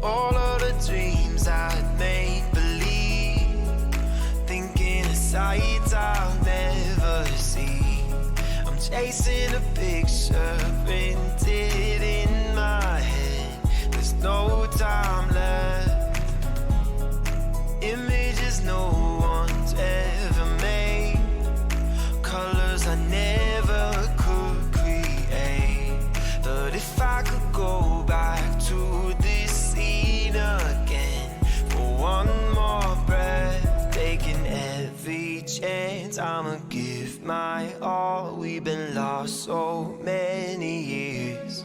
all of the dreams I'd make believe, thinking of sights I'll never see. I'm chasing a picture printed in my head. There's no time left. Images no one's ever made, colors I never could create. But if I could go back to this scene again for one more breath, taking every chance, I'ma give my all. We've been lost so many years.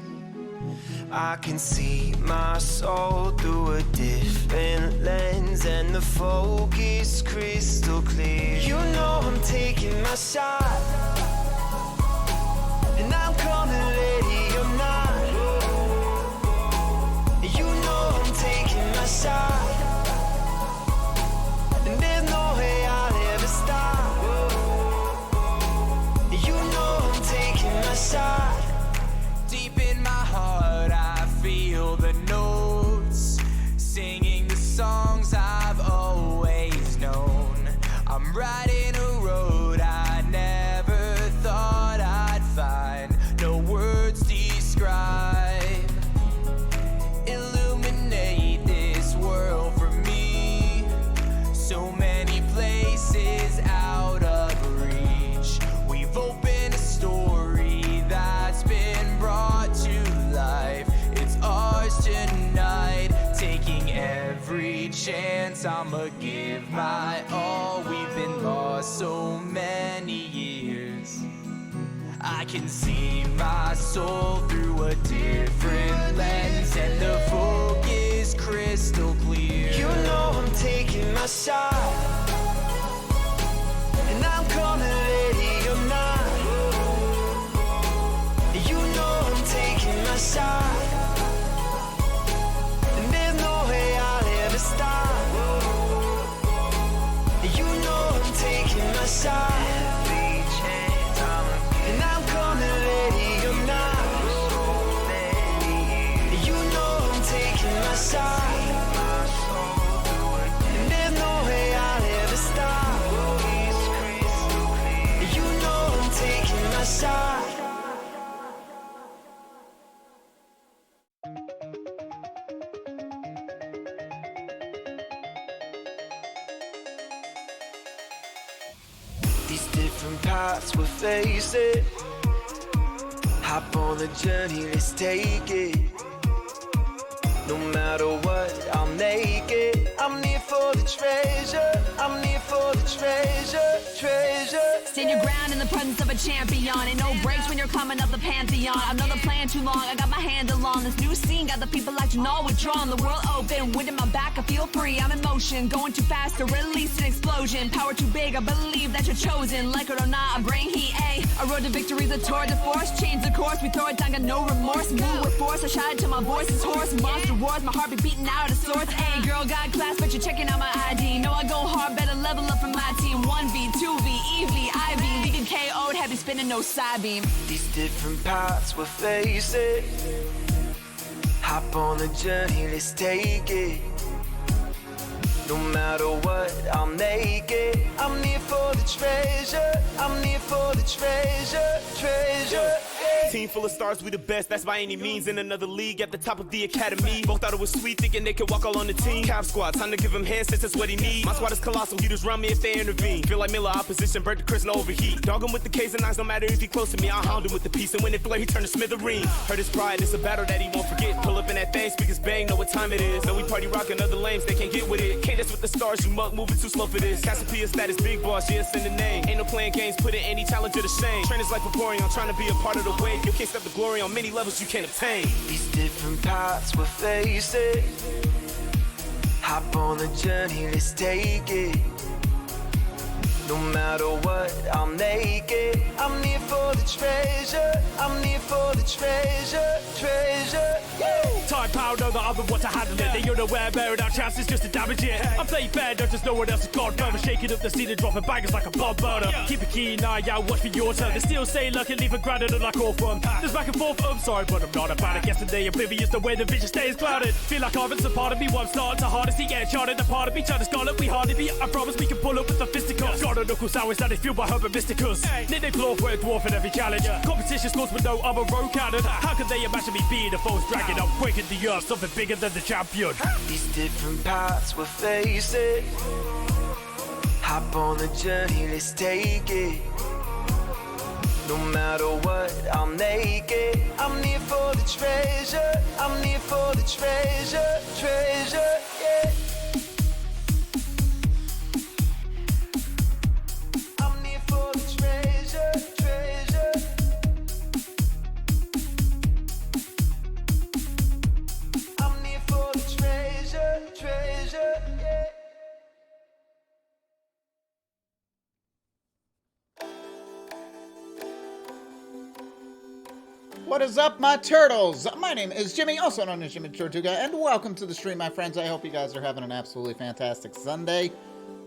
I can see my soul through a different lens, and the focus crystal clear. You know I'm taking my shot, and I'm coming ready or not. You know I'm taking my shot, and there's no way I'll ever stop. You know I'm taking my shot. Deep in my heart I feel the notes, singing the songs I've always known. I'm riding a road I never thought I'd find, no words describe. Illuminate this world for me, so many places out of reach. We've opened a story that's been brought to life. It's ours tonight, taking every chance. I'ma give my all. We've been lost so many years. I can see my soul through a different lens, and the focus crystal clear. You know I'm taking my shot, and I'm coming ready or not. You know I'm taking my shot, and there's no way I'll ever stop. You know I'm taking my shot, and I'm coming ready or not. You know I'm taking my shot, and there's no way I'll ever stop. You know I'm taking my shot. These different paths we're facing, hop on the journey, let's take it. No matter what, I'll make it. I'm here for the treasure, I'm here for the treasure, treasure. Stand your ground in the presence of a champion. Ain't no breaks when you're climbing up the pantheon. Another plan too long, I got my handle on this new scene. Got the people acting all withdrawn, the world open. Wind in my back, I feel free, I'm in motion. Going too fast to release an explosion. Power too big, I believe that you're chosen. Like it or not, I bring heat, ayy. I rode to victory, the tour de force. Change the course, we throw it down, got no remorse. Move with force, I shout it till my voice is hoarse. Monster wars, my heart be beating out of sorts. Ayy, girl got class, but you're checking out my ID. Know I go hard, better level up for my team. 1V, 2V, EV, IV. Vegan KO'd, heavy spinning, no side beam. These different paths we're facing, hop on the journey, let's take it. No matter what, I'll make it. I'm here for the treasure, I'm here for the treasure, treasure. Team full of stars, we the best, that's by any means. In another league, at the top of the academy. Both thought it was sweet, thinking they could walk all on the team. Cap squad, time to give him hands, since that's what he needs. My squad is colossal, he just run me if they intervene. Feel like Miller opposition, burnt the Chris and overheat. Dog him with the K's and I's, no matter if he close to me. I'll hound him with the piece, and when it flare, he turn to smithereen. Hurt his pride, it's a battle that he won't forget. Pull up in that thing, speakers bang, know what time it is. Know we party rockin' other lames, they can't get with it. Can't dance with the stars, you muck, moving too slow for this. Cassiopeia status, big boss, yeah, send the name. Ain't no playing games, put in any challenger to shame. Trainers like Vaporeon, trying to be a part of the wave. You can't step the glory on many levels you can't obtain. These different paths we're facing, hop on the journey, let's take it. No matter what, I'll make it. I'm here for the treasure. I'm here for the treasure, treasure. Yeah. Time pound, know that I'm the one to handle it. They unaware, bearing out chances just to damage it. I play fair, not just no one else is gone further. Shaking up the scene and dropping bangers like a bomb burner. Keep a keen eye out, watch for your turn. They still say luck and leave a grounded and like all fun. There's back and forth, I'm sorry, but I'm not about it. Yesterday, oblivious the way the vision stays clouded. Feel like I'm a part of me, one starting to harness. He getting charted, a part of me, trying to scarlet. We hardly be. I promise we can pull up with the fisticuffs. Got a knuckles hours that they feel by Herbert Mysticus. Nick they claw for a dwarf in every challenge. Competition scores with no other road cannon. How could they imagine me being a foe's dragon? I'm breaking the earth, something bigger than the champion. These different paths we're facing. Hop on the journey, let's take it. No matter what, I'll make it. I'm here for the treasure. I'm here for the treasure, treasure, yeah. I'm here for the treasure, treasure. I'm here for the treasure, treasure, yeah. What is up, my turtles? My name is Jimmy, also known as Jimmy Tortuga, and welcome to the stream, my friends. I hope you guys are having an absolutely fantastic Sunday.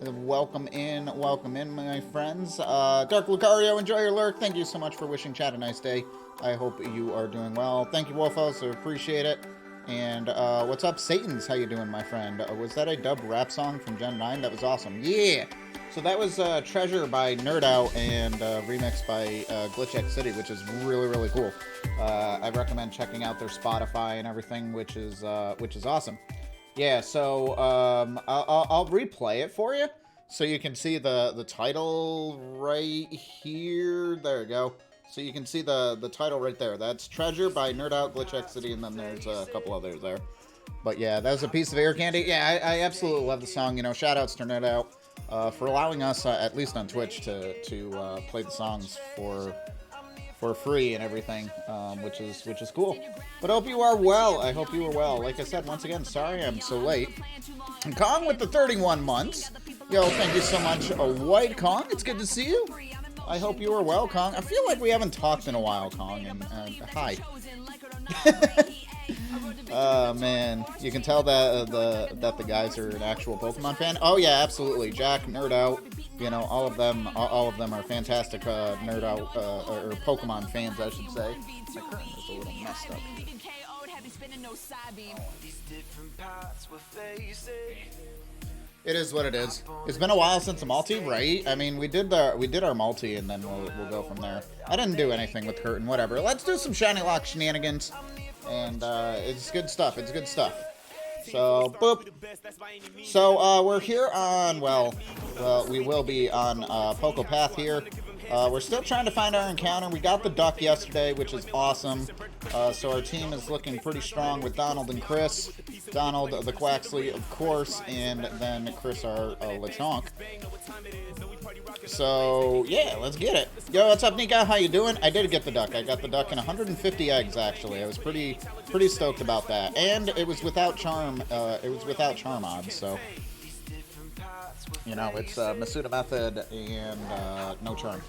Welcome in, my friends. Dark Lucario, enjoy your lurk. Thank you so much for wishing Chad a nice day. I hope you are doing well. Thank you, Wolfos, I appreciate it. And what's up, Satan's? How you doing, my friend? Was that a dub rap song from Gen 9? That was awesome. Yeah! So that was Treasure by Nerd Out and remixed by Glitch X City, which is really, really cool. I recommend checking out their Spotify and everything, which is awesome. Yeah, so I'll replay it for you so you can see the title right here. There you go. So you can see the title right there. That's Treasure by Nerd Out, Glitch X City, and then there's a couple others there. But yeah, that was a piece of ear candy. Yeah, I absolutely love the song. You know, shout outs to Nerd Out for allowing us, at least on Twitch, to play the songs for free and everything, which is cool. But I hope you are well. I hope you are well. Like I said, once again, sorry I'm so late. And Kong with the 31 months. Yo, thank you so much, White Kong. It's good to see you. I hope you are well, Kong. I feel like we haven't talked in a while, Kong. And hi. Oh man, you can tell that the guys are an actual Pokemon fan. Oh yeah, absolutely. Jack, Nerd Out, you know, all of them are fantastic Nerd Out or Pokemon fans, I should say. My curtain is a little messed up. It is what it is. It's been a while since a multi, right? I mean, we did our multi, and then we'll go from there. I didn't do anything with Curtain, whatever. Let's do some Shinylocke shenanigans. And it's good stuff. It's good stuff. So, boop. So, we're here on, well, we will be on Poco Path here. We're still trying to find our encounter. We got the duck yesterday, which is awesome. So our team is looking pretty strong with Donald and Chris. Donald, the Quaxley, of course, and then Chris, our Lechonk. So, yeah, let's get it. Yo, what's up, Nika? How you doing? I did get the duck. I got the duck in 150 eggs, actually. I was pretty stoked about that. And it was without charm. It was without charm odds, so... You know, it's Masuda method and no charm.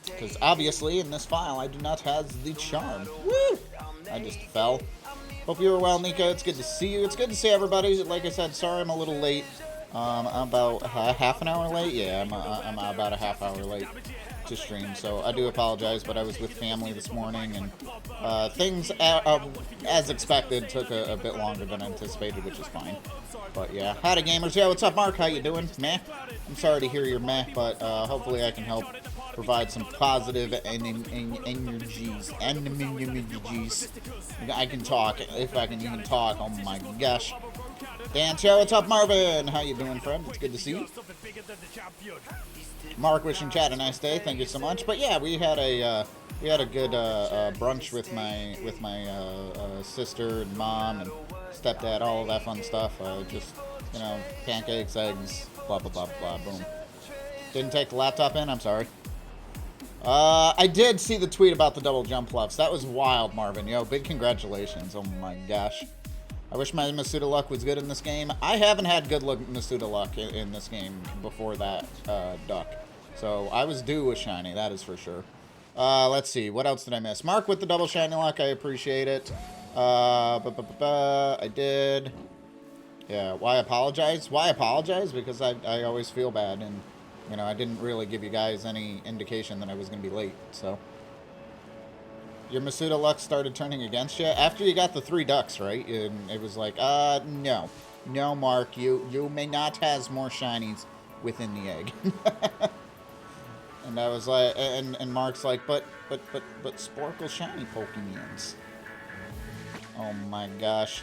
Because obviously, in this file, I do not have the charm. Woo! I just fell. Hope you are well, Nika. It's good to see you. It's good to see everybody. Like I said, sorry I'm a little late. I'm about half an hour late. Yeah, I'm about a half hour late to stream, so I do apologize, but I was with family this morning, and things, as expected, took a bit longer than anticipated, which is fine. But yeah, howdy gamers. Yeah, what's up, Mark? How you doing? Meh? I'm sorry to hear you're meh, but hopefully I can help provide some positive energies. I can talk, if I can even talk. Oh my gosh. Dan Cho, what's up, Marvin? How you doing, friend? It's good to see you. Mark wishing Chad a nice day. Thank you so much. But yeah, we had a good brunch with my sister and mom and stepdad, all of that fun stuff. Just, you know, pancakes, eggs, blah blah blah blah. Boom. Didn't take the laptop in. I'm sorry. I did see the tweet about the double jump fluffs. That was wild, Marvin. Yo, big congratulations. Oh my gosh. I wish my Shinylocke was good in this game. I haven't had good luck Shinylocke in this game before that duck. So I was due a shiny, that is for sure. Let's see, what else did I miss? Mark with the double Shinylocke, I appreciate it. I did. Yeah, why apologize? Why apologize? Because I always feel bad, and, you know, I didn't really give you guys any indication that I was going to be late, so. Your Shinylocke started turning against you after you got the 3 ducks, right? And it was like, no. No, Mark, you may not have more shinies within the egg. And I was like, and Mark's like, but Sporkle shiny Pokemons. Oh my gosh.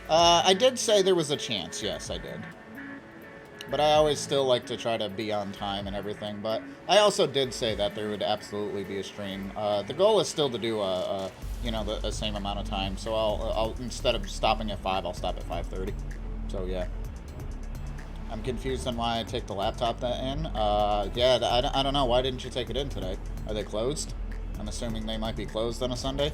I did say there was a chance, yes, I did. But I always still like to try to be on time and everything. But I also did say that there would absolutely be a stream. The goal is still to do you know, the same amount of time. So I'll instead of stopping at 5, I'll stop at 5:30. So yeah. I'm confused on why I take the laptop in. Yeah, I don't know. Why didn't you take it in today? Are they closed? I'm assuming they might be closed on a Sunday.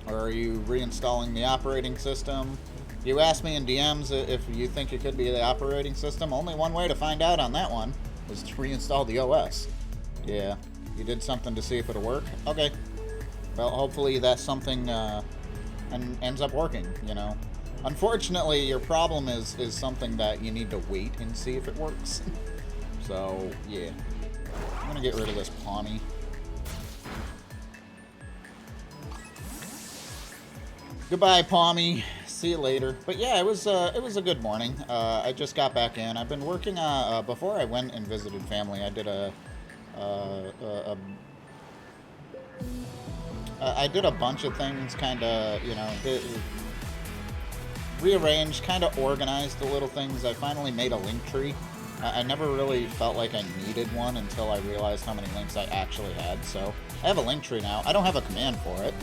Or are you reinstalling the operating system? You asked me in DMs if you think it could be the operating system. Only one way to find out on that one is to reinstall the OS. Yeah, you did something to see if it'll work? Okay. Well, hopefully that's something and ends up working, you know. Unfortunately, your problem is something that you need to wait and see if it works. So, yeah. I'm gonna get rid of this Pawnee. Goodbye, Pawnee. See you later. But yeah, it was a good morning. I just got back in. I've been working before I went and visited family. I did I did a bunch of things, kind of, you know, rearranged, kind of organized the little things. I finally made a link tree. I never really felt like I needed one until I realized how many links I actually had. So I have a link tree now. I don't have a command for it.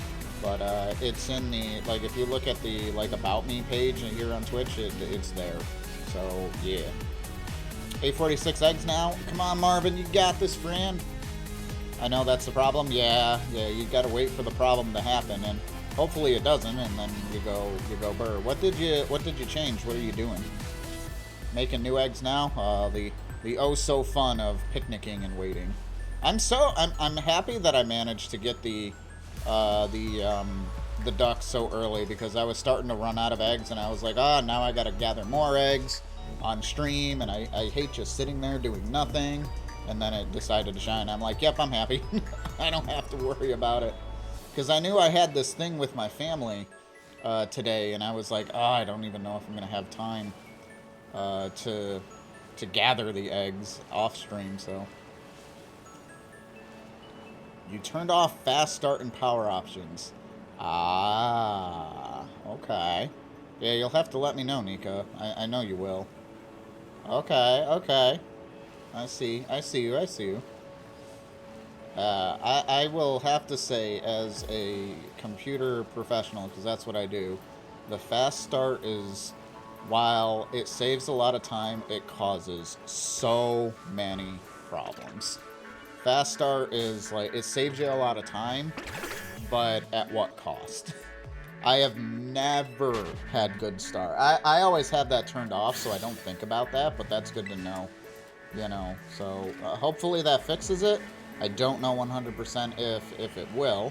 But it's in the, like, if you look at the, like, About Me page here on Twitch, it's there. So, yeah. 846 eggs now. Come on, Marvin, you got this, friend. I know that's the problem. Yeah, you gotta wait for the problem to happen, and hopefully it doesn't, and then you go burr. What did you change? What are you doing? Making new eggs now? The oh so fun of picnicking and waiting. I'm happy that I managed to get the ducks so early, because I was starting to run out of eggs, and I was like, now I gotta gather more eggs on stream, and I hate just sitting there doing nothing. And then it decided to shine. I'm like, yep, I'm happy. I don't have to worry about it, because I knew I had this thing with my family today, and I was like, I don't even know if I'm gonna have time to gather the eggs off stream. So you turned off fast start and power options. Okay. Yeah, you'll have to let me know, Nika. I know you will. Okay. I see you. I will have to say, as a computer professional, because that's what I do, the fast start is, while it saves a lot of time, it causes so many problems. Fast start is like, it saves you a lot of time, but at what cost? I have never had good start. I always have that turned off, so I don't think about that, but that's good to know, you know. So hopefully that fixes it. I don't know 100% if it will,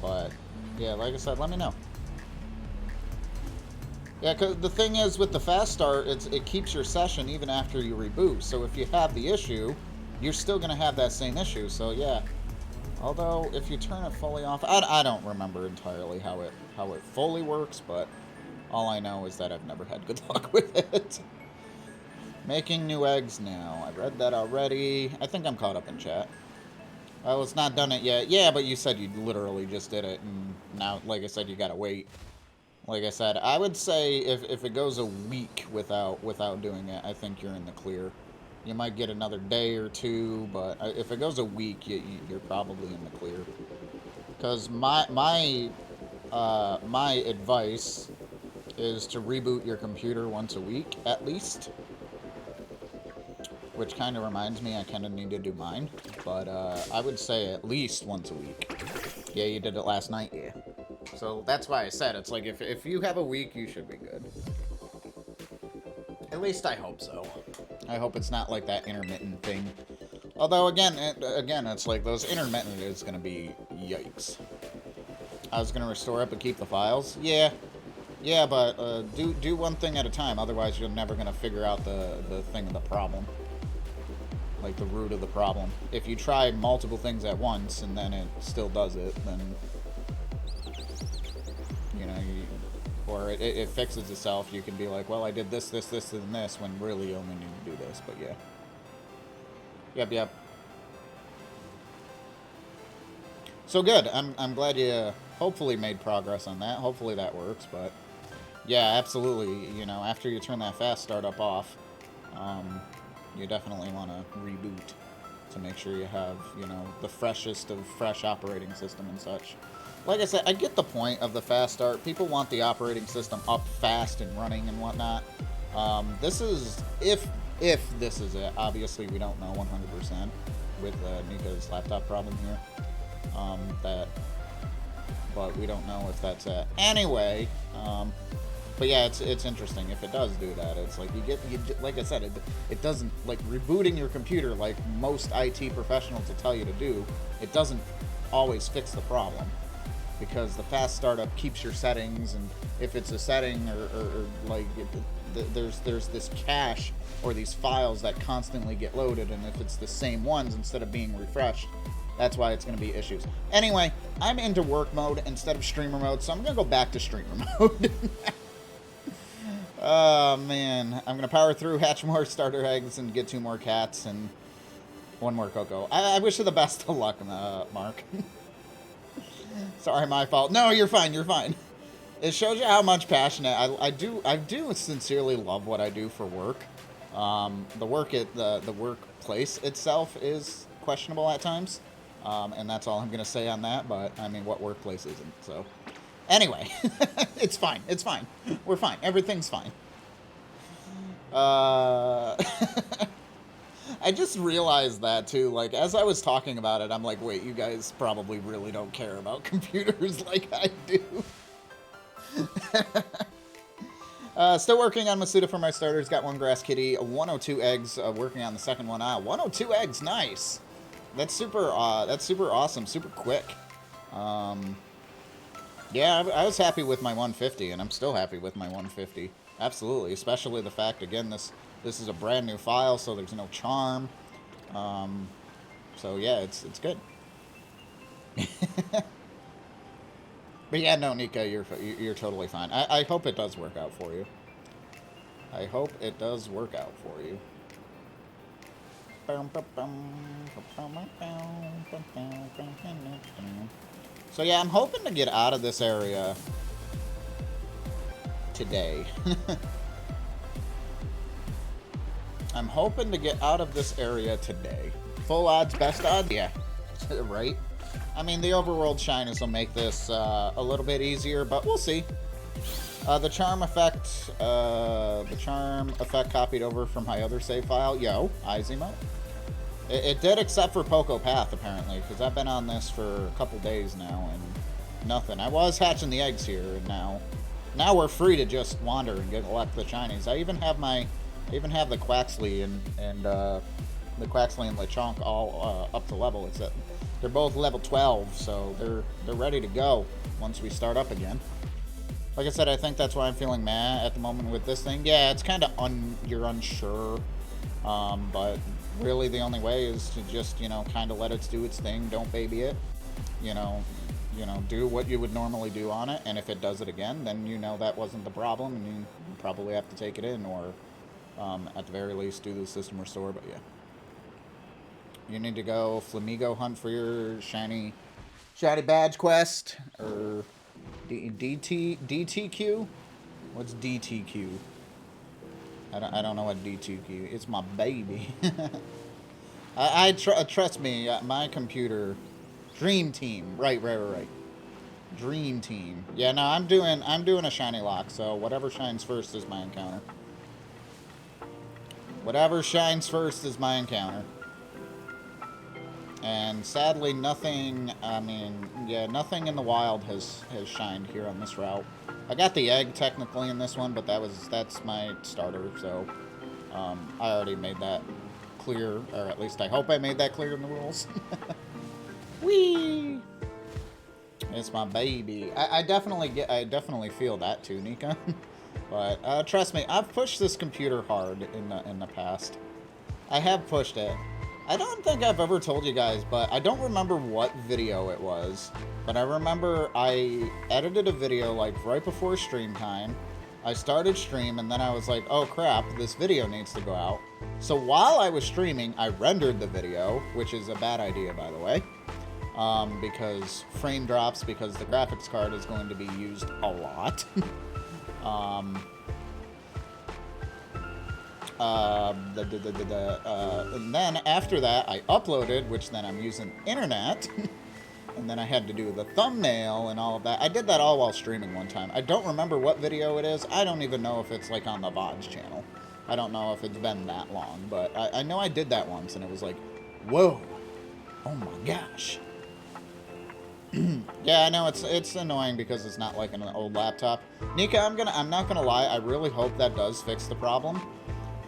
but yeah, like I said, let me know. Yeah, because the thing is, with the fast start, it keeps your session even after you reboot. So if you have the issue, you're still going to have that same issue. So yeah, although if you turn it fully off, I don't remember entirely how it fully works, but all I know is that I've never had good luck with it. Making new eggs now. I read that already. I think I'm caught up in chat. Well, it's not done it yet. Yeah, but you said you literally just did it, and now, like I said, you gotta wait. Like I said, I would say if it goes a week without doing it, I think you're in the clear. You might get another day or two, but if it goes a week, you're probably in the clear. Because my advice is to reboot your computer once a week, at least. Which kind of reminds me, I kind of need to do mine. But I would say at least once a week. Yeah, you did it last night, yeah. So that's why I said, it's like, if you have a week, you should be good. At least I hope so. I hope it's not like that intermittent thing. Although, again, it's like, those intermittent is going to be yikes. I was going to restore it but keep the files. Yeah. Yeah, but do one thing at a time. Otherwise, you're never going to figure out the thing of the problem. Like, the root of the problem. If you try multiple things at once and then it still does it, then... You know, or it fixes itself. You can be like, well, I did this, and this, when really you only need to do this, but yeah. Yep. So good. I'm glad you hopefully made progress on that. Hopefully that works, but yeah, absolutely. You know, after you turn that fast startup off, you definitely want to reboot to make sure you have, you know, the freshest of fresh operating system and such. Like I said, I get the point of the fast start. People want the operating system up fast and running and whatnot. This is, if this is it, obviously we don't know 100% with Nika's laptop problem here. But we don't know if that's it. Anyway, but yeah, it's interesting. If it does do that, it's like you like I said, it doesn't, like, rebooting your computer like most IT professionals will tell you to do, it doesn't always fix the problem. Because the fast startup keeps your settings, and if it's a setting or like there's this cache or these files that constantly get loaded, and if it's the same ones instead of being refreshed, that's why it's going to be issues. Anyway, I'm into work mode instead of streamer mode, so I'm going to go back to streamer mode. Oh man, I'm going to power through, hatch more starter eggs, and get 2 more cats and 1 more Coco. I wish you the best of luck, Mark. Sorry, my fault. No, you're fine. You're fine. It shows you how much passionate I do sincerely love what I do for work. The workplace itself is questionable at times, and that's all I'm gonna say on that. But I mean, what workplace isn't? So, anyway, it's fine. It's fine. We're fine. Everything's fine. I just realized that, too. Like, as I was talking about it, I'm like, wait, you guys probably really don't care about computers like I do. Still working on Masuda for my starters. Got 1 grass kitty, 102 eggs. Working on the second one. 102 eggs, nice. That's super awesome, super quick. Yeah, I was happy with my 150, and I'm still happy with my 150. Absolutely, especially the fact, again, this is a brand new file, so there's no charm. So yeah, it's good. But yeah, no, Nika, you're totally fine. I hope it does work out for you. I hope it does work out for you. So yeah, I'm hoping to get out of this area today. I'm hoping to get out of this area today. Full odds, best odds? Yeah, right? I mean, the overworld shyness will make this a little bit easier, but we'll see. The charm effect copied over from my other save file. Yo, Izimo. It did, except for Poco Path, apparently, because I've been on this for a couple days now, and nothing. I was hatching the eggs here, and now we're free to just wander and collect the shinies. I even have the Quaxley and the Quaxley and Lechonk all up to level. Except they're both level 12, so they're ready to go once we start up again. Like I said, I think that's why I'm feeling mad at the moment with this thing. Yeah, it's kind of you're unsure, but really the only way is to just, you know, kind of let it do its thing. Don't baby it. You know, do what you would normally do on it, and if it does it again, then you know that wasn't the problem, and you probably have to take it in, or at the very least do the system restore. But yeah, you need to go Flamigo hunt for your shiny badge quest, or DTQ. What's DTQ? I don't know what DTQ. It's my baby. Trust me, my computer. Dream Team, right. Dream Team. Yeah, no, I'm doing a Shinylocke, so whatever shines first is my encounter. Whatever shines first is my encounter. And sadly, nothing, I mean, yeah, nothing in the wild has shined here on this route. I got the egg technically in this one, but that's my starter, so I already made that clear, or at least I hope I made that clear in the rules. Whee! It's my baby. I definitely feel that too, Nika. But trust me, I've pushed this computer hard in the past. I have pushed it. I don't think I've ever told you guys, but I don't remember what video it was. But I remember I edited a video like right before stream time. I started stream and then I was like, oh crap, this video needs to go out. So while I was streaming, I rendered the video, which is a bad idea, by the way. Because frame drops, because the graphics card is going to be used a lot. And then after that, I uploaded, which then I'm using internet. And then I had to do the thumbnail and all of that. I did that all while streaming one time. I don't remember what video it is. I don't even know if it's like on the VODs channel. I don't know if it's been that long, but I know I did that once and it was like, whoa, oh my gosh. Yeah, I know it's annoying because it's not like an old laptop. Nika, I'm not gonna lie, I really hope that does fix the problem.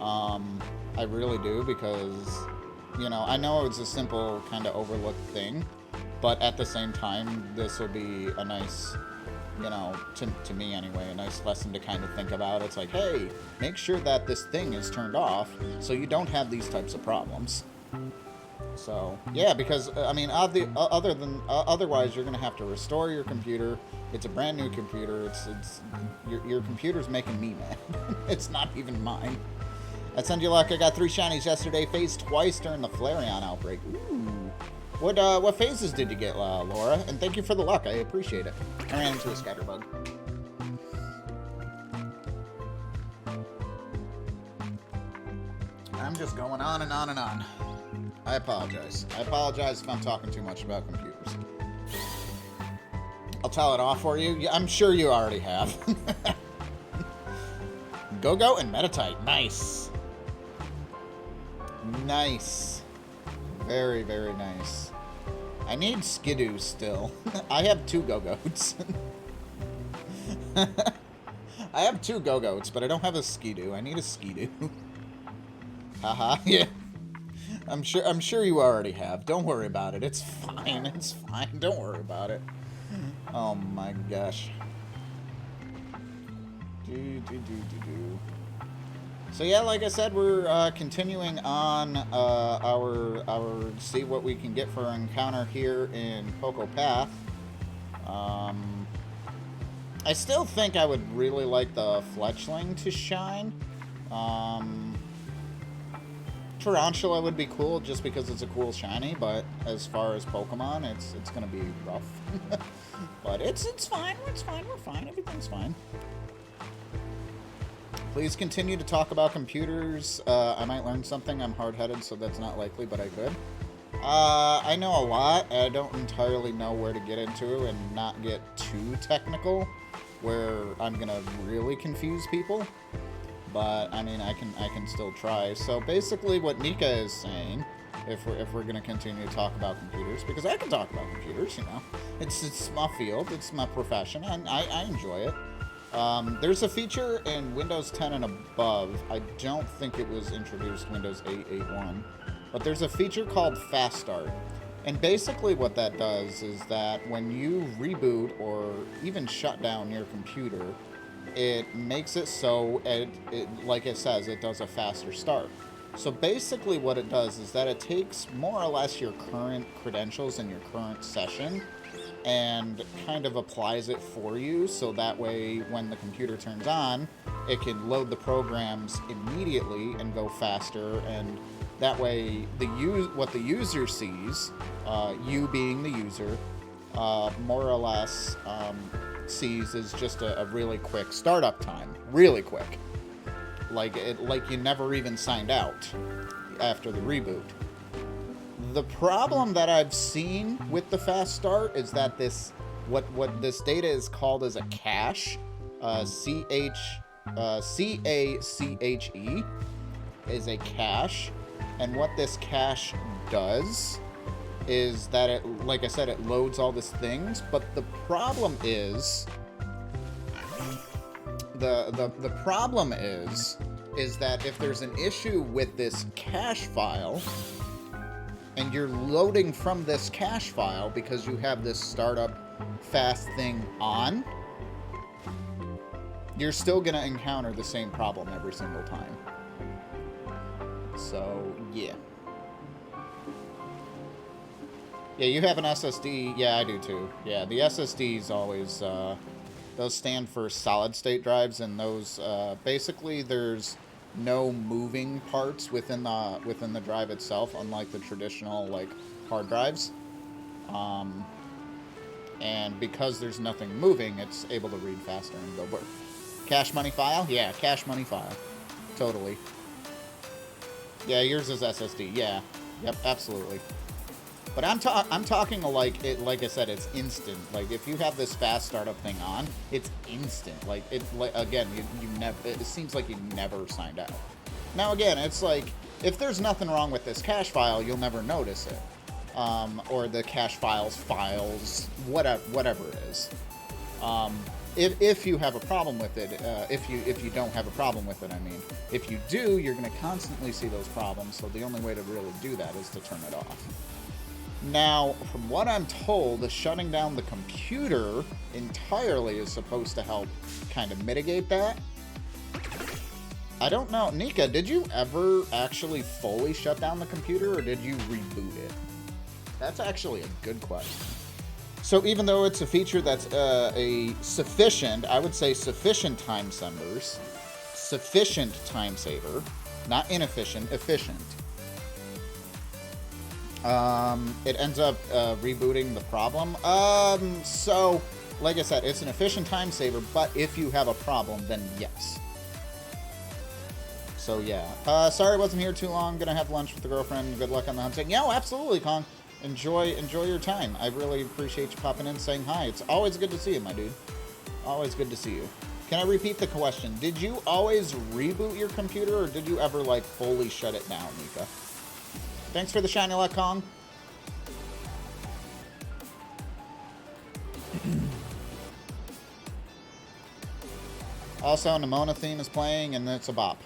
I really do, because, you know, I know it's a simple kind of overlooked thing, but at the same time, this will be a nice, you know, to me anyway, a nice lesson to kind of think about. It's like, hey, make sure that this thing is turned off so you don't have these types of problems. So, yeah, because, I mean, otherwise you're going to have to restore your computer. It's a brand new computer. Your computer's making me mad. It's not even mine. At Shinylocke, I got 3 shinies yesterday, phased twice during the Flareon outbreak. Ooh. What phases did you get, Laura? And thank you for the luck. I appreciate it. I ran into a scatterbug. I'm just going on and on and on. I apologize. I apologize if I'm talking too much about computers. I'll tell it off for you. I'm sure you already have. Go and meditate. Nice. Nice. Very, very nice. I need Skidoo still. I have 2 Go-Goats. I have 2 Go-Goats, but I don't have a Skidoo. I need a Skidoo. Haha, yeah. I'm sure you already have. Don't worry about it. It's fine. It's fine. Don't worry about it. Oh my gosh. So yeah, like I said, we're continuing on our see what we can get for our encounter here in Poco Path. I still think I would really like the Fletchling to shine. Tarantula would be cool just because it's a cool shiny, but as far as Pokemon, it's gonna be rough. But it's fine. It's fine. We're fine. Everything's fine. Please continue to talk about computers. I might learn something. I'm hard-headed, so that's not likely, but I could. I know a lot. I don't entirely know where to get into and not get too technical, where I'm gonna really confuse people. But I mean, I can still try. So basically, what Nika is saying, if we're gonna continue to talk about computers, because I can talk about computers, you know, it's my field, it's my profession, and I enjoy it. There's a feature in Windows 10 and above. I don't think it was introduced Windows 8.8.1, but there's a feature called Fast Start. And basically what that does is that when you reboot or even shut down your computer, it makes it so it like it says, it does a faster start. So basically what it does is that it takes more or less your current credentials in your current session and kind of applies it for you, so that way when the computer turns on, it can load the programs immediately and go faster, and that way what the user sees, you being the user, more or less sees is just a really quick startup time. Really quick. Like you never even signed out after the reboot. The problem that I've seen with the fast start is that what this data is called as a cache, C-A-C-H-E, is a cache, and what this cache does is that it, like I said, it loads all these things, but the problem is, the problem is that if there's an issue with this cache file, and you're loading from this cache file because you have this startup fast thing on, you're still going to encounter the same problem every single time. So, yeah. Yeah, you have an SSD. Yeah, I do too. Yeah, the SSDs always, those stand for solid state drives, and those, basically there's no moving parts within the drive itself, unlike the traditional, like, hard drives. And because there's nothing moving, it's able to read faster and go work. Cache money file? Yeah, cache money file. Totally. Yeah, yours is SSD. Yeah. Yep, absolutely. But I'm talking like I said, it's instant. Like, if you have this fast startup thing on, it's instant. Like, again, you never. It seems like you never signed out. Now, again, it's like, if there's nothing wrong with this cache file, you'll never notice it. Or the cache files, whatever it is. If you have a problem with it, if you don't have a problem with it, I mean. If you do, you're going to constantly see those problems, so the only way to really do that is to turn it off. Now, from what I'm told, shutting down the computer entirely is supposed to help kind of mitigate that. I don't know. Nika, did you ever actually fully shut down the computer, or did you reboot it? That's actually a good question. So even though it's a feature that's a sufficient, I would say sufficient time saver, not inefficient, efficient. It ends up rebooting the problem. So, like I said, it's an efficient time saver, but if you have a problem, then yes. So, yeah. Sorry I wasn't here too long. Gonna have lunch with the girlfriend. Good luck on the hunting. Yeah, absolutely, Kong. Enjoy your time. I really appreciate you popping in, saying hi. It's always good to see you, my dude. Always good to see you. Can I repeat the question? Did you always reboot your computer, or did you ever, like, fully shut it down, Nika? Thanks for the Shinylocke, Kong. Also, Nimona theme is playing, and it's a bop.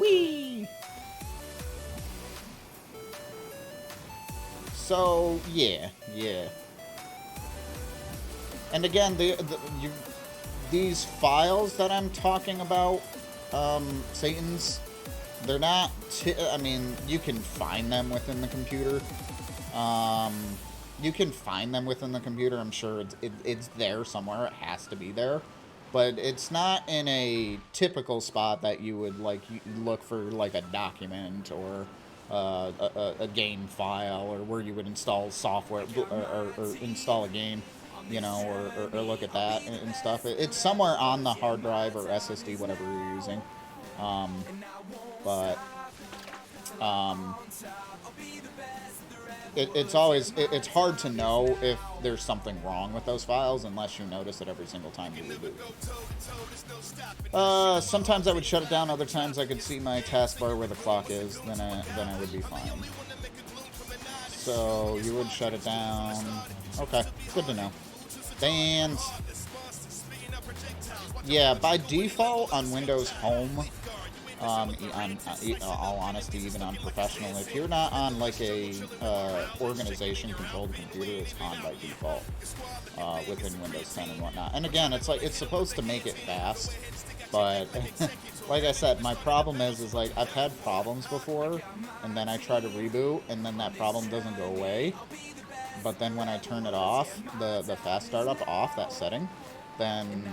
Whee! So, yeah. And again, these files that I'm talking about, Satan's, they're not, I mean, you can find them within the computer. I'm sure it's there somewhere. It has to be there. But it's not in a typical spot that you would, like, look for, like, a document or a game file, or where you would install software or install a game, you know, or look at that and stuff. It's somewhere on the hard drive or SSD, whatever you're using. It's hard to know if there's something wrong with those files unless you notice it every single time you reboot. Sometimes I would shut it down, other times I could see my taskbar where the clock is, then I would be fine. So, you would shut it down. Okay, good to know. Bands. Yeah, by default on Windows Home, on all honesty, even on professional, if you're not on like a organization-controlled computer, it's on by default within Windows 10 and whatnot. And again, it's like, it's supposed to make it fast, but like I said, my problem is like I've had problems before, and then I try to reboot, and then that problem doesn't go away. But then when I turn it off, the fast startup off, that setting, then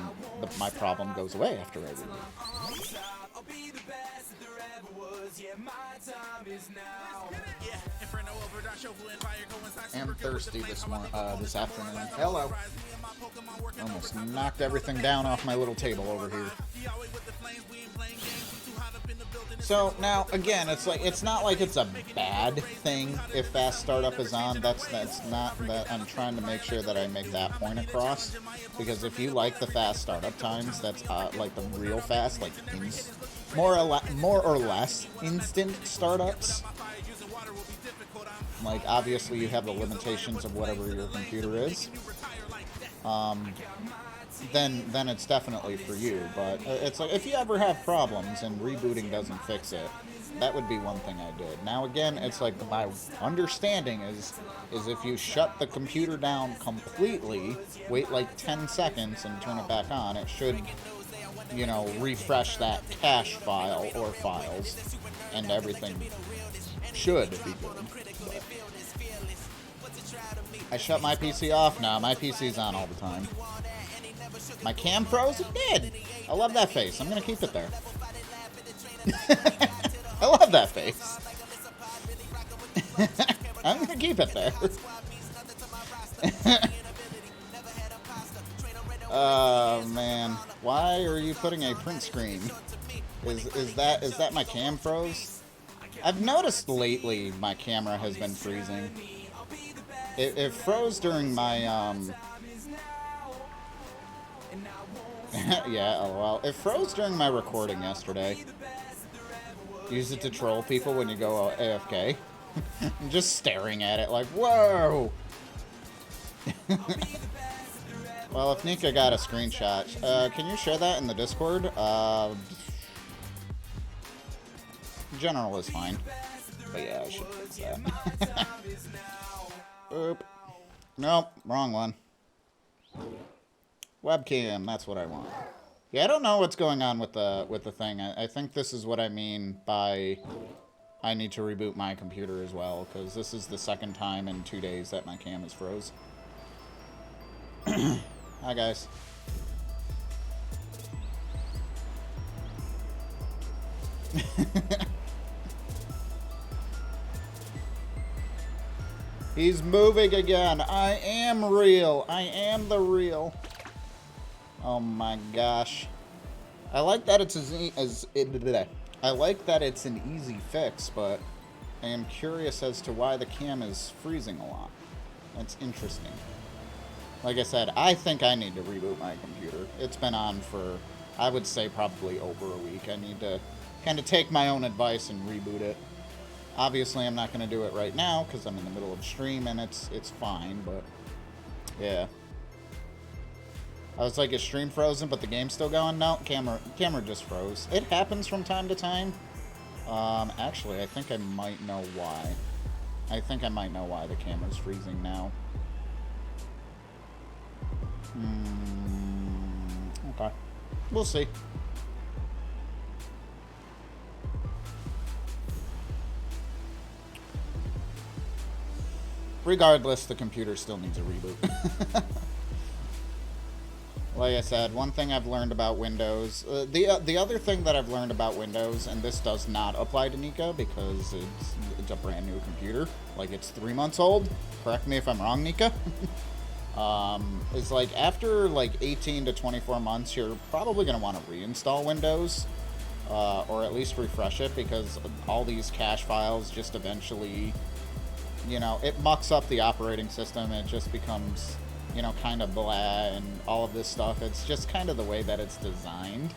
my problem goes away after I reboot. I'm thirsty this afternoon. Hello. Almost knocked everything down off my little table over here. So now again, it's not like it's a bad thing if fast startup is on. That's not that I'm trying to make sure that I make that point across, because if you like the fast startup times, that's like the real fast, like more or less instant startups. Like, obviously you have the limitations of whatever your computer is. Then it's definitely for you. But it's like, if you ever have problems and rebooting doesn't fix it, that would be one thing I did. Now again, it's like, my understanding is if you shut the computer down completely, wait like 10 seconds and turn it back on, it should, you know, refresh that cache file or files, and everything should be good. But I shut my PC off now. My PC's on all the time. My cam froze? It did. I love that face. I'm gonna keep it there. I love that face. I'm gonna keep it there. Oh man, why are you putting a print screen? Is that my cam froze? I've noticed lately my camera has been freezing. It froze during my yeah, lol. It froze during my recording yesterday. Use it to troll people when you go AFK. I'm just staring at it like, whoa! Well, if Nika got a screenshot, can you share that in the Discord? General is fine. But yeah, I should fix that. Oop. Nope, wrong one. Webcam, that's what I want. Yeah, I don't know what's going on with the thing. I think this is what I mean by I need to reboot my computer as well, because this is the second time in 2 days that my cam is froze. Hi, guys. He's moving again. I am real. I am the real. Oh my gosh. I like that it's I like that it's an easy fix, but I am curious as to why the cam is freezing a lot. That's interesting. Like I said, I think I need to reboot my computer. It's been on for, I would say, probably over a week. I need to kind of take my own advice and reboot it. Obviously, I'm not going to do it right now because I'm in the middle of stream and it's fine, but yeah. I was like, is stream frozen, but the game's still going? No, camera just froze. It happens from time to time. Actually, I think I might know why. I think I might know why the camera's freezing now. Okay. We'll see. Regardless, the computer still needs a reboot. Like I said, one thing I've learned about Windows, the other thing that I've learned about Windows, and this does not apply to Nika because it's a brand new computer, like it's 3 months old. Correct me if I'm wrong, Nika. Is like after like 18 to 24 months, you're probably going to want to reinstall Windows, or at least refresh it, because all these cache files just eventually, you know, it mucks up the operating system. It just becomes, you know, kind of blah and all of this stuff. It's just kind of the way that it's designed.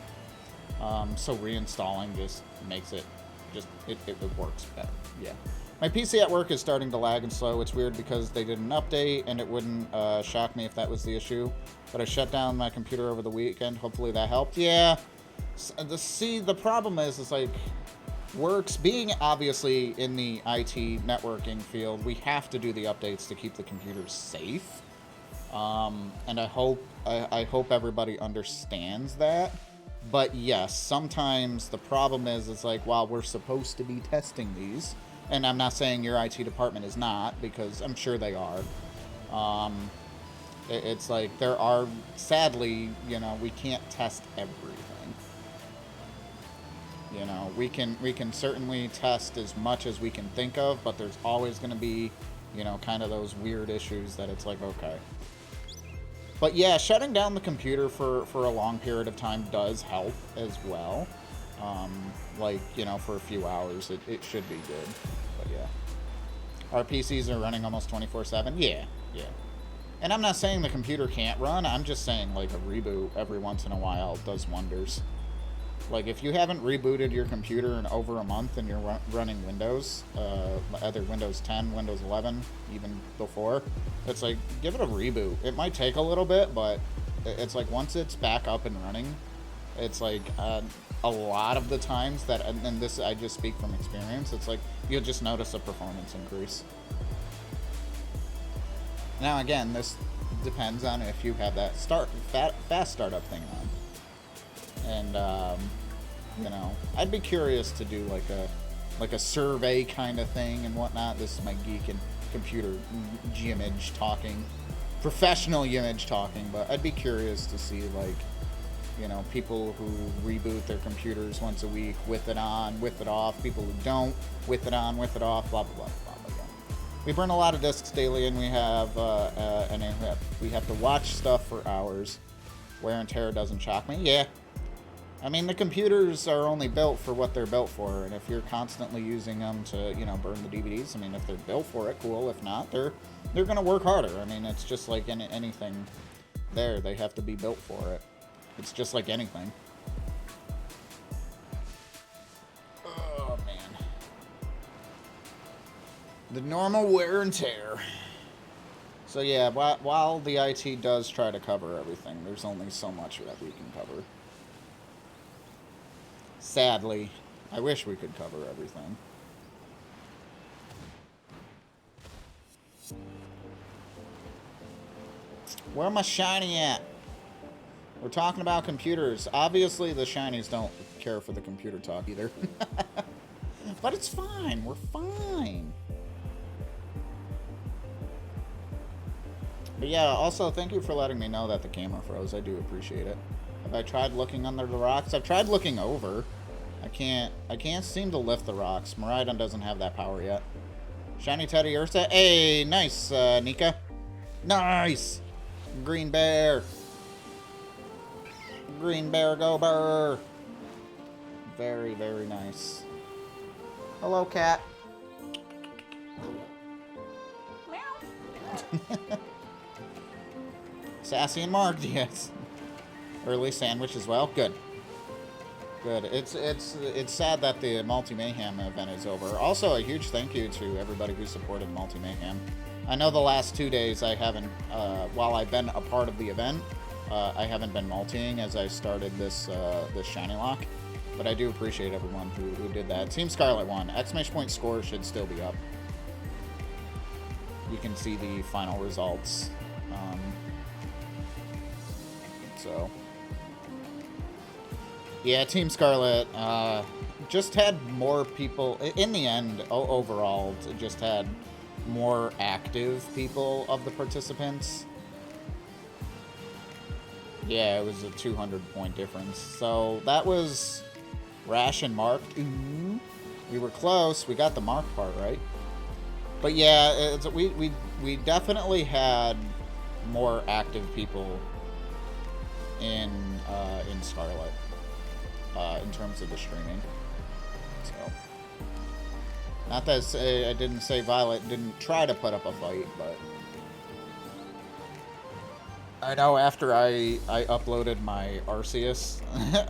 So reinstalling just makes it it works better. Yeah. My PC at work is starting to lag and slow. It's weird because they did an update and it wouldn't shock me if that was the issue. But I shut down my computer over the weekend. Hopefully that helped. Yeah. The problem is like, works being obviously in the IT networking field, we have to do the updates to keep the computers safe. And I hope everybody understands that. But yes, sometimes the problem is like, while we're supposed to be testing these, and I'm not saying your IT department is not, because I'm sure they are. It's like there are, sadly, you know, we can't test everything. You know, we can certainly test as much as we can think of, but there's always going to be, you know, kind of those weird issues that it's like, okay. But yeah, shutting down the computer for a long period of time does help as well. Like, you know, for a few hours, it should be good. But yeah. Our PCs are running almost 24/7? Yeah, yeah. And I'm not saying the computer can't run, I'm just saying like a reboot every once in a while does wonders. Like, if you haven't rebooted your computer in over a month and you're running Windows, either Windows 10, Windows 11, even before, it's like, give it a reboot. It might take a little bit, but it's like, once it's back up and running, it's like, a lot of the times that, and this, I just speak from experience, it's like, you'll just notice a performance increase. Now, again, this depends on if you have that fast startup thing on. And, you know, I'd be curious to do like a survey kind of thing and whatnot. This is my geek and computer image talking, professional image talking, but I'd be curious to see, like, you know, people who reboot their computers once a week, with it on, with it off, people who don't, with it on, with it off, blah, blah, blah, blah, blah, blah. We burn a lot of discs daily, and we have to watch stuff for hours. Wear and tear doesn't shock me. Yeah. I mean, the computers are only built for what they're built for, and if you're constantly using them to, you know, burn the DVDs, I mean, if they're built for it, cool. If not, they're going to work harder. I mean, it's just like anything there. They have to be built for it. It's just like anything. Oh, man. The normal wear and tear. So, yeah, while the IT does try to cover everything, there's only so much that we can cover. Sadly, I wish we could cover everything. Where my shiny at? We're talking about computers. Obviously, the shinies don't care for the computer talk either. But it's fine. We're fine. But yeah, also, thank you for letting me know that the camera froze. I do appreciate it. Have I tried looking under the rocks? I've tried looking over. I can't seem to lift the rocks. Miraidon doesn't have that power yet. Shiny Teddy Ursa. Hey, nice, Nika. Nice. Green Bear. Green Bear, go burr. Very, very nice. Hello, cat. Sassy and Mark, yes. Early sandwich as well. Good. Good. It's sad that the Multi Mayhem event is over. Also, a huge thank you to everybody who supported Multi Mayhem. I know the last 2 days I haven't, while I've been a part of the event, I haven't been multiing as I started this Shinylocke, but I do appreciate everyone who did that. Team Scarlet won. Exclamation point score should still be up. You can see the final results. So, yeah, Team Scarlet just had more people. In the end, overall, just had more active people of the participants. Yeah, it was a 200-point difference. So that was Rash and Mark. Ooh, we were close. We got the Mark part right. But yeah, we definitely had more active people in Scarlet in terms of the streaming. So, not that I didn't say Violet didn't try to put up a fight, but I know after I uploaded my Arceus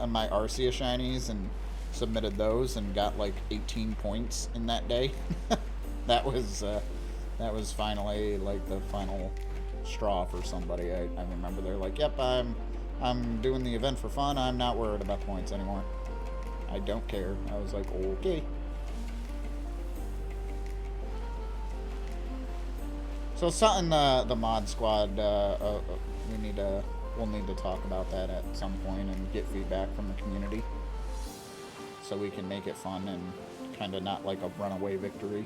my Arceus shinies and submitted those and got like 18 points in that day. that was finally like the final straw for somebody. I remember they're like, "Yep, I'm doing the event for fun. I'm not worried about points anymore. I don't care." I was like, "Okay." So something the mod squad we'll need to talk about that at some point and get feedback from the community so we can make it fun and kind of not like a runaway victory.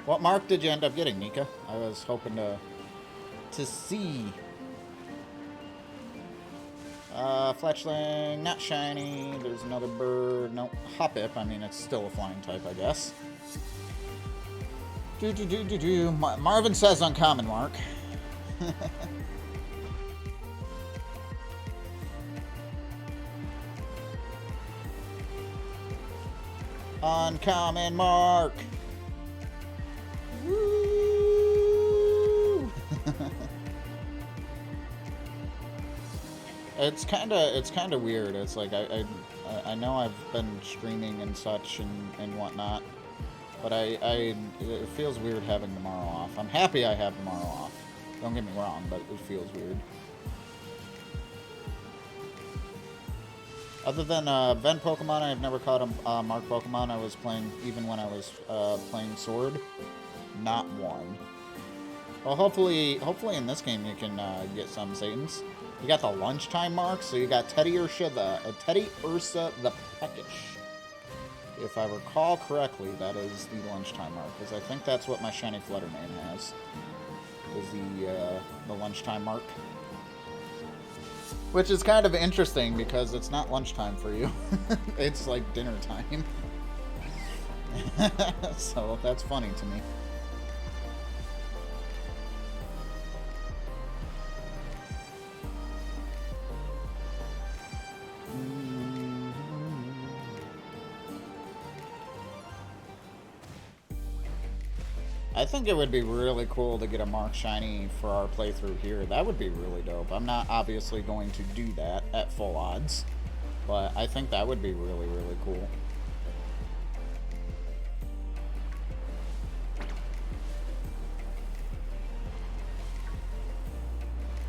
What mark did you end up getting, Nika? I was hoping to see. Fletchling, not shiny. There's another bird. Nope. Hoppip. I mean, it's still a flying type, I guess. Marvin says uncommon, Mark. Uncommon, Mark. Woo! It's kind of weird. It's like I know I've been streaming and such and whatnot, but it feels weird having tomorrow off. I'm happy I have tomorrow off. Don't get me wrong, but it feels weird. Other than Ven Pokemon, I've never caught a Mark Pokemon. I was playing, even when I was playing Sword, not one. Well, hopefully in this game you can get some Satans. You got the lunchtime mark, so you got Teddy Ursa the Peckish. If I recall correctly, that is the lunchtime mark, because I think that's what my shiny Fluttermane has. Is the lunchtime mark. Which is kind of interesting because it's not lunchtime for you. It's like dinner time. So that's funny to me. I think it would be really cool to get a Mark Shiny for our playthrough here. That would be really dope. I'm not obviously going to do that at full odds, but I think that would be really, really cool.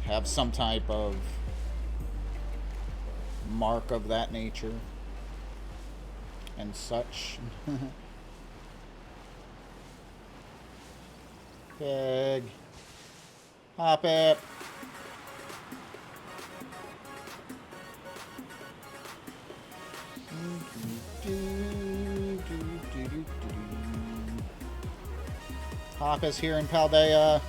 Have some type of mark of that nature and such. Pig. Hop it. Hop is here in Paldea.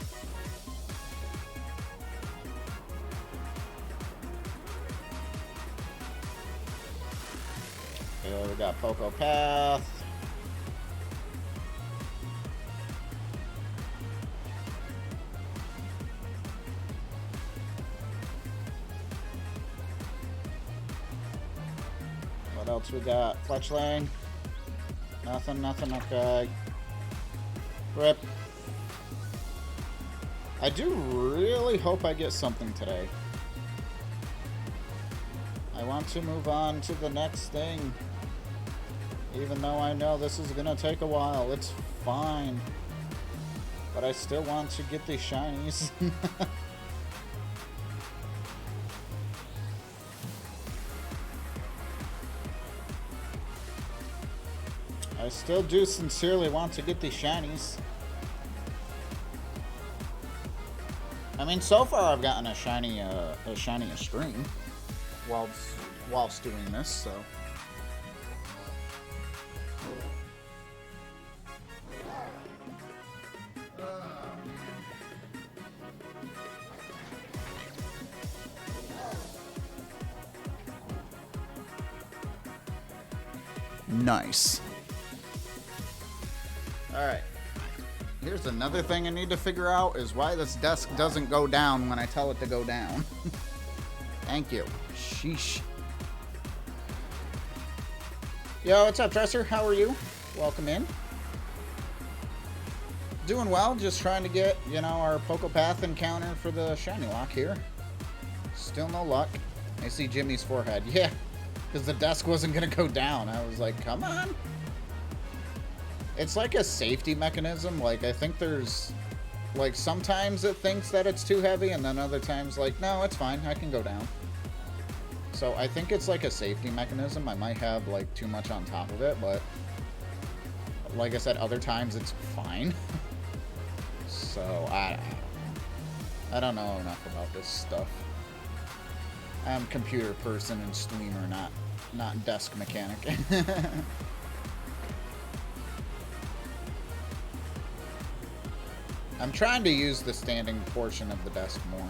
Okay, we got Poco Path. What else we got? Fletchling. Nothing, okay. Rip. I do really hope I get something today. I want to move on to the next thing. Even though I know this is gonna take a while. It's fine. But I still want to get these shinies. I still do sincerely want to get these shinies. I mean, so far I've gotten a shiny a stream whilst doing this, so. Nice. Alright. Here's another thing I need to figure out is why this desk doesn't go down when I tell it to go down. Thank you. Sheesh. Yo, what's up, Dresser? How are you? Welcome in. Doing well, just trying to get, you know, our Pocopath encounter for the Shinylocke here. Still no luck. I see Jimmy's forehead. Yeah, because the desk wasn't going to go down. I was like, come on. It's like a safety mechanism. Like, I think there's, like, sometimes it thinks that it's too heavy, and then other times, like, no, it's fine. I can go down. So I think it's like a safety mechanism. I might have, like, too much on top of it, but like I said, other times it's fine. So, I don't know enough about this stuff. I'm a computer person and streamer, not desk mechanic. I'm trying to use the standing portion of the desk more.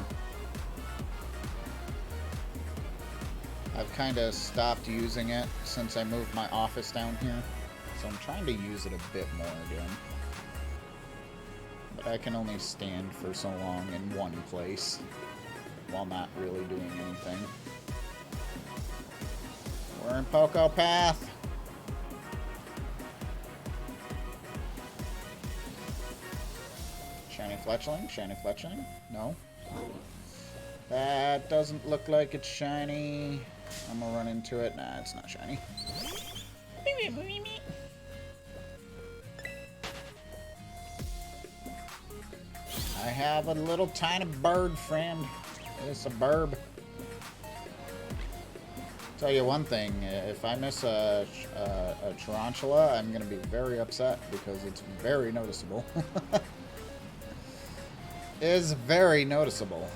I've kind of stopped using it since I moved my office down here. So I'm trying to use it a bit more again. But I can only stand for so long in one place while not really doing anything. We're in Poco Path. Shiny Fletchling? Shiny Fletchling? No. That doesn't look like it's shiny. I'm gonna run into it. Nah, it's not shiny. I have a little tiny bird friend. It's a burb. Tell you one thing, if I miss a tarantula, I'm gonna be very upset because it's very noticeable. It is very noticeable.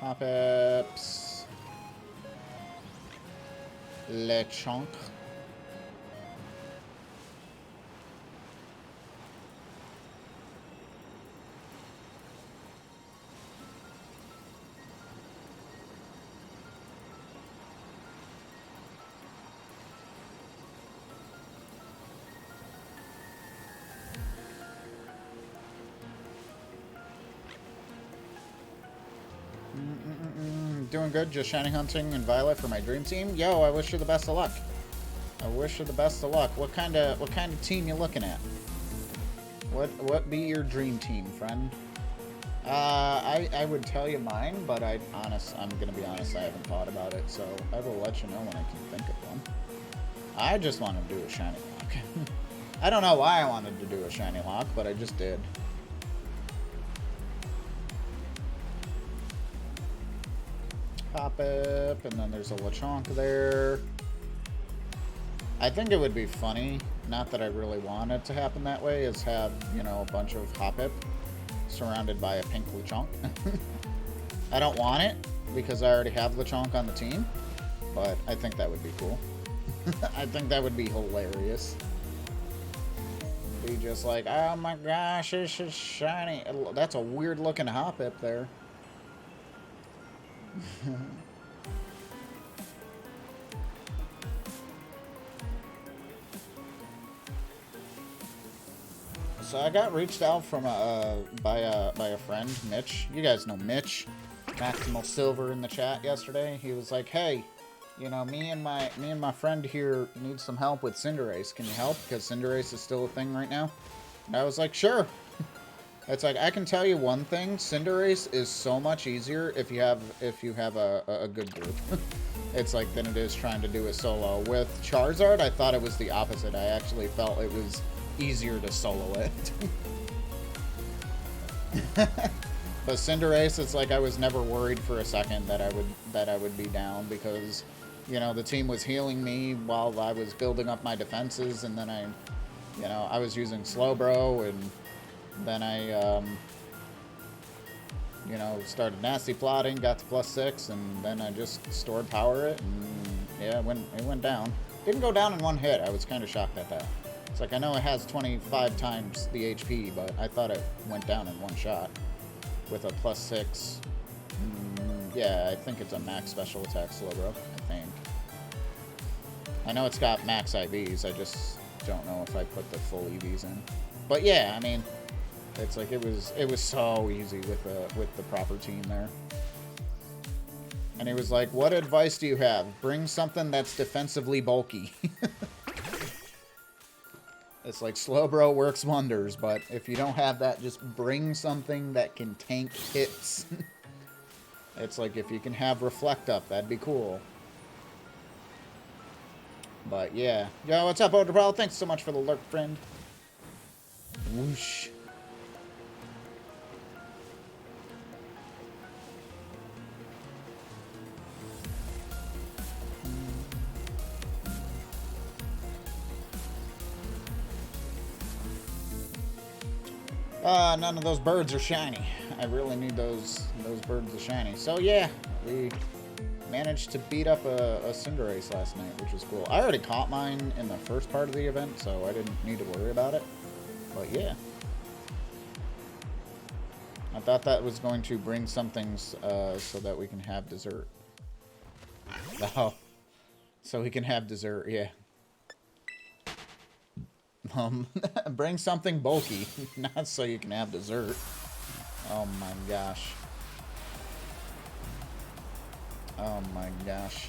Hopips. Lechonk. Doing good, just shiny hunting and Violet for my dream team. Yo, I wish you the best of luck. I wish you the best of luck. What kind of team you looking at? What be your dream team, friend? I would tell you mine, but I'm gonna be honest, I haven't thought about it, so I will let you know when I can think of one. I just want to do a Shinylocke. I don't know why I wanted to do a Shinylocke, but I just did. Pop up, and then there's a Lechonk there. I think it would be funny, not that I really want it to happen that way, is have, you know, a bunch of Hoppip surrounded by a pink Lechonk. I don't want it, because I already have Lechonk on the team, but I think that would be cool. I think that would be hilarious. Be just like, oh my gosh, this is shiny. That's a weird looking Hoppip there. So I got reached out from by a friend, Mitch. You guys know Mitch, Maximal Silver in the chat yesterday. He was like, "Hey, you know, me and my friend here need some help with Cinderace. Can you help? Because Cinderace is still a thing right now." And I was like, "Sure." It's like, I can tell you one thing, Cinderace is so much easier if you have a good group. It's like than it is trying to do it solo. With Charizard, I thought it was the opposite. I actually felt it was easier to solo it. But Cinderace, it's like I was never worried for a second that I would be down because, you know, the team was healing me while I was building up my defenses, and then I was using Slowbro, and then I, started nasty plotting, got to +6, and then I just stored power it, and yeah, it went down. Didn't go down in one hit. I was kind of shocked at that. It's like, I know it has 25 times the HP, but I thought it went down in one shot with a +6. Yeah, I think it's a max special attack Slowbro, I think. I know it's got max IVs, I just don't know if I put the full EVs in. But yeah, I mean, it's like it was so easy with the proper team there. And he was like, "What advice do you have? Bring something that's defensively bulky." It's like Slowbro works wonders, but if you don't have that, just bring something that can tank hits. It's like if you can have Reflect Up, that'd be cool. But yeah. Yo, what's up, Odebral? Thanks so much for the lurk, friend. Whoosh. None of those birds are shiny. I really need those birds to shiny. So yeah, we managed to beat up a Cinderace last night, which was cool. I already caught mine in the first part of the event, so I didn't need to worry about it. But yeah. I thought that was going to bring something so that we can have dessert. Oh. So we can have dessert, yeah. Bring something bulky, not so you can have dessert. Oh my gosh. Oh my gosh.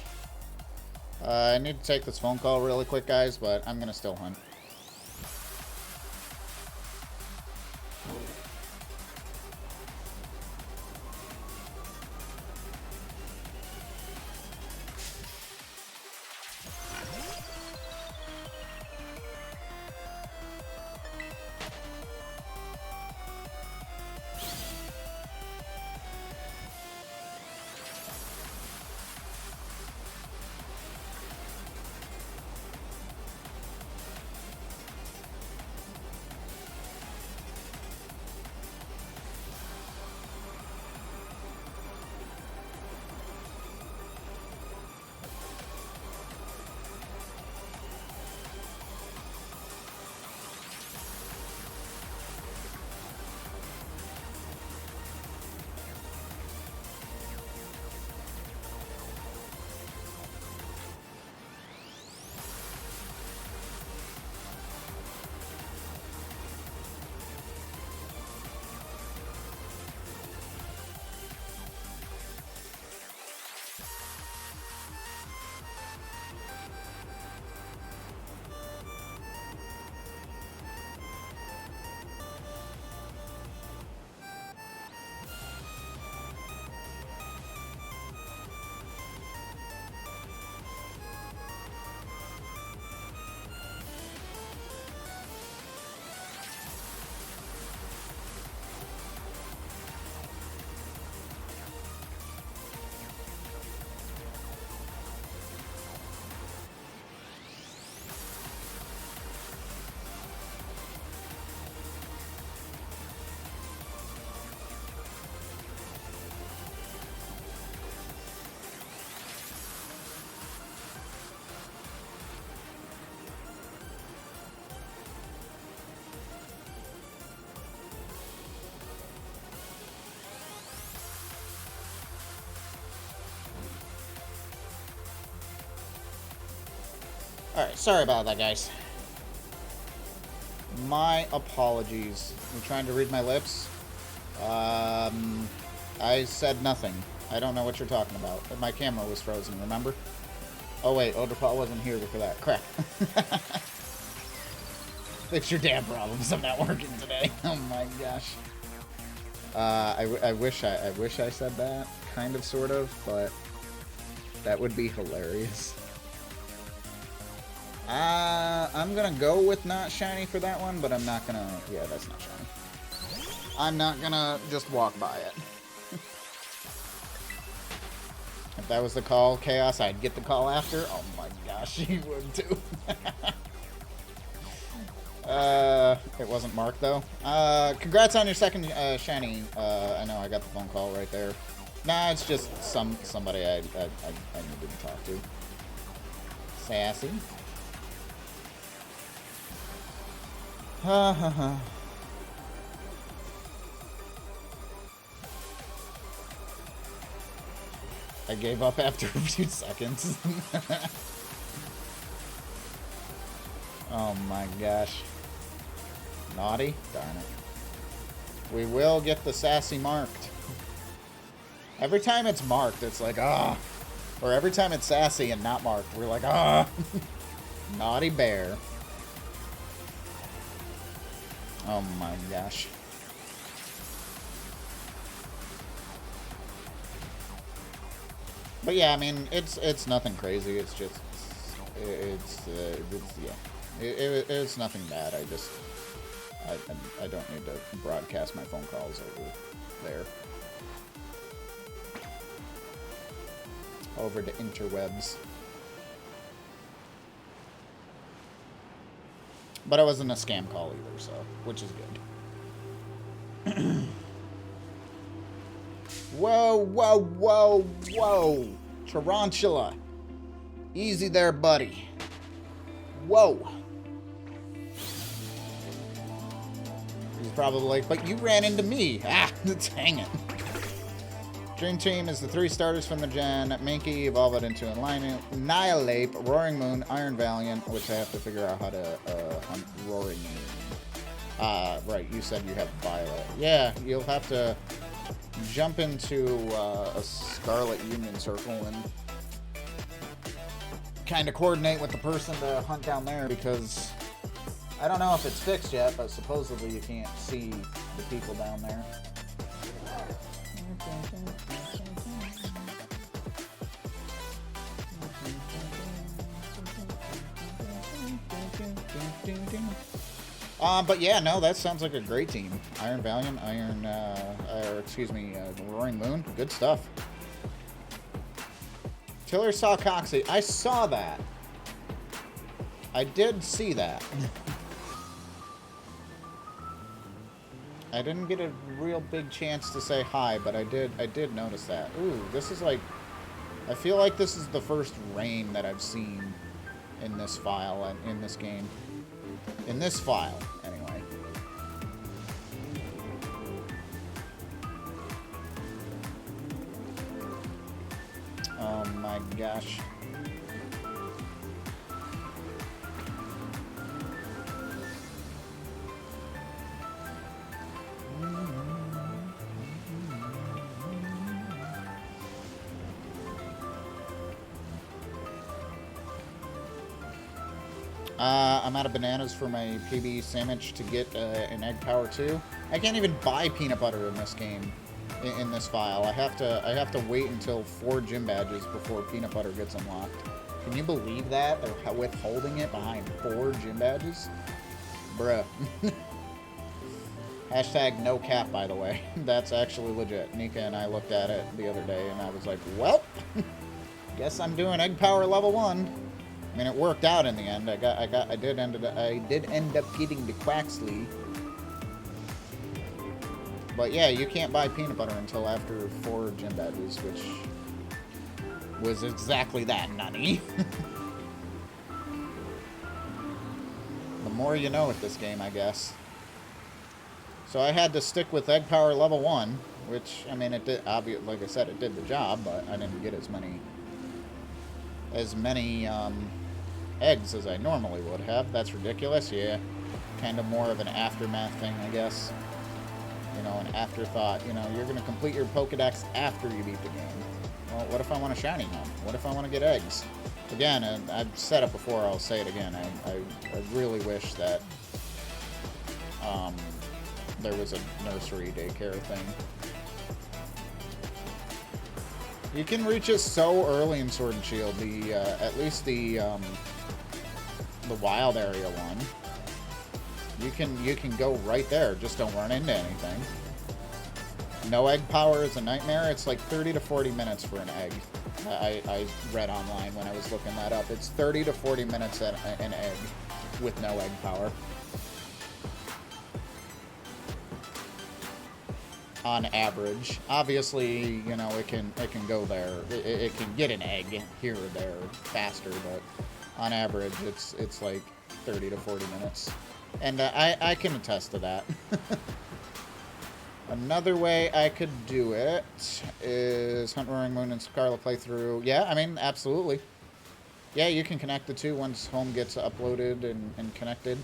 I need to take this phone call really quick, guys, but I'm gonna still hunt. Alright, sorry about that, guys. My apologies. You trying to read my lips? I said nothing. I don't know what you're talking about. My camera was frozen, remember? Oh wait, Odapal wasn't here for that. Crap. Fix your damn problems. I'm not working today. Oh my gosh. I wish I said that. Kind of, sort of, but that would be hilarious. I'm gonna go with not shiny for that one, but I'm not gonna... Yeah, that's not shiny. I'm not gonna just walk by it. If that was the call, Chaos, I'd get the call after. Oh my gosh, you would too. It wasn't Mark, though. Congrats on your second shiny. I know I got the phone call right there. Nah, it's just somebody I needed to talk to. Sassy. Ha ha ha. I gave up after a few seconds. Oh my gosh. Naughty? Darn it. We will get the sassy marked. Every time it's marked, it's like, ah. Or every time it's sassy and not marked, we're like, ah. Naughty bear. Oh my gosh. But yeah, I mean, it's nothing crazy. It's just, yeah. It's nothing bad. I don't need to broadcast my phone calls over there. Over to interwebs. But it wasn't a scam call either, so, which is good. Whoa, whoa, whoa, whoa. Tarantula. Easy there, buddy. Whoa. He's probably like, but you ran into me. Ah, dang it. Dream Team is the 3 starters from the gen. Mankey evolved into Annihilate, Roaring Moon, Iron Valiant, which I have to figure out how to hunt Roaring Moon. Right, you said you have Violet. Yeah, you'll have to jump into a Scarlet Union Circle and kind of coordinate with the person to hunt down there because I don't know if it's fixed yet, but supposedly you can't see the people down there. But yeah, no, that sounds like a great team. Iron Valiant, Roaring Moon, good stuff. Tiller saw Coxie. I saw that. I did see that. I didn't get a real big chance to say hi, but I did notice that. Ooh, this is like, I feel like this is the first rain that I've seen in this file and in this game. In this file, anyway. Oh my gosh. I'm out of bananas for my PB sandwich to get an egg power 2. I can't even buy peanut butter in this game, in this file. I have to wait until 4 gym badges before peanut butter gets unlocked. Can you believe that? They're withholding it behind 4 gym badges? Bruh. Hashtag no cap, by the way. That's actually legit. Nika and I looked at it the other day, and I was like, well, guess I'm doing egg power level 1. I mean, it worked out in the end. I did end up getting the Quaxley. But yeah, you can't buy peanut butter until after 4 gym badges, which was exactly that, nunny. The more you know with this game, I guess. So I had to stick with egg power level 1, which, I mean, it did, like I said, it did the job, but I didn't get as many eggs as I normally would have. That's ridiculous, yeah. Kind of more of an aftermath thing, I guess. You know, an afterthought. You know, you're going to complete your Pokedex after you beat the game. Well, what if I want a shiny home? What if I want to get eggs? Again, and I've said it before, I'll say it again. I really wish that there was a nursery daycare thing. You can reach it so early in Sword and Shield. The at least the wild area one. You can go right there. Just don't run into anything. No egg power is a nightmare. It's like 30 to 40 minutes for an egg. I read online when I was looking that up. It's 30 to 40 minutes at an egg with no egg power. On average. Obviously, you know, it can go there. It can get an egg here or there faster, but on average, it's like 30 to 40 minutes. And I can attest to that. Another way I could do it is Hunt Roaring Moon and Scarlet playthrough. Yeah, I mean, absolutely. Yeah, you can connect the two once home gets uploaded and connected.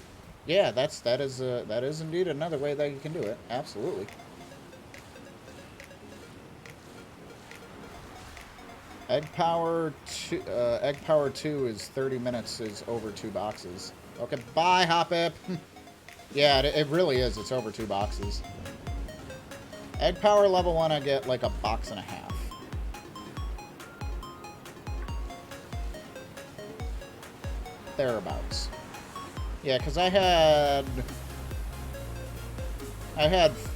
Yeah, that is indeed another way that you can do it. Absolutely. Egg Power 2 is 30 minutes, is over 2 boxes. Okay, bye, Hoppip. Yeah, it really is. It's over 2 boxes. Egg Power level 1, I get like a box and a half. Thereabouts. Yeah, because I had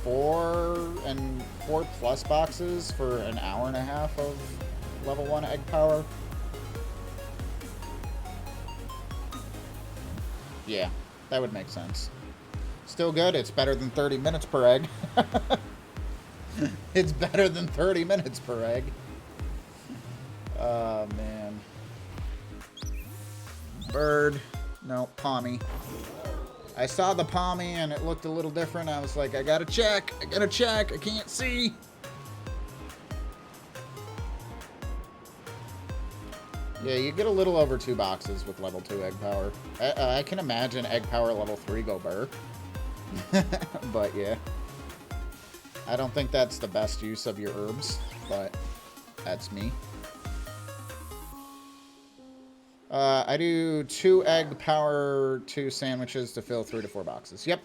4 plus boxes for an hour and a half of level 1 egg power. Yeah, that would make sense. Still good. It's better than 30 minutes per egg. It's better than 30 minutes per egg. Oh, man. Bird. No, Palmy. I saw the Palmy and it looked a little different. I was like, I gotta check. I can't see. Yeah, you get a little over 2 boxes with level 2 egg power. I can imagine egg power level 3 go burr. But yeah. I don't think that's the best use of your herbs, but that's me. I do 2 egg power 2 sandwiches to fill 3 to 4 boxes. Yep.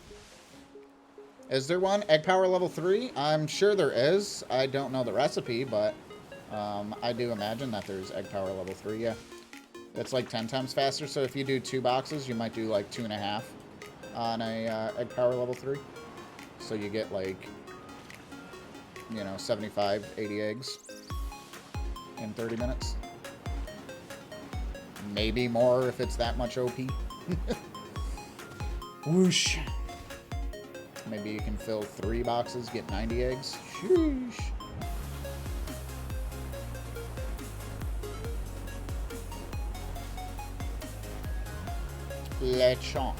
Is there one? Egg power level 3? I'm sure there is. I don't know the recipe, but I do imagine that there's egg power level 3, yeah. It's like 10 times faster, so if you do 2 boxes, you might do like 2.5 on a egg power level 3. So you get like, you know, 75, 80 eggs in 30 minutes. Maybe more if it's that much OP. Whoosh. Maybe you can fill 3 boxes, get 90 eggs. Sheesh. Lechonk.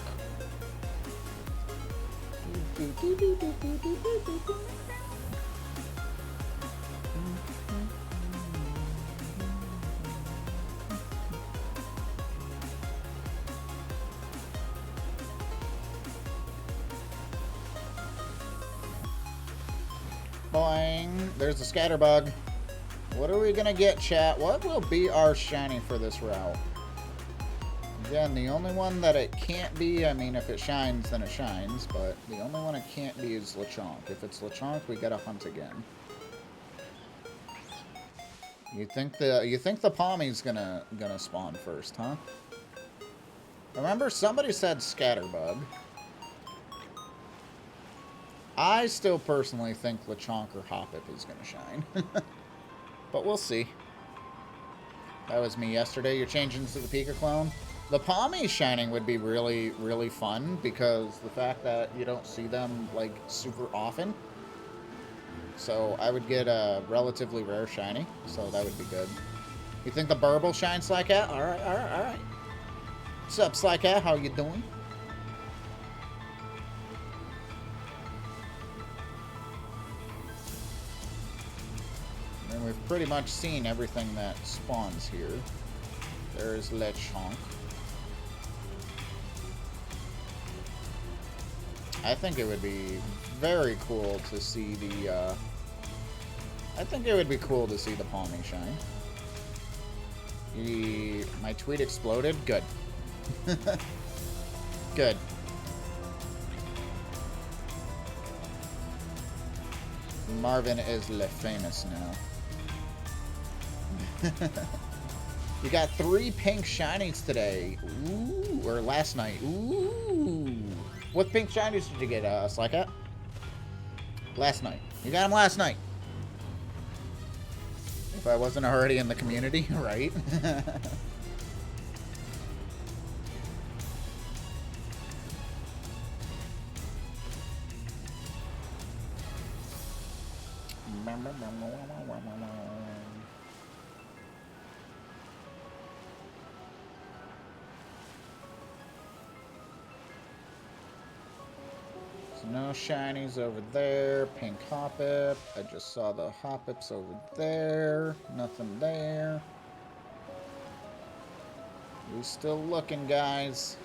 Boing. There's the scatterbug. What are we gonna get, chat? What will be our shiny for this route? Again, the only one that it can't be, I mean, if it shines, then it shines, but the only one it can't be is Lechonk. If it's Lechonk, we gotta hunt again. You think the Palmy's gonna spawn first, huh? Remember, somebody said Scatterbug. I still personally think Lechonk or Hoppip is gonna shine. But we'll see. That was me yesterday. You're changing to the Pika clone? The Palmy shining would be really, really fun because the fact that you don't see them, like, super often. So I would get a relatively rare shiny, so that would be good. You think the Burb will shine, Slycat? Alright, alright, alright. What's up, Slycat? How you doing? And we've pretty much seen everything that spawns here. There's Lechonk. I think it would be very cool to see the, I think it would be cool to see the Palmy shine. My tweet exploded? Good. Good. Marvin is Le Famous now. You got 3 pink shinies today. Ooh, or last night. Ooh. What pink shinies did you get, Slycat? Last night. You got them last night. If I wasn't already in the community, right? No shinies over there. Pink Hoppip. I just saw the Hoppips over there. Nothing there. We still looking, guys.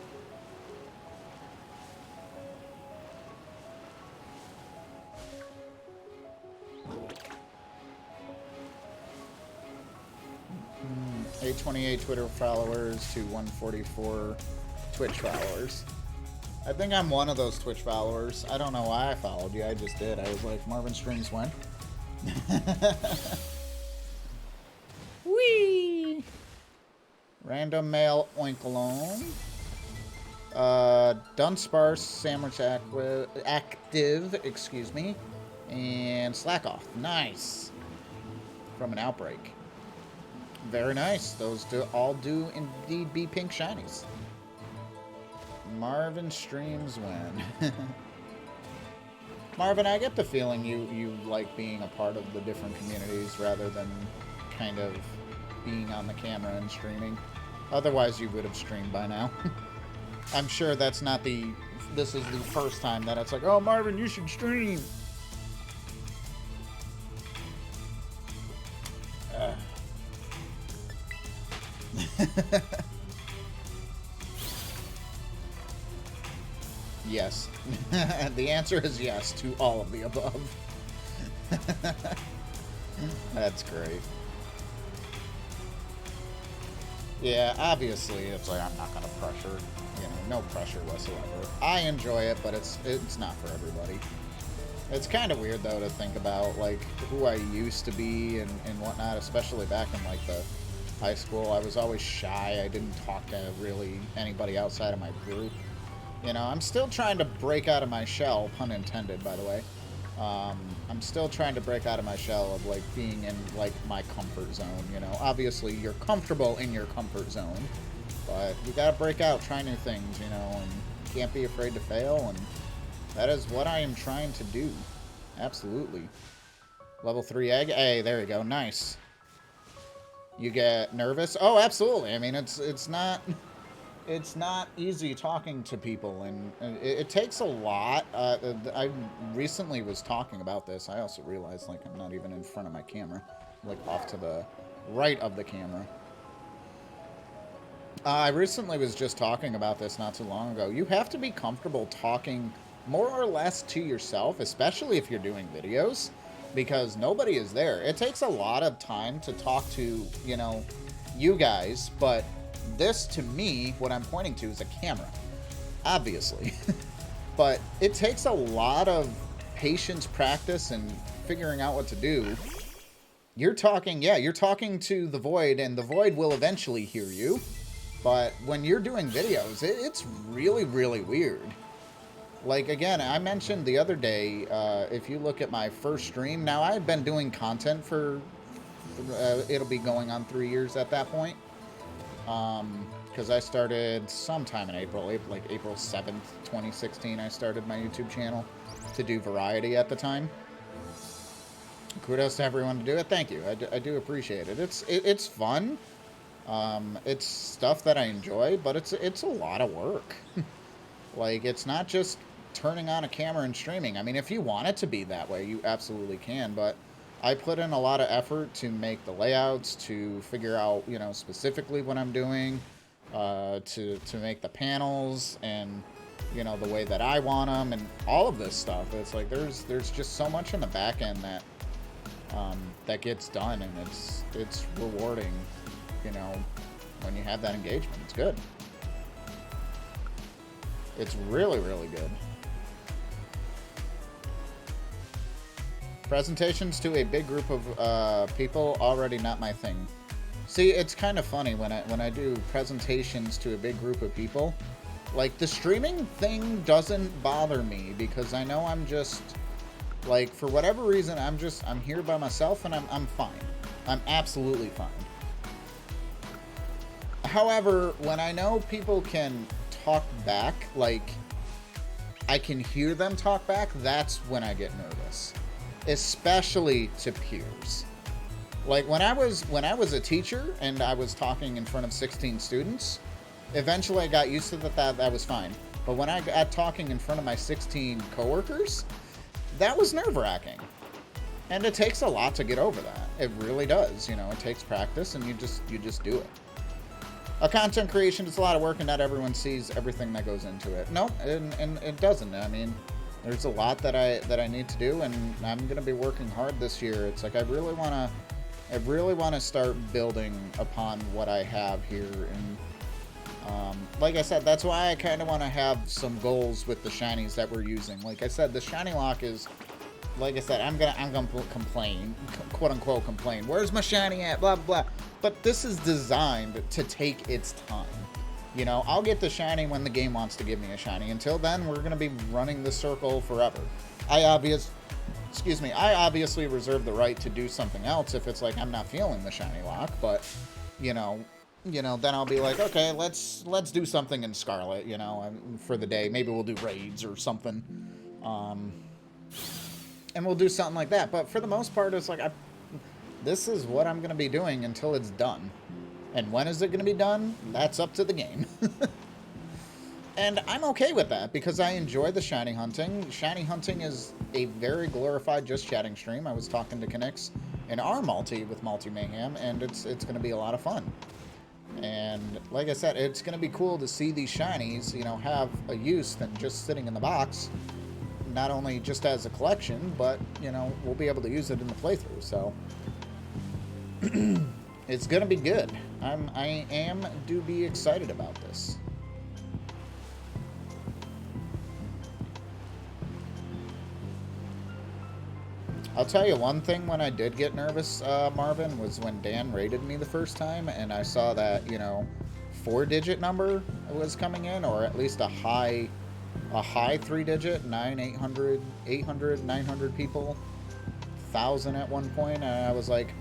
Mm-hmm. 828 Twitter followers to 144 Twitch followers. I think I'm one of those Twitch followers. I don't know why I followed you. I just did. I was like, Marvin streams when? Whee! Random male oinkalone. Dunsparce, Sandwich Active, excuse me. And Slack Off. Nice. From an Outbreak. Very nice. Those all do indeed be pink shinies. Marvin streams when. Marvin, I get the feeling you like being a part of the different communities rather than kind of being on the camera and streaming. Otherwise, you would have streamed by now. I'm sure that's not this is the first time that it's like, oh, Marvin, you should stream. Yes. The answer is yes to all of the above. That's great. Yeah, obviously, it's like I'm not gonna pressure, you know, no pressure whatsoever. I enjoy it, but it's not for everybody. It's kind of weird though to think about like who I used to be and whatnot, especially back in like the high school. I was always shy. I didn't talk to really anybody outside of my group. You know, I'm still trying to break out of my shell, pun intended, by the way. I'm still trying to break out of my shell of like being in like my comfort zone. You know, obviously you're comfortable in your comfort zone, but you gotta break out, try new things. You know, and can't be afraid to fail, and that is what I am trying to do. Absolutely. Level 3 egg. Hey, there you go. Nice. You get nervous? Oh, absolutely. I mean, it's not easy talking to people, and it takes a lot. I recently was talking about this. I also realized, like, I'm not even in front of my camera. I'm, like, off to the right of the camera. I recently was just talking about this not too long ago. You have to be comfortable talking more or less to yourself, especially if you're doing videos, because nobody is there. It takes a lot of time to talk to, you know, you guys, but this, to me, what I'm pointing to is a camera, obviously. But it takes a lot of patience, practice, and figuring out what to do. You're talking, yeah, you're talking to the void, and the void will eventually hear you. But when you're doing videos, it's really, really weird. Like, again, I mentioned the other day, if you look at my first stream, now I've been doing content for, it'll be going on 3 years at that point. Because I started sometime in April, like April 7th, 2016, I started my YouTube channel to do variety at the time. Kudos to everyone to do it. Thank you. I do appreciate it. It's fun. It's stuff that I enjoy, but it's a lot of work. Like, it's not just turning on a camera and streaming. I mean, if you want it to be that way, you absolutely can, but I put in a lot of effort to make the layouts, to figure out, you know, specifically what I'm doing, to make the panels and, you know, the way that I want them and all of this stuff. It's like there's just so much in the back end that that gets done, and it's rewarding, you know, when you have that engagement. It's good. It's really, really good. Presentations to a big group of people, already not my thing. See, it's kind of funny when I do presentations to a big group of people. Like, the streaming thing doesn't bother me because I know I'm just, like, for whatever reason, I'm here by myself and I'm fine. I'm absolutely fine. However, when I know people can talk back, like, I can hear them talk back, that's when I get nervous. Especially to peers. Like, when I was a teacher and I was talking in front of 16 students, eventually I got used to that was fine. But when I got talking in front of my 16 coworkers, that was nerve-wracking. And it takes a lot to get over that. It really does. You know, it takes practice, and you just do it. A content creation is a lot of work, and not everyone sees everything that goes into it. No, and it doesn't. I mean, there's a lot that I need to do, and I'm gonna be working hard this year. It's like I really wanna start building upon what I have here, and like I said, that's why I kind of want to have some goals with the shinies that we're using. Like I said, the Shinylocke is, like I said, I'm gonna complain, quote unquote complain. Where's my shiny at? Blah blah blah. But this is designed to take its time. You know, I'll get the shiny when the game wants to give me a shiny. Until then, we're gonna be running the circle forever. I obviously reserve the right to do something else if it's like I'm not feeling the Shinylocke. But you know, then I'll be like, okay, let's do something in Scarlet. You know, for the day. Maybe we'll do raids or something. And we'll do something like that. But for the most part, it's like, this is what I'm going to be doing until it's done. And when is it going to be done? That's up to the game. And I'm okay with that, because I enjoy the shiny hunting. Shiny hunting is a very glorified just chatting stream. I was talking to Kinix in our multi with Multi Mayhem, and it's going to be a lot of fun. And like I said, it's going to be cool to see these shinies, you know, have a use than just sitting in the box. Not only just as a collection, but, you know, we'll be able to use it in the playthrough, so. it's gonna be good. I do be excited about this. I'll tell you one thing when I did get nervous, Marvin, was when Dan rated me the first time and I saw that, you know, 4-digit number was coming in, or at least a high 3-digit, 800, 900 people, 1,000 at one point, and I was like,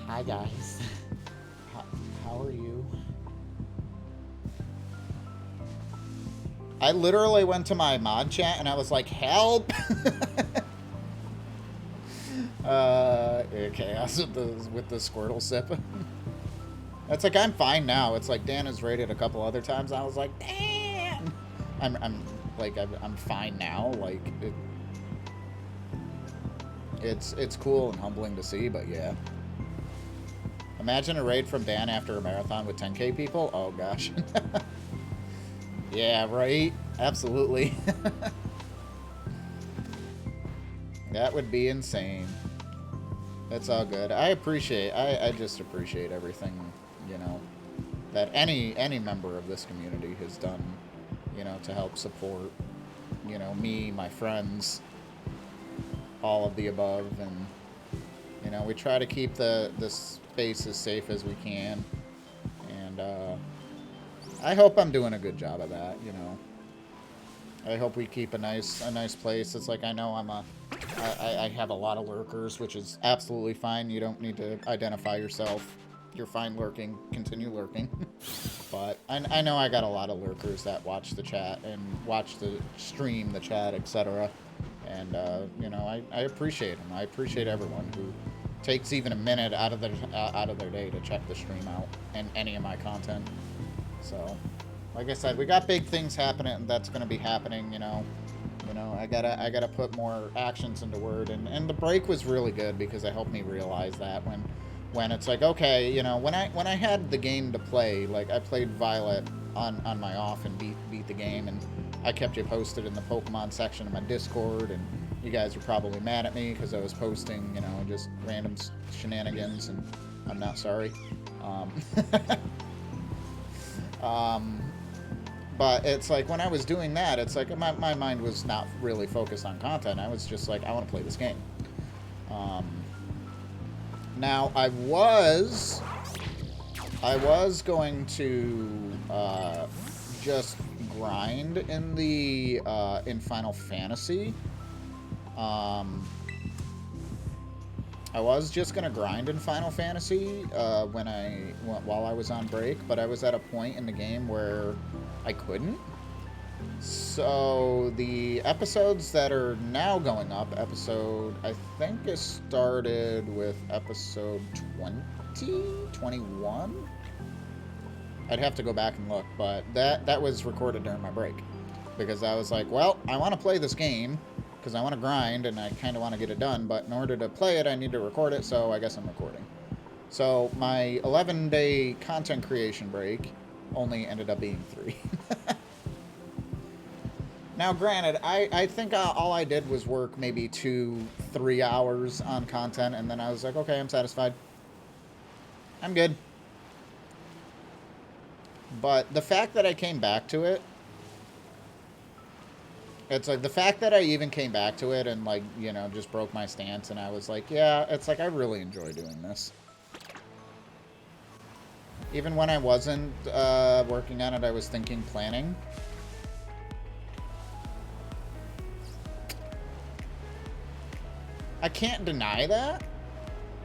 hi guys, how are you? I literally went to my mod chat and I was like, help! Chaos with the Squirtle sip. That's like, I'm fine now. It's like Dan has rated a couple other times. I was like, damn. I'm fine now. Like it's cool and humbling to see, but yeah. Imagine a raid from Dan after a marathon with 10k people. Oh gosh. Yeah, right. Absolutely. That would be insane. It's all good. I just appreciate everything, you know, that any member of this community has done, you know, to help support, you know, me, my friends, all of the above, and, you know, we try to keep the space as safe as we can, and I hope I'm doing a good job of that, you know. I hope we keep a nice place. It's like, I know I have a lot of lurkers, which is absolutely fine. You don't need to identify yourself. You're fine lurking. Continue lurking. But I know I got a lot of lurkers that watch the chat and watch the stream, the chat, etc. And, you know, I appreciate them. I appreciate everyone who takes even a minute out of their day to check the stream out and any of my content. So, like I said, we got big things happening, and that's going to be happening, you know. You know, I gotta put more actions into word, and the break was really good because it helped me realize that when it's like, okay, you know, when I had the game to play, like I played Violet on my off and beat the game, and I kept you posted in the Pokemon section of my Discord, and you guys were probably mad at me because I was posting, you know, just random shenanigans, and I'm not sorry. But it's like, when I was doing that, it's like my mind was not really focused on content. I was just like, I want to play this game. Now, I was going to just grind in Final Fantasy. I was just gonna grind in Final Fantasy while I was on break, but I was at a point in the game where I couldn't. So the episodes that are now going up, I think it started with episode 21? I'd have to go back and look, but that was recorded during my break. Because I was like, well, I want to play this game, because I want to grind, and I kind of want to get it done, but in order to play it, I need to record it, so I guess I'm recording. So my 11-day content creation break only ended up being 3. Now, granted, I think all I did was work maybe 2-3 hours on content, and then I was like, okay, I'm satisfied. I'm good. But the fact that I came back to it, it's like the fact that I even came back to it and, like, you know, just broke my stance, and I was like, yeah, it's like I really enjoy doing this. Even when I wasn't working on it, I was planning. I can't deny that.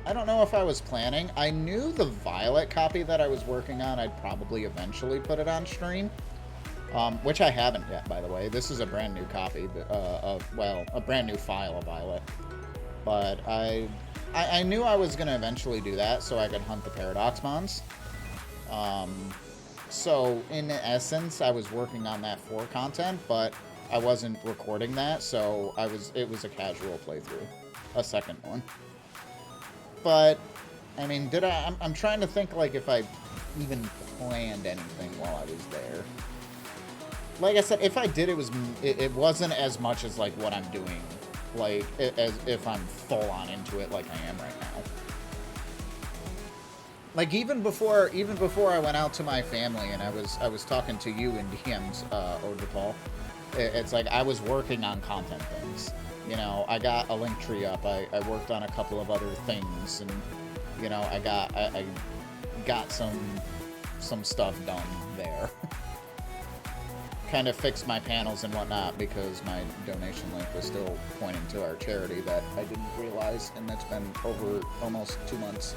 I don't know if I was planning. I knew the Violet copy that I was working on, I'd probably eventually put it on stream. Which I haven't yet, by the way. This is a brand new copy a brand new file of Violet. But I knew I was going to eventually do that so I could hunt the Paradox Mons. So, in essence, I was working on that for content, but I wasn't recording that, so it was a casual playthrough. A second one. But, I mean, I'm trying to think, like, if I even planned anything while I was there. Like I said, if I did, it wasn't as much as, like, what I'm doing. Like, as if I'm full on into it like I am right now. like even before I went out to my family and I was talking to you in DMs, Paul. It's like I was working on content things. You know, I got a link tree up. I worked on a couple of other things, and you know, I got some stuff done there. Kind of fixed my panels and whatnot because my donation link was still pointing to our charity that I didn't realize, and that's been over almost 2 months.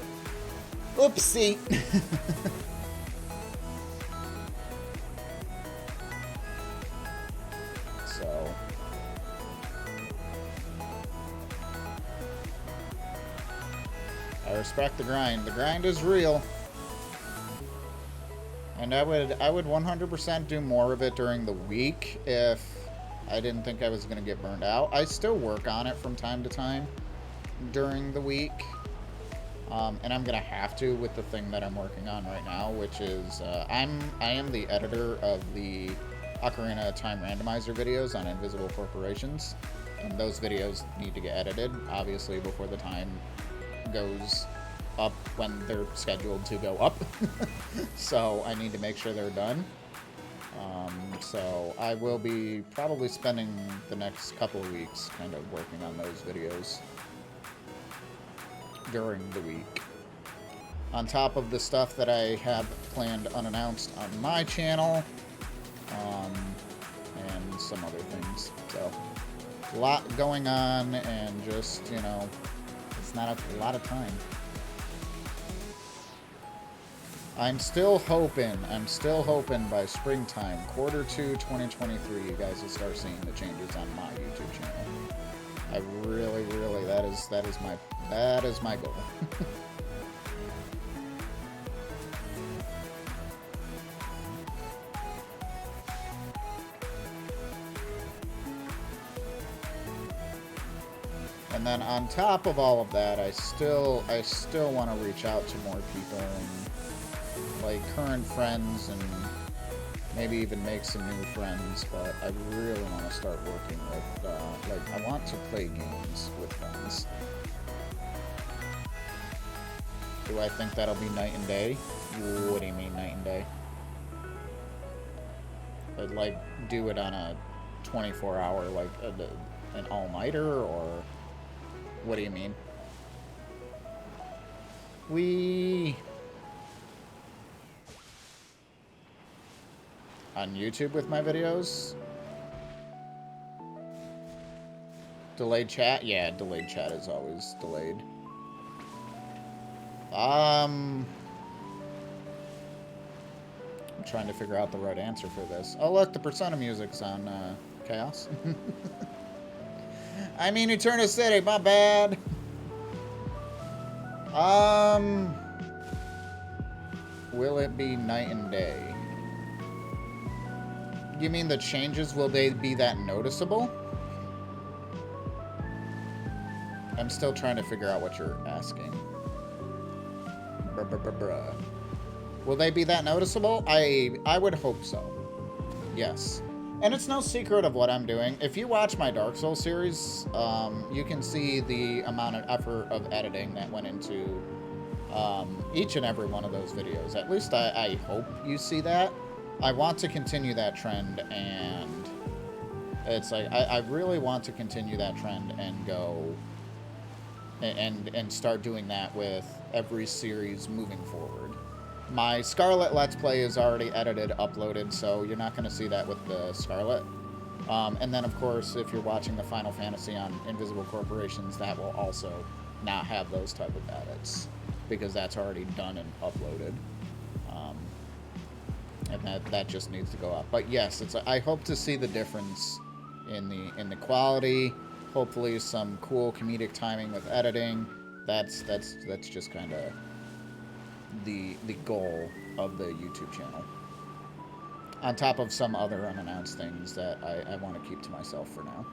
Oopsie. So I respect the grind. The grind is real. And I would 100% do more of it during the week if I didn't think I was going to get burned out. I still work on it from time to time during the week. And I'm going to have to with the thing that I'm working on right now, which is I am the editor of the Ocarina of Time randomizer videos on Invisible Corporations. And those videos need to get edited, obviously, before the time goes up when they're scheduled to go up. So I need to make sure they're done. So I will be probably spending the next couple of weeks kind of working on those videos during the week. On top of the stuff that I have planned unannounced on my channel, and some other things. So a lot going on, and just, you know, it's not a lot of time. I'm still hoping by springtime, Q2 2023, you guys will start seeing the changes on my YouTube channel. I really, that is my goal. And then on top of all of that, I still want to reach out to more people, and like current friends, and maybe even make some new friends. But I really want to start working with, like, I want to play games with friends. Do I think that'll be night and day? What do you mean night and day? I'd like do it on a 24-hour, like an all-nighter, or what do you mean? On YouTube with my videos? Delayed chat? Yeah, delayed chat is always delayed. I'm trying to figure out the right answer for this. Oh, look, the Persona music's on Chaos. I mean, Eterna City, my bad. Will it be night and day? You mean the changes, will they be that noticeable? I'm still trying to figure out what you're asking. Bruh. Will they be that noticeable? I would hope so. Yes. And it's no secret of what I'm doing. If you watch my Dark Souls series, you can see the amount of effort of editing that went into each and every one of those videos. At least I hope you see that. I want to continue that trend, and it's like I really want to continue that trend and go and start doing that with every series moving forward. My Scarlet Let's Play is already edited, uploaded, so you're not going to see that with the Scarlet. And then, of course, if you're watching the Final Fantasy on Invisible Corporations, that will also not have those type of edits, because that's already done and uploaded. And that just needs to go up. But yes, I hope to see the difference in the quality. Hopefully, some cool comedic timing with editing. That's just kind of the goal of the YouTube channel. On top of some other unannounced things that I want to keep to myself for now.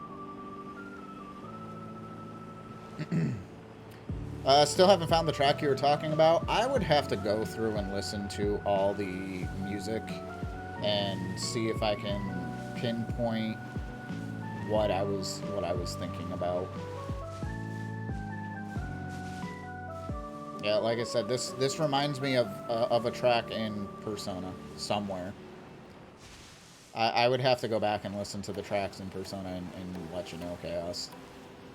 Still haven't found the track you were talking about. I would have to go through and listen to all the music and see if I can pinpoint what I was thinking about. Yeah, like I said, this reminds me of a track in Persona somewhere. I would have to go back and listen to the tracks in Persona and let you know, Chaos.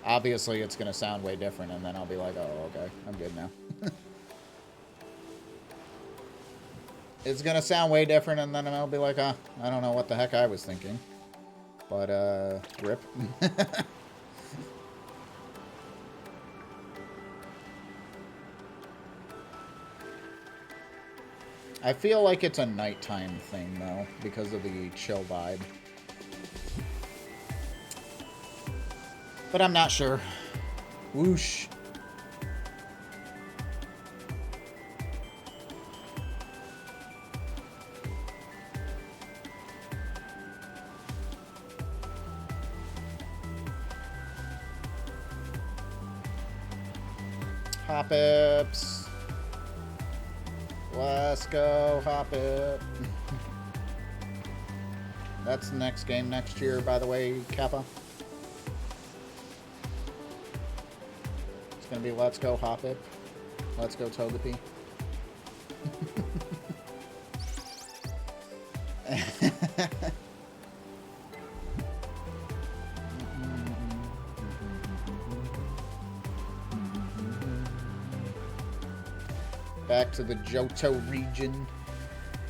Obviously, it's going to sound way different, and then I'll be like, oh, okay, I'm good now. It's going to sound way different, and then I'll be like, I don't know what the heck I was thinking. But, rip. I feel like it's a nighttime thing, though, because of the chill vibe. But I'm not sure. Whoosh. Hop-ips. Let's go, Hop-ip. That's the next game next year, by the way, Kappa. It's gonna be Let's Go Hop-ip. Let's Go Togepi. Back to the Johto region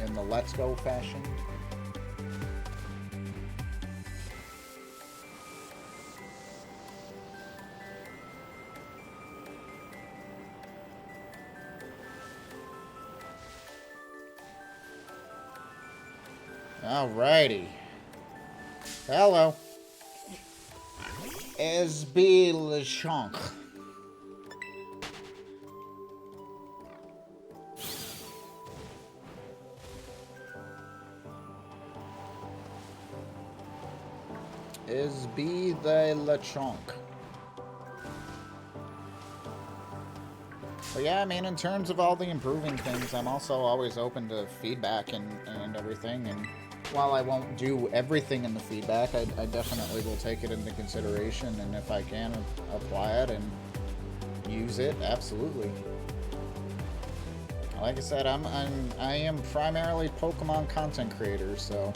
in the Let's Go fashion. Alrighty. Hello. SB Lechonk. SB the Lechonk. But yeah, I mean, in terms of all the improving things, I'm also always open to feedback and everything. And while I won't do everything in the feedback, I definitely will take it into consideration. And if I can apply it and use it, absolutely. Like I said, I am primarily Pokemon content creator, so,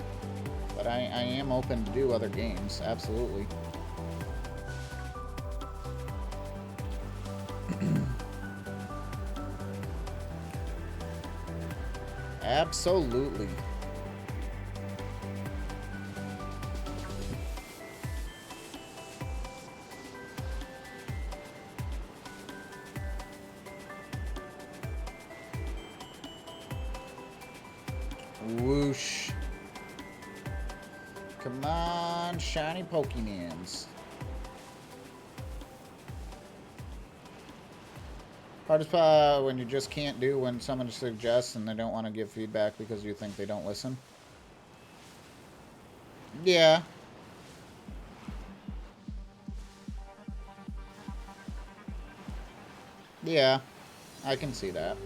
but I am open to do other games, absolutely. Absolutely. Whoosh. Come on, shiny Pokemons. Hardest part when you just can't do when someone suggests and they don't want to give feedback because you think they don't listen. Yeah. Yeah, I can see that.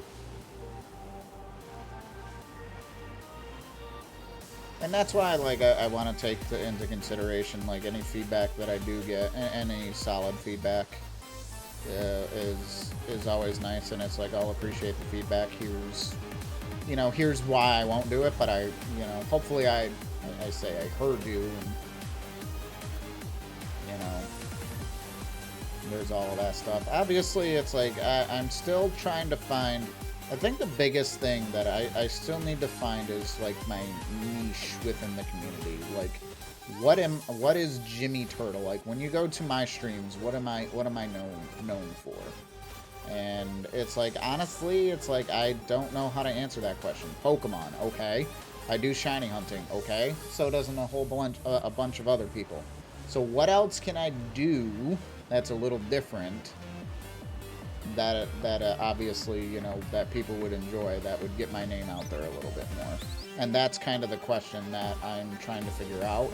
And that's why, like, I want to take into consideration, like, any feedback that I do get, any solid feedback is always nice, and it's like, I'll appreciate the feedback. Here's why I won't do it, but hopefully I say I heard you, and, there's all of that stuff. Obviously, it's like, I'm still trying to find, I think the biggest thing that I still need to find is, like, my niche within the community. Like, what is Jimmy Turtle? Like, when you go to my streams, what am I known for? And it's like, honestly, it's like, I don't know how to answer that question. Pokemon, okay. I do shiny hunting, okay. So doesn't a whole bunch of other people. So what else can I do that's a little different that obviously, that people would enjoy, that would get my name out there a little bit more? And that's kind of the question that I'm trying to figure out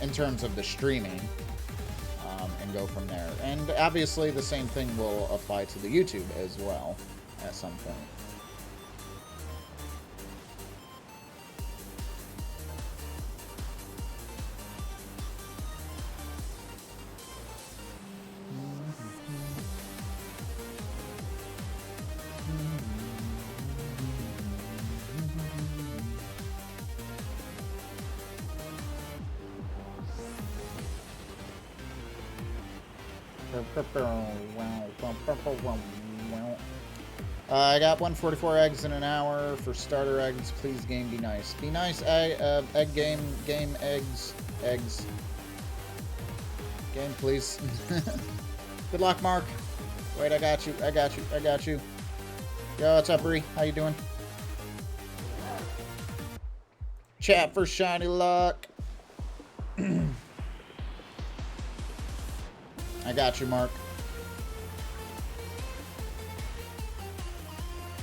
in terms of the streaming, and go from there. And obviously the same thing will apply to the YouTube as well at some point. I got 144 eggs in an hour for starter eggs. Please, game, be nice. Be nice, egg game, eggs. Game, please. Good luck, Mark. Wait, I got you. Yo, what's up, Bree? How you doing? Chat for Shinylocke. I got you, Mark.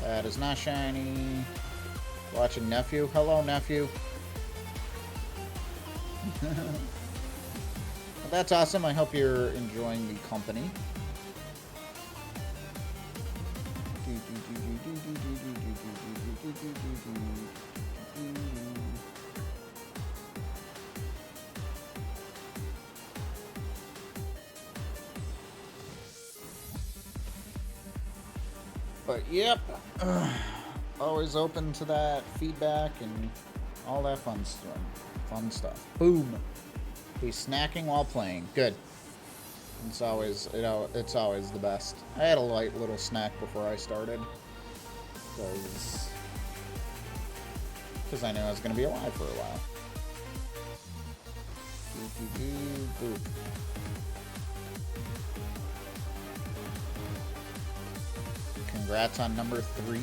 That is not shiny. Watching nephew. Hello, nephew. Well, that's awesome. I hope you're enjoying the company. But yep, always open to that feedback and all that fun stuff. Boom. He's snacking while playing. Good. It's always, it's always the best. I had a light little snack before I started, because I knew I was going to be alive for a while. Boop. Congrats on number 3.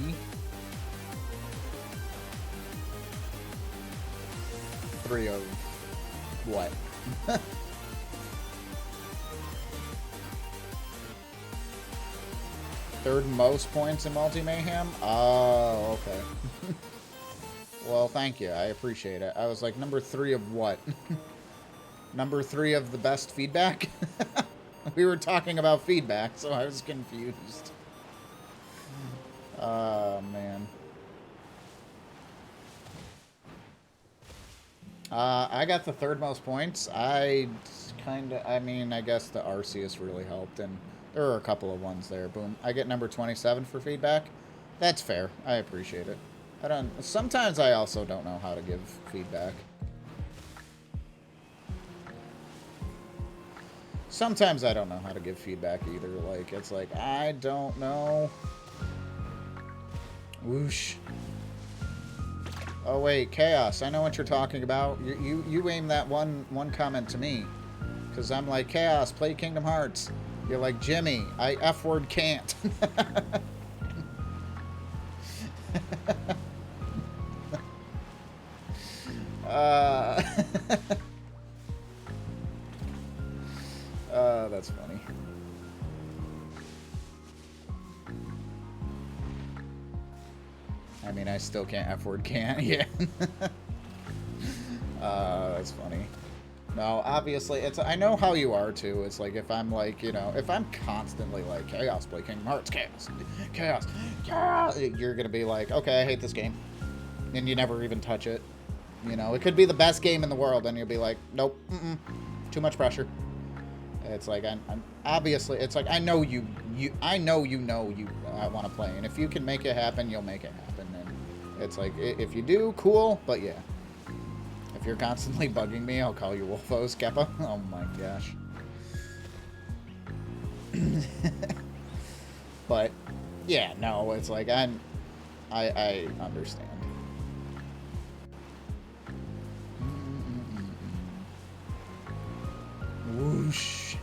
Three of what? Third most points in Multi-Mayhem? Oh, okay. Well, thank you. I appreciate it. I was like, number 3 of what? Number 3 of the best feedback? We were talking about feedback, so I was confused. Oh, man. I got the 3rd most points. I mean, I guess the Arceus really helped, and there were a couple of ones there. Boom. I get number 27 for feedback. That's fair. I appreciate it. Sometimes I also don't know how to give feedback. Sometimes I don't know how to give feedback either. Like, it's like, I don't know. Whoosh. Oh wait, Chaos, I know what you're talking about. You aim that one comment to me. Because I'm like, Chaos, play Kingdom Hearts. You're like, Jimmy, I F-word can't. That's funny. I mean, I still can't F-word can't. Yeah. That's funny. No, obviously, I know how you are, too. It's like, if I'm like, if I'm constantly like, Chaos, play Kingdom Hearts, Chaos, you're gonna be like, okay, I hate this game. And you never even touch it. It could be the best game in the world, and you'll be like, nope, too much pressure. It's like, I'm obviously, it's like, I know you want to play, and if you can make it happen, you'll make it happen. And it's like, if you do, cool, but yeah. If you're constantly bugging me, I'll call you Wolfos, Keppa. Oh my gosh. But yeah, no, it's like I understand. Whoosh.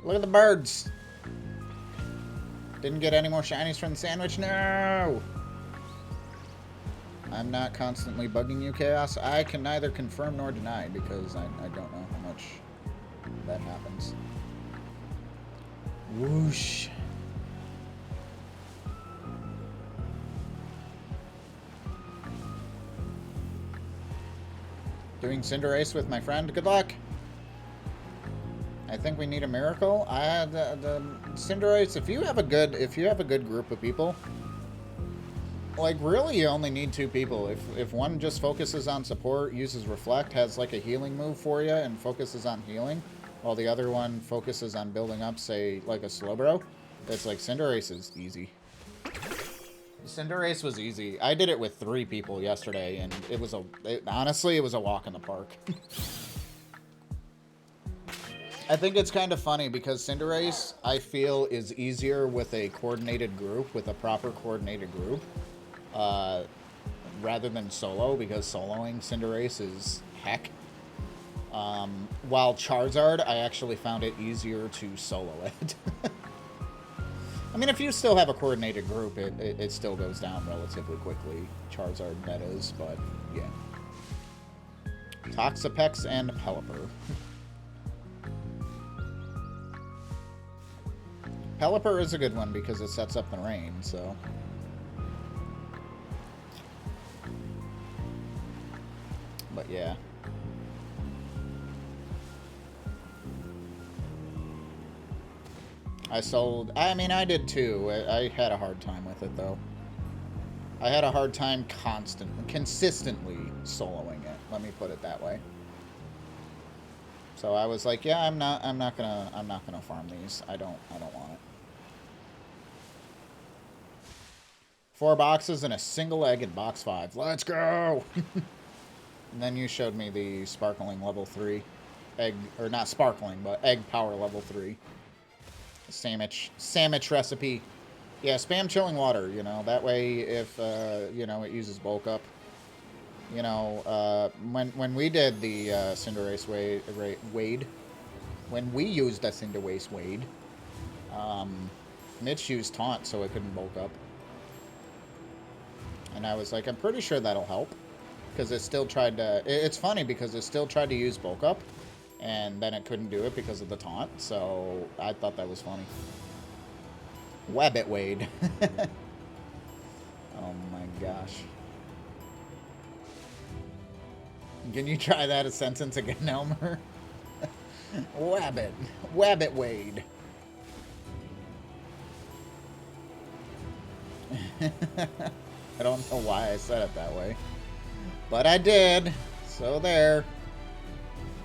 Look at the birds. Didn't get any more shinies from the sandwich? No! I'm not constantly bugging you, Chaos. I can neither confirm nor deny because I don't know how much that happens. Whoosh. Doing Cinderace with my friend. Good luck! I think we need a miracle. The Cinderace, if you have a good group of people, like really you only need 2 people. If one just focuses on support, uses Reflect, has like a healing move for you, and focuses on healing, while the other one focuses on building up, say like a Slowbro, it's like Cinderace is easy. Cinderace was easy. I did it with 3 people yesterday, and honestly, it was a walk in the park. I think it's kind of funny because Cinderace, I feel, is easier with a coordinated group, with a proper coordinated group, rather than solo, because soloing Cinderace is heck. While Charizard, I actually found it easier to solo it. I mean, if you still have a coordinated group, it still goes down relatively quickly. Charizard, that is, but yeah. Toxapex and Pelipper. Pelipper is a good one because it sets up the rain, so. But yeah. I mean, I did too. I had a hard time with it, though. I had a hard time consistently soloing it. Let me put it that way. So I was like, yeah, I'm not gonna farm these. I don't want it. 4 boxes and a single egg in box 5. Let's go! And then you showed me the sparkling level 3 egg, or not sparkling, but egg power level 3. Sandwich recipe. Yeah, spam chilling water, you know, that way if, you know, it uses bulk up. You know, when we did the Cinderace Wade, when we used that Cinderace Wade, Mitch used Taunt so it couldn't bulk up. And I was like, I'm pretty sure that'll help. Because it still tried to... It's funny because it still tried to use bulk up. And then it couldn't do it because of the taunt, so I thought that was funny. Wabbit Wade. Oh my gosh. Can you try that a sentence again, Elmer? Wabbit Wade. I don't know why I said it that way. But I did, so there.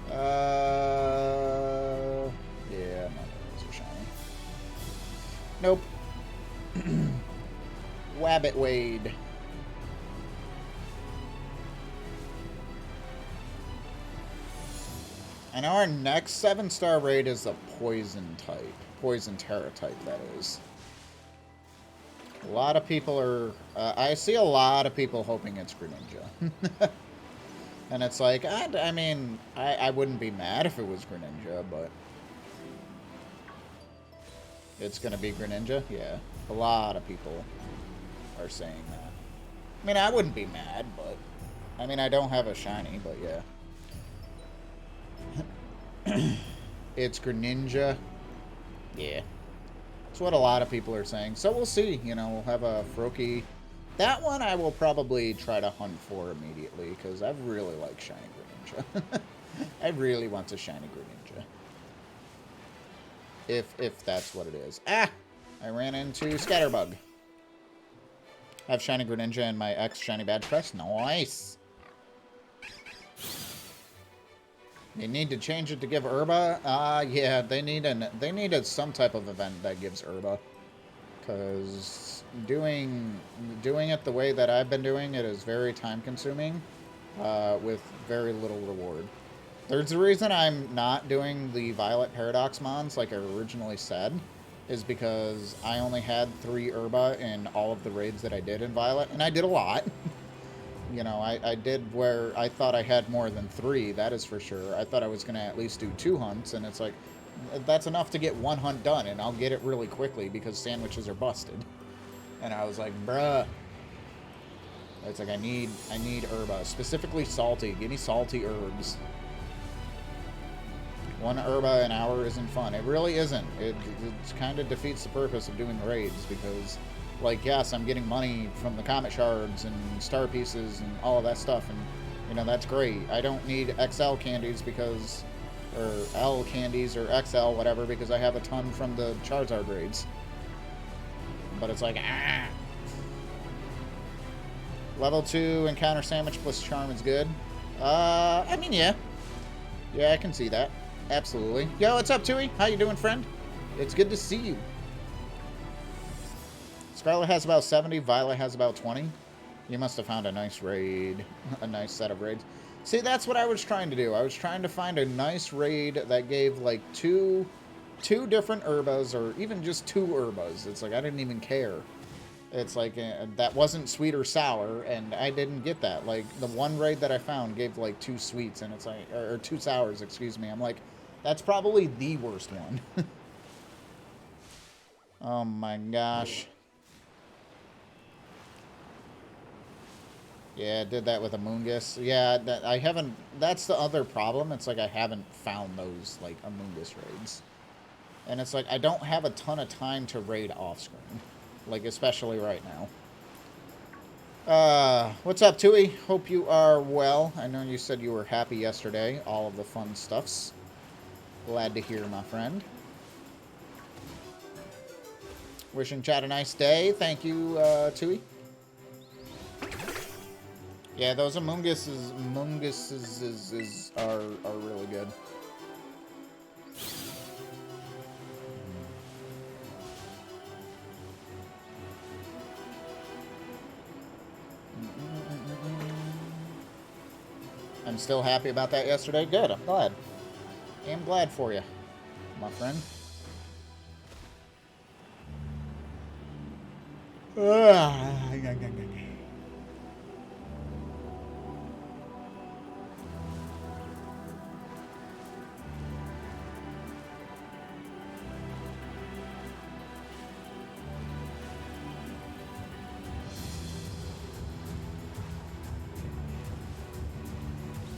Yeah, none of those are shiny. Nope. Wabbit Wade. And our next 7-star raid is a poison type. Poison Terra type, that is. A lot of people are... I see a lot of people hoping it's Greninja. And it's like, I mean, I wouldn't be mad if it was Greninja, but... It's gonna be Greninja? Yeah. A lot of people are saying that. I mean, I wouldn't be mad, but... I mean, I don't have a shiny, but yeah. It's Greninja. Yeah. That's what a lot of people are saying. So we'll see. You know, we'll have a Froakie... That one I will probably try to hunt for immediately, because I really like shiny Greninja. I really want a shiny Greninja. If that's what it is. Ah! I ran into Scatterbug. I have shiny Greninja and my X shiny badge press. Nice! They need to change it to give Herba? Yeah, they needed some type of event that gives Herba. Because doing it the way that I've been doing it is very time consuming, with very little reward. There's a reason I'm not doing the Violet Paradox Mons like I originally said, is because I only had 3 Herba in all of the raids that I did in Violet, and I did a lot. You know, I did where I thought I had more than 3, that is for sure. I thought I was going to at least do 2 hunts, and it's like, that's enough to get 1 hunt done, and I'll get it really quickly because sandwiches are busted. And I was like, bruh. It's like, I need Herba, specifically salty. Give me salty herbs. 1 Herba an hour isn't fun. It really isn't. It kind of defeats the purpose of doing raids because, like, yes, I'm getting money from the Comet Shards and Star Pieces and all of that stuff, and, you know, that's great. I don't need XL candies because... or L candies, or XL, whatever, because I have a ton from the Charizard raids. But it's like, ah! Level 2 Encounter Sandwich plus Charm is good. I mean, yeah. Yeah, I can see that. Absolutely. Yo, what's up, Tui? How you doing, friend? It's good to see you. It's Scarlet has about 70. Violet has about 20. You must have found a nice raid. A nice set of raids. See, that's what I was trying to do. I was trying to find a nice raid that gave, like, two different herbas, or even just 2 herbas. It's like, I didn't even care. It's like, that wasn't sweet or sour, and I didn't get that. Like, the one raid that I found gave, like, 2 sweets, and it's like, or 2 sours, excuse me. I'm like, that's probably the worst one. Oh my gosh. Yeah, I did that with a Amoonguss. Yeah, I haven't... That's the other problem. It's like I haven't found those, like, Amoonguss raids. And it's like, I don't have a ton of time to raid off-screen. Like, especially right now. What's up, Tui? Hope you are well. I know you said you were happy yesterday. All of the fun stuffs. Glad to hear, my friend. Wishing chat a nice day. Thank you, Tui. Yeah, those Amongus's are really good. I'm still happy about that yesterday. Good, I'm glad. I'm glad for you, my friend.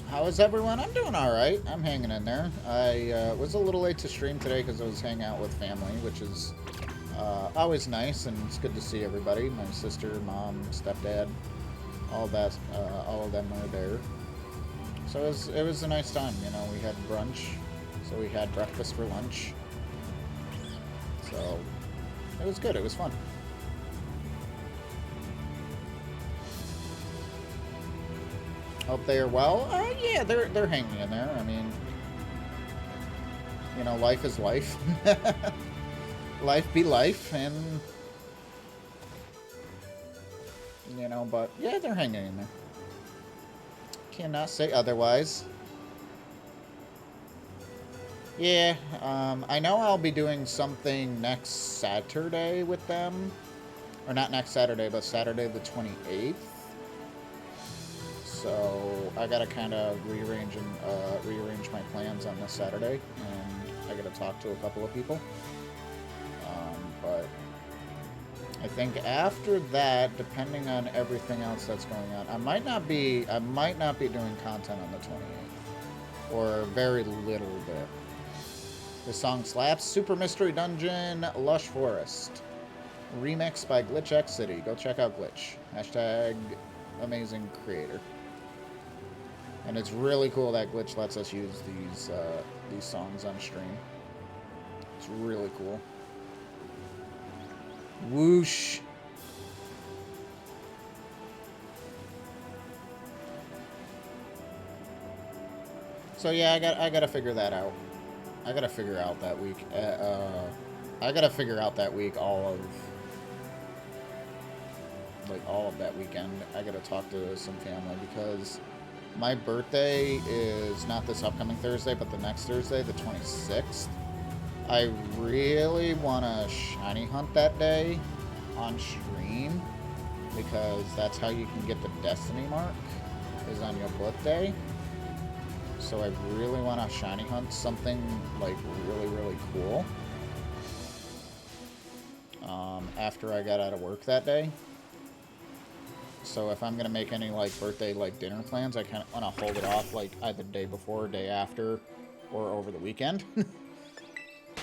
How is everyone? I'm doing all right. I'm hanging in there. I was a little late to stream today because I was hanging out with family, which is always nice, and it's good to see everybody. My sister, mom, stepdad, all of them are there. So it was a nice time. You know, we had brunch, so we had breakfast for lunch. So it was good. It was fun. Hope they are well. Yeah, they're hanging in there. I mean, you know, life is life. Life be life, and you know, but yeah, they're hanging in there. Cannot say otherwise. Yeah, I know I'll be doing something next Saturday with them, or not next Saturday, but Saturday the 28th. So I gotta kind of rearrange my plans on this Saturday, and I gotta talk to a couple of people. But I think after that, depending on everything else that's going on, I might not be doing content on the 28th, or very little bit. The song slaps. Super Mystery Dungeon, Lush Forest, remix by Glitch X City. Go check out Glitch. Hashtag amazing creator. And it's really cool that Glitch lets us use these songs on stream. It's really cool. Whoosh. So yeah, I gotta figure that out. I gotta figure out that week. I gotta figure out that week all of that weekend. I gotta talk to some family because my birthday is not this upcoming Thursday, but the next Thursday, the 26th. I really want to shiny hunt that day on stream because that's how you can get the Destiny mark, is on your birthday. So I really want to shiny hunt something like really, really cool after I got out of work that day. So if I'm going to make any like birthday like dinner plans, I kind of want to hold it off like either day before, day after, or over the weekend.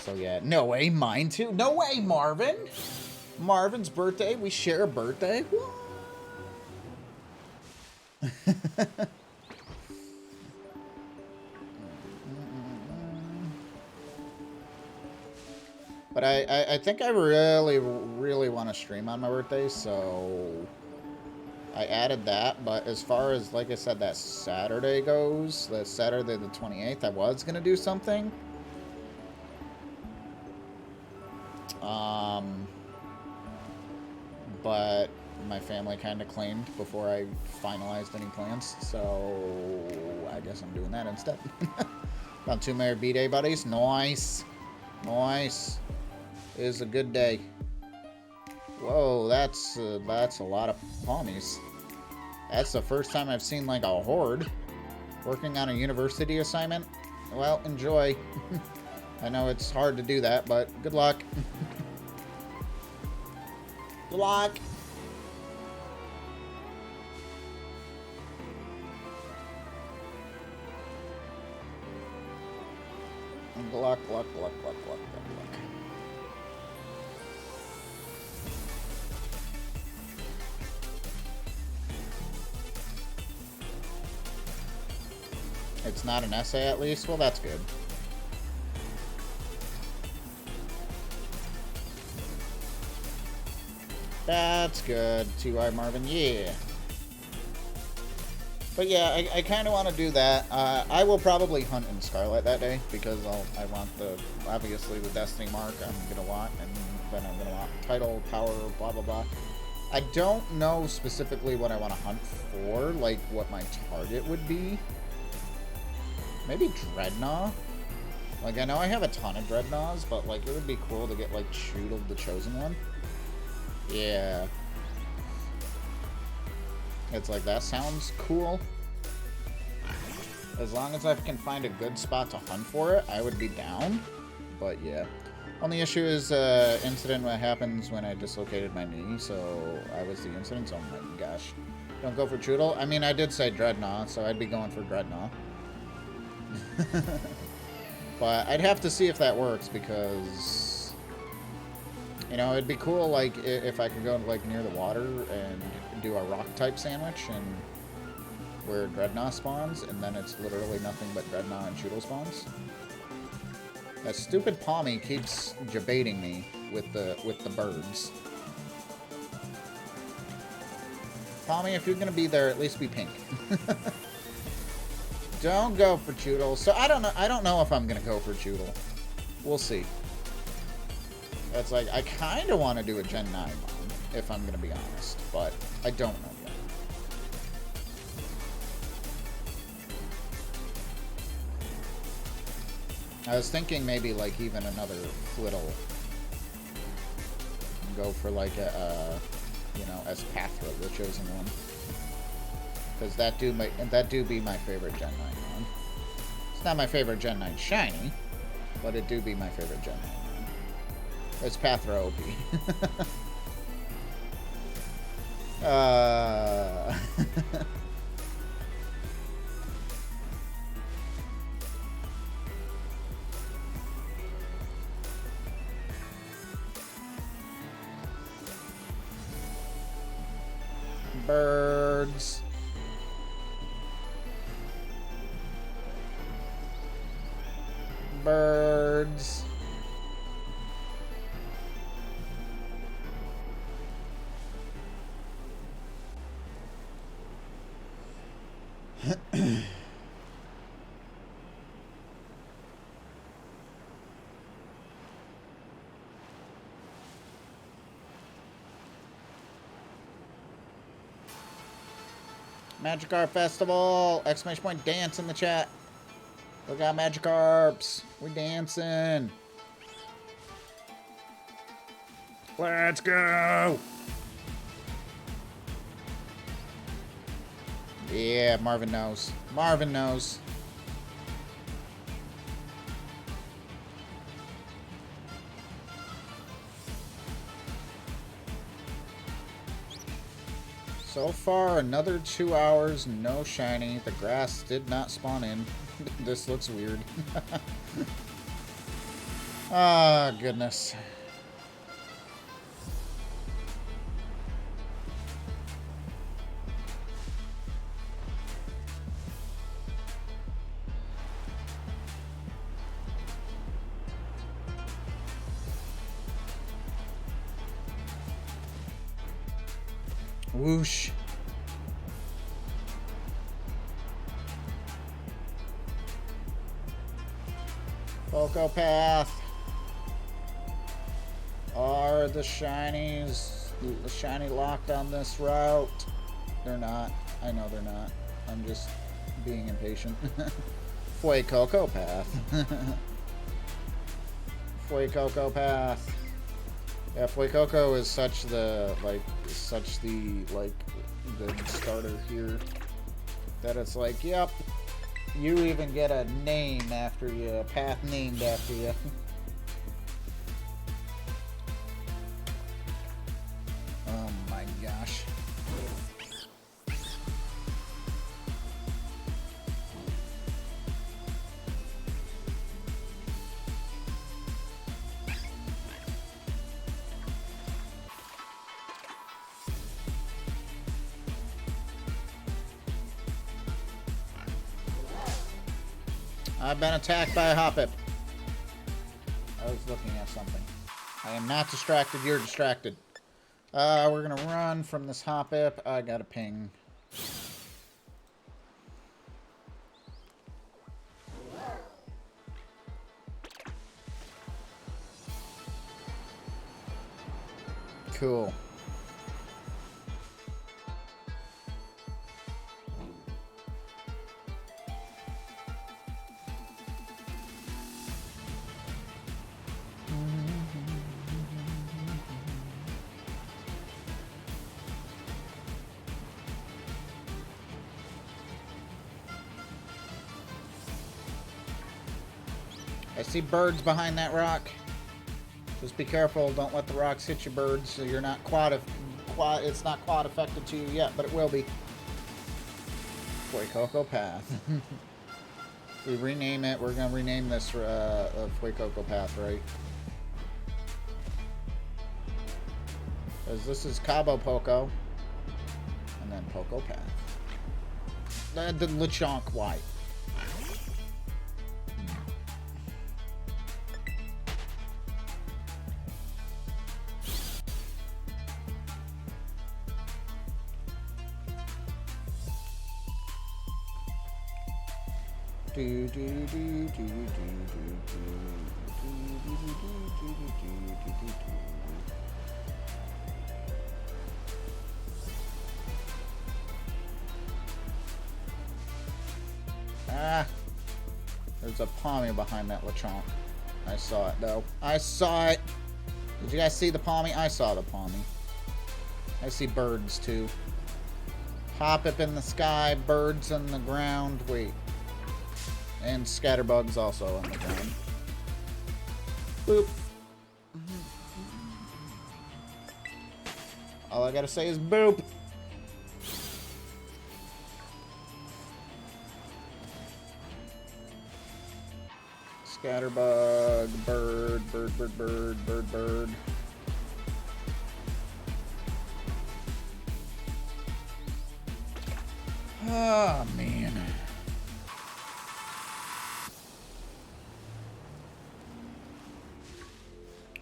So yeah, no way, mine too. No way, Marvin. Marvin's birthday, we share a birthday. But I think I really, really want to stream on my birthday, so I added that. But as far as, like I said, that Saturday goes, the Saturday the 28th, I was going to do something. but my family kind of claimed before I finalized any plans, so I guess I'm doing that instead. Found 2 more B-Day buddies. Nice. Nice. It is a good day. Whoa, that's a lot of palmies. That's the first time I've seen, like, a horde working on a university assignment. Well, enjoy. I know it's hard to do that, but good luck. Good luck. Good luck, luck, luck, luck, luck, luck, luck. It's not an essay, at least? Well, that's good. That's good. T.Y. Marvin, yeah. But yeah, I kind of want to do that. I will probably hunt in Scarlet that day, because I want the, obviously, the Destiny mark I'm going to want, and then I'm going to want title, power, blah, blah, blah. I don't know specifically what I want to hunt for, like what my target would be. Maybe Dreadnought? Like, I know I have a ton of Dreadnoughts, but, like, it would be cool to get, like, Choodle the Chosen One. Yeah. It's like, that sounds cool. As long as I can find a good spot to hunt for it, I would be down. But, yeah. Only issue is, incident that happens when I dislocated my knee, so I was the incident, so oh my gosh. Don't go for Choodle? I mean, I did say Dreadnought, so I'd be going for Dreadnought. But I'd have to see if that works, because, you know, it'd be cool, like, if I could go, like, near the water and do a rock-type sandwich, and where Dreadnought spawns, and then it's literally nothing but Dreadnought and Choodle spawns. That stupid Palmy keeps debating me with the birds. Palmy, if you're gonna be there, at least be pink. Don't go for Choodle. So I don't know if I'm gonna go for Choodle. We'll see. It's like, I kind of want to do a Gen 9 one, if I'm gonna be honest, but I don't know yet. I was thinking maybe like even another Flittle. Go for like a you know, as Pathra, the chosen one. Because that do be my favorite Gen 9 one. It's not my favorite Gen 9 shiny, but it do be my favorite Gen 9 one. It's Pathra OP. Birds. Birds. Magikarp Festival! Exclamation point dance in the chat. Look out, Magikarps. We dancing. Let's go. Yeah, Marvin knows. Marvin knows. So far, another 2 hours, no shiny. The grass did not spawn in. This looks weird. Ah, goodness. Whoosh. Foco Path. Are the shinies Shinylocke on this route. They're not. I know they're not. I'm just being impatient. Fuecoco path. Fuecoco path. Yeah, Fuecoco is such the starter here that it's like, yep, you even get a name after you, a path named after you. Oh my gosh. I've been attacked by a hoppip. I was looking at something. I am not distracted, you're distracted. We're gonna run from this hoppip. I got a ping. Cool. I see birds behind that rock. Just be careful. Don't let the rocks hit you, birds. So you're not it's not quad affected to you yet, but it will be. Fuecoco Path. If we rename it, we're going to rename this Fuecoco Path, right? Because this is Cabo Poco. And then Poco Path. The Lechonk, why? Ah, there's a Palmy behind that Lechonk. I saw it though. I saw it. Did you guys see the Palmy? I saw the Palmy. I see birds too. Hoppip in the sky, birds on the ground. Wait. And scatterbugs also on the ground. Boop. All I gotta say is boop. Scatterbug, bird, bird, bird, bird, bird, bird. Oh, man.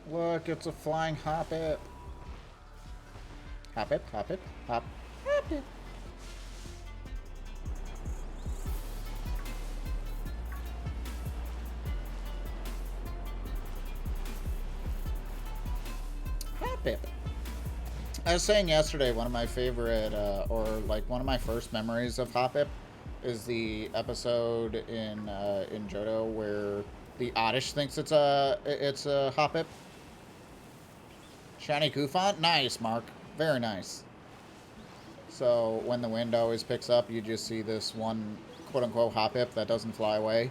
Look, it's a flying hoppip. Hoppip, hoppip, hop, hoppip. Hoppip. I was saying yesterday, one of my favorite, or like one of my first memories of Hoppip is the episode in Johto where the Oddish thinks it's a Hoppip. Shiny Koufant? Nice, Mark. Very nice. So when the wind always picks up, you just see this one quote-unquote Hoppip that doesn't fly away.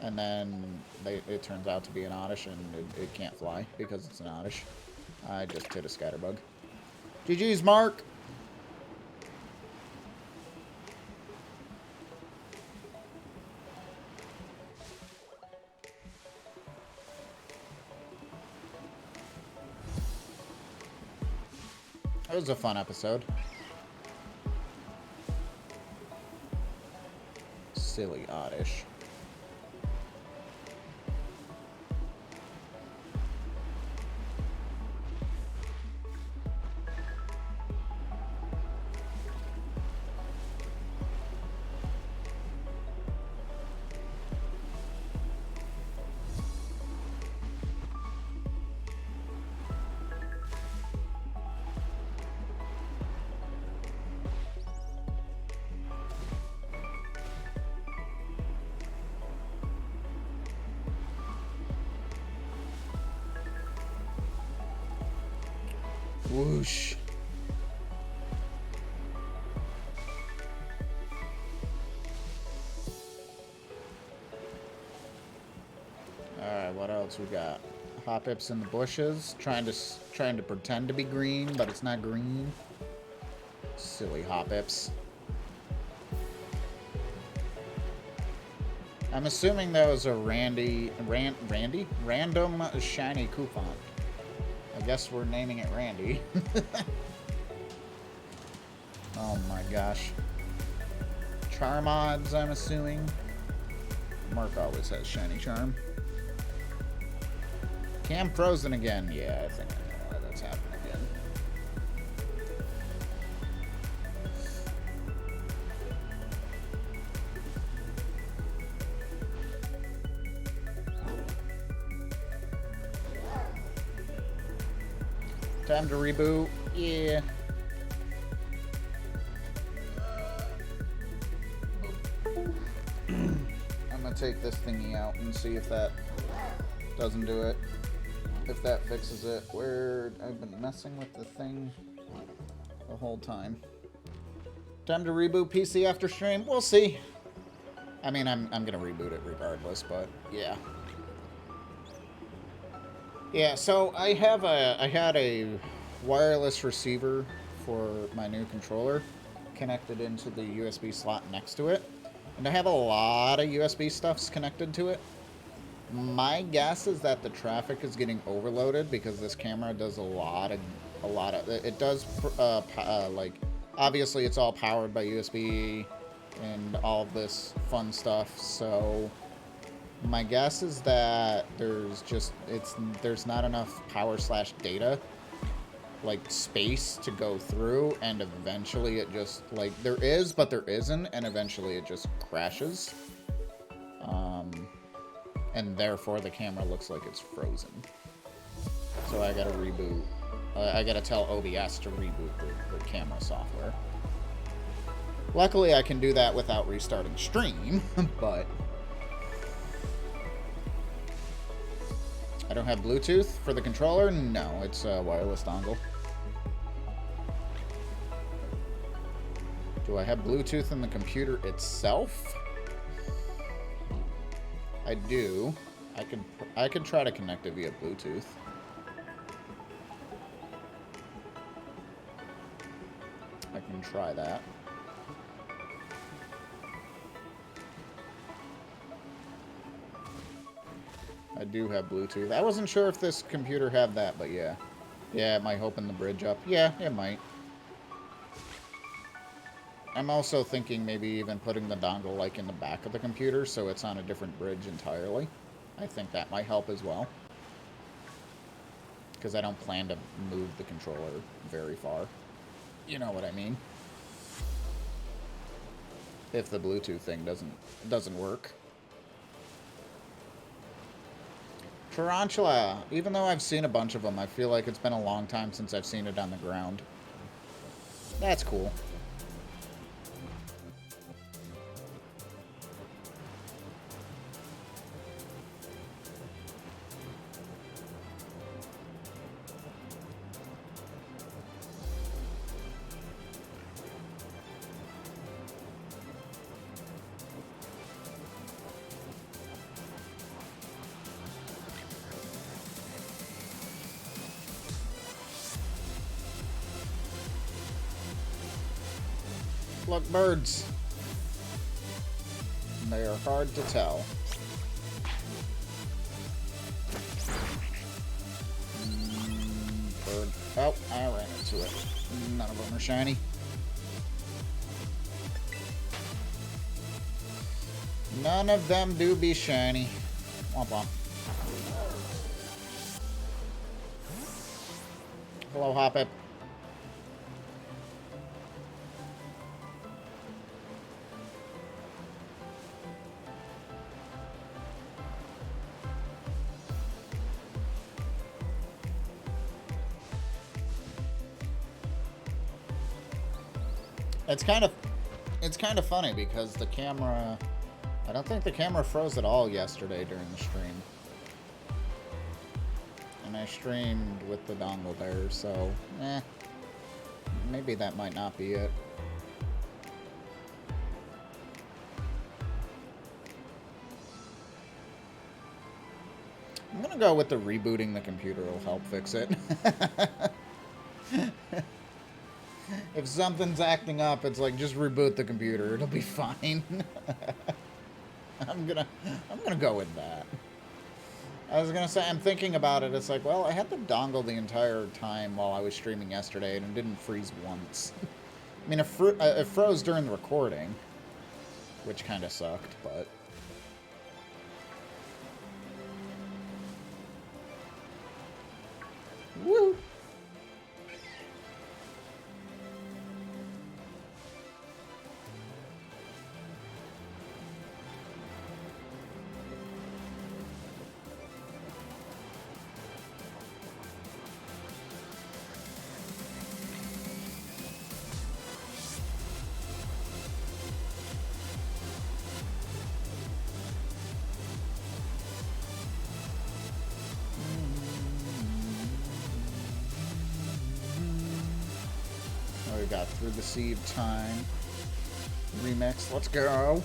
And then it turns out to be an Oddish, and it can't fly because it's an Oddish. I just hit a Scatterbug. GG's, Mark. It was a fun episode. Silly Oddish. Whoosh. Alright, what else we got? Hop-Ips in the bushes, trying to pretend to be green, but it's not green. Silly Hop-Ips. I'm assuming that was a random shiny coupon. I guess we're naming it Randy. Oh my gosh. Charmods, I'm assuming. Mark always has shiny charm. Cam frozen again. Yeah, I think I know why that's happening again. Time to reboot. Yeah. I'm gonna take this thingy out and see if that doesn't do it. If that fixes it. Where I've been messing with the thing the whole time. Time to reboot PC after stream. We'll see. I mean, I'm gonna reboot it regardless, but yeah. Yeah, so I had a wireless receiver for my new controller connected into the USB slot next to it. And I have a lot of USB stuffs connected to it. My guess is that the traffic is getting overloaded because this camera does a lot of it does like, obviously it's all powered by USB and all of this fun stuff, so my guess is that there's not enough power / data, like space to go through, and eventually it just, like, there is but there isn't, and eventually it just crashes. And therefore the camera looks like it's frozen. So I gotta reboot. I gotta tell OBS to reboot the camera software. Luckily I can do that without restarting stream, but I don't have Bluetooth for the controller? No, it's a wireless dongle. Do I have Bluetooth in the computer itself? I do. I could try to connect it via Bluetooth. I can try that. I do have Bluetooth. I wasn't sure if this computer had that, but yeah. Yeah, it might open the bridge up. Yeah, it might. I'm also thinking maybe even putting the dongle, like, in the back of the computer so it's on a different bridge entirely. I think that might help as well. Because I don't plan to move the controller very far. You know what I mean? If the Bluetooth thing doesn't work. Tarantula. Even though I've seen a bunch of them, I feel like it's been a long time since I've seen it on the ground. That's cool. Look, birds. They are hard to tell. Bird. Oh, I ran into it. None of them are shiny. None of them do be shiny. Womp womp. Hello, Hop-It. It's kind of funny because the camera, I don't think the camera froze at all yesterday during the stream. And and I streamed with the dongle there, so, maybe that might not be it. I'm gonna go with the rebooting the computer will help fix it. If something's acting up, it's like, just reboot the computer. It'll be fine. I'm gonna go with that. I was gonna say, I'm thinking about it. It's like, well, I had the dongle the entire time while I was streaming yesterday, and it didn't freeze once. I mean, it froze during the recording, which kind of sucked, but... Woo! We got Through the Sea of Time remix. Let's go.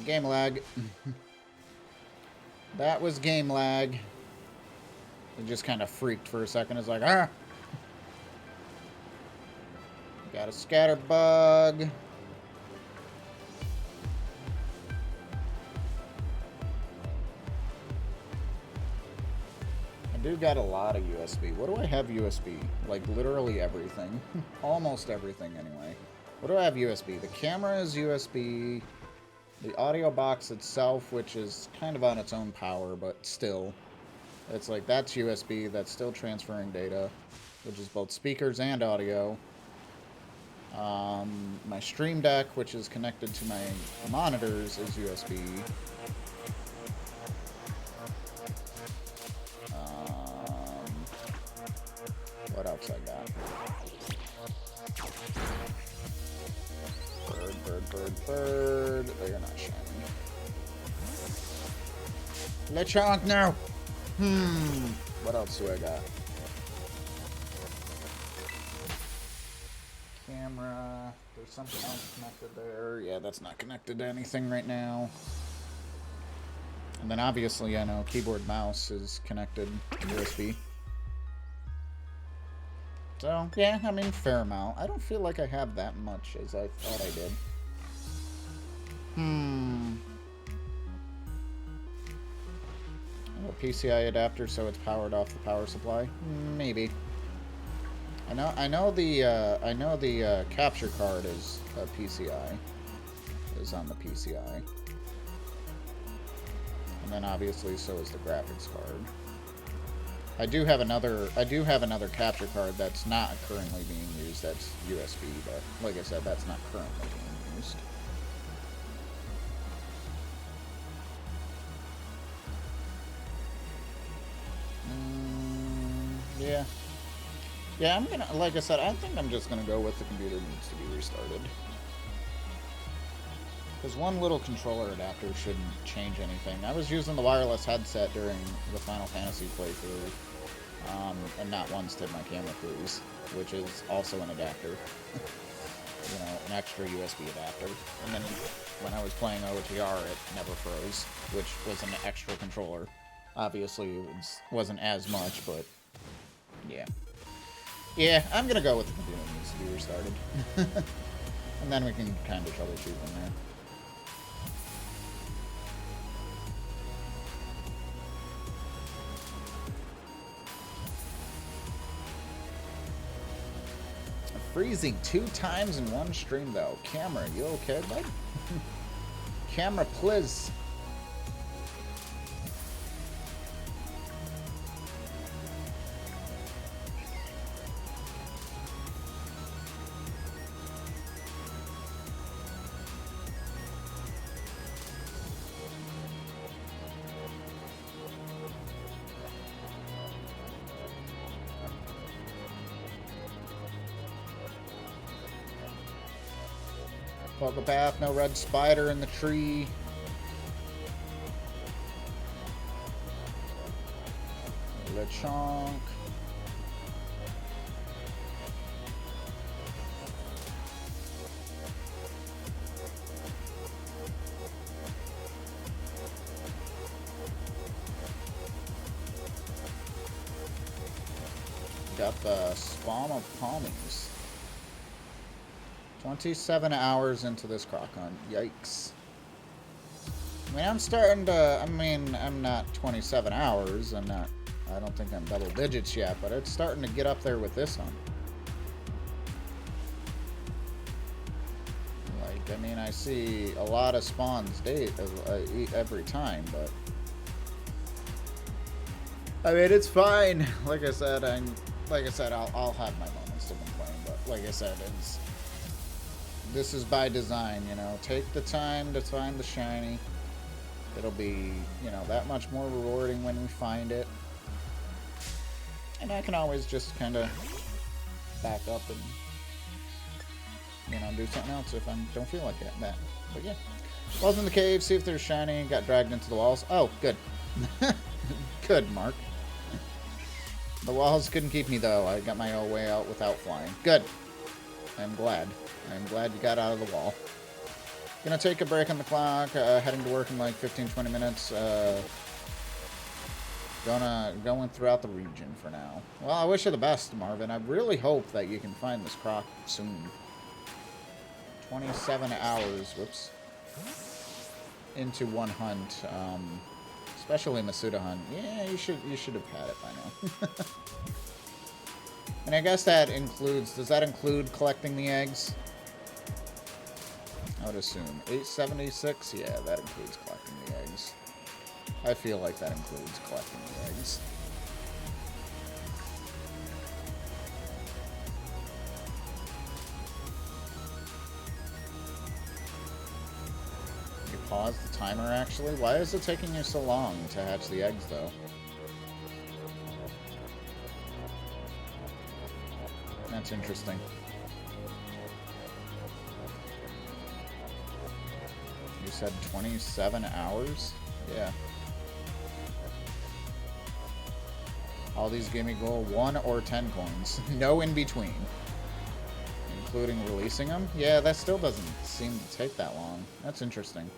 Game lag. That was game lag. It just kind of freaked for a second. It's like, ah! Got a scatter bug. I do got a lot of USB. What do I have USB? Like, literally everything. Almost everything, anyway. What do I have USB? The camera is USB. The audio box itself, which is kind of on its own power, but still. It's like, that's USB, that's still transferring data, which is both speakers and audio. My Stream Deck, which is connected to my monitors, is USB. What else I got? Bird. Oh, you're not shiny. Lechonk, no! What else do I got? Camera. There's something else connected there. Yeah, that's not connected to anything right now. And then obviously, I know keyboard mouse is connected to USB. So, yeah, I mean, fair amount. I don't feel like I have that much as I thought I did. A PCI adapter so it's powered off the power supply? Maybe. I know the capture card is a PCI. Is on the PCI. And then obviously so is the graphics card. I do have another capture card that's not currently being used. That's USB, but like I said, that's not currently being used. Yeah. Yeah, I'm gonna, like I said, I think I'm just gonna go with the computer needs to be restarted. Because one little controller adapter shouldn't change anything. I was using the wireless headset during the Final Fantasy playthrough, and not once did my camera freeze, which is also an adapter. You know, an extra USB adapter. And then when I was playing OTR, it never froze, which was an extra controller. Obviously, it wasn't as much, but yeah. Yeah, I'm gonna go with the computer needs to be restarted. And then we can kind of troubleshoot from there. Freezing 2 times in one stream, though. Camera, you okay, bud? Camera, please. Focal path, no red spider in the tree. Lechonk. Got the spawn of palmies. 27 hours into this croc hunt. Yikes. I mean, I'm starting to... I mean, I'm not 27 hours. I'm not... I don't think I'm double digits yet, but it's starting to get up there with this hunt. Like, I mean, I see a lot of spawns every time, but... I mean, it's fine. Like I said, I'll have my moments to complain, but like I said, this is by design, you know. Take the time to find the shiny. It'll be, you know, that much more rewarding when we find it. And I can always just kind of back up and, you know, do something else if I don't feel like that. But yeah. Walls in the cave, see if there's shiny. Got dragged into the walls. Oh, good. Good, Mark. The walls couldn't keep me, though. I got my own way out without flying. Good. I'm glad. I'm glad you got out of the wall. Gonna take a break on the clock. Heading to work in like 15-20 minutes. Going throughout the region for now. Well, I wish you the best, Marvin. I really hope that you can find this croc soon. 27 hours. Whoops. Into one hunt. Especially Masuda hunt. Yeah, you should have had it by now. And I guess that includes... Does that include collecting the eggs? I would assume. 876? Yeah, that includes collecting the eggs. I feel like that includes collecting the eggs. You pause the timer, actually? Why is it taking you so long to hatch the eggs, though? That's interesting. You said 27 hours? Yeah. All these give me gold 1 or 10 coins. No in between. Including releasing them? Yeah, that still doesn't seem to take that long. That's interesting.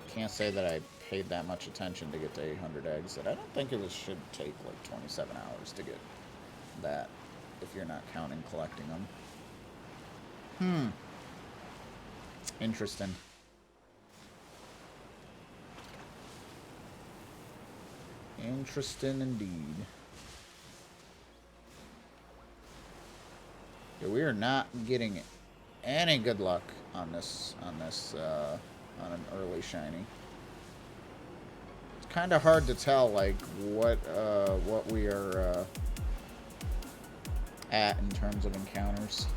Can't say that I paid that much attention to get to 800 eggs. That I don't think it should take like 27 hours to get that, if you're not counting collecting them. Interesting. Interesting indeed. Yeah, we are not getting any good luck on this on an early shiny. It's kind of hard to tell like what we are at in terms of encounters.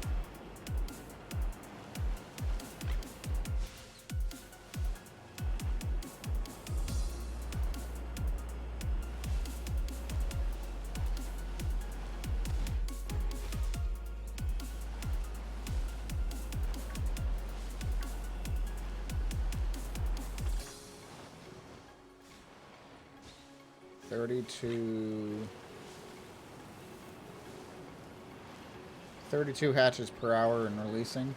$32 hatches per hour in releasing.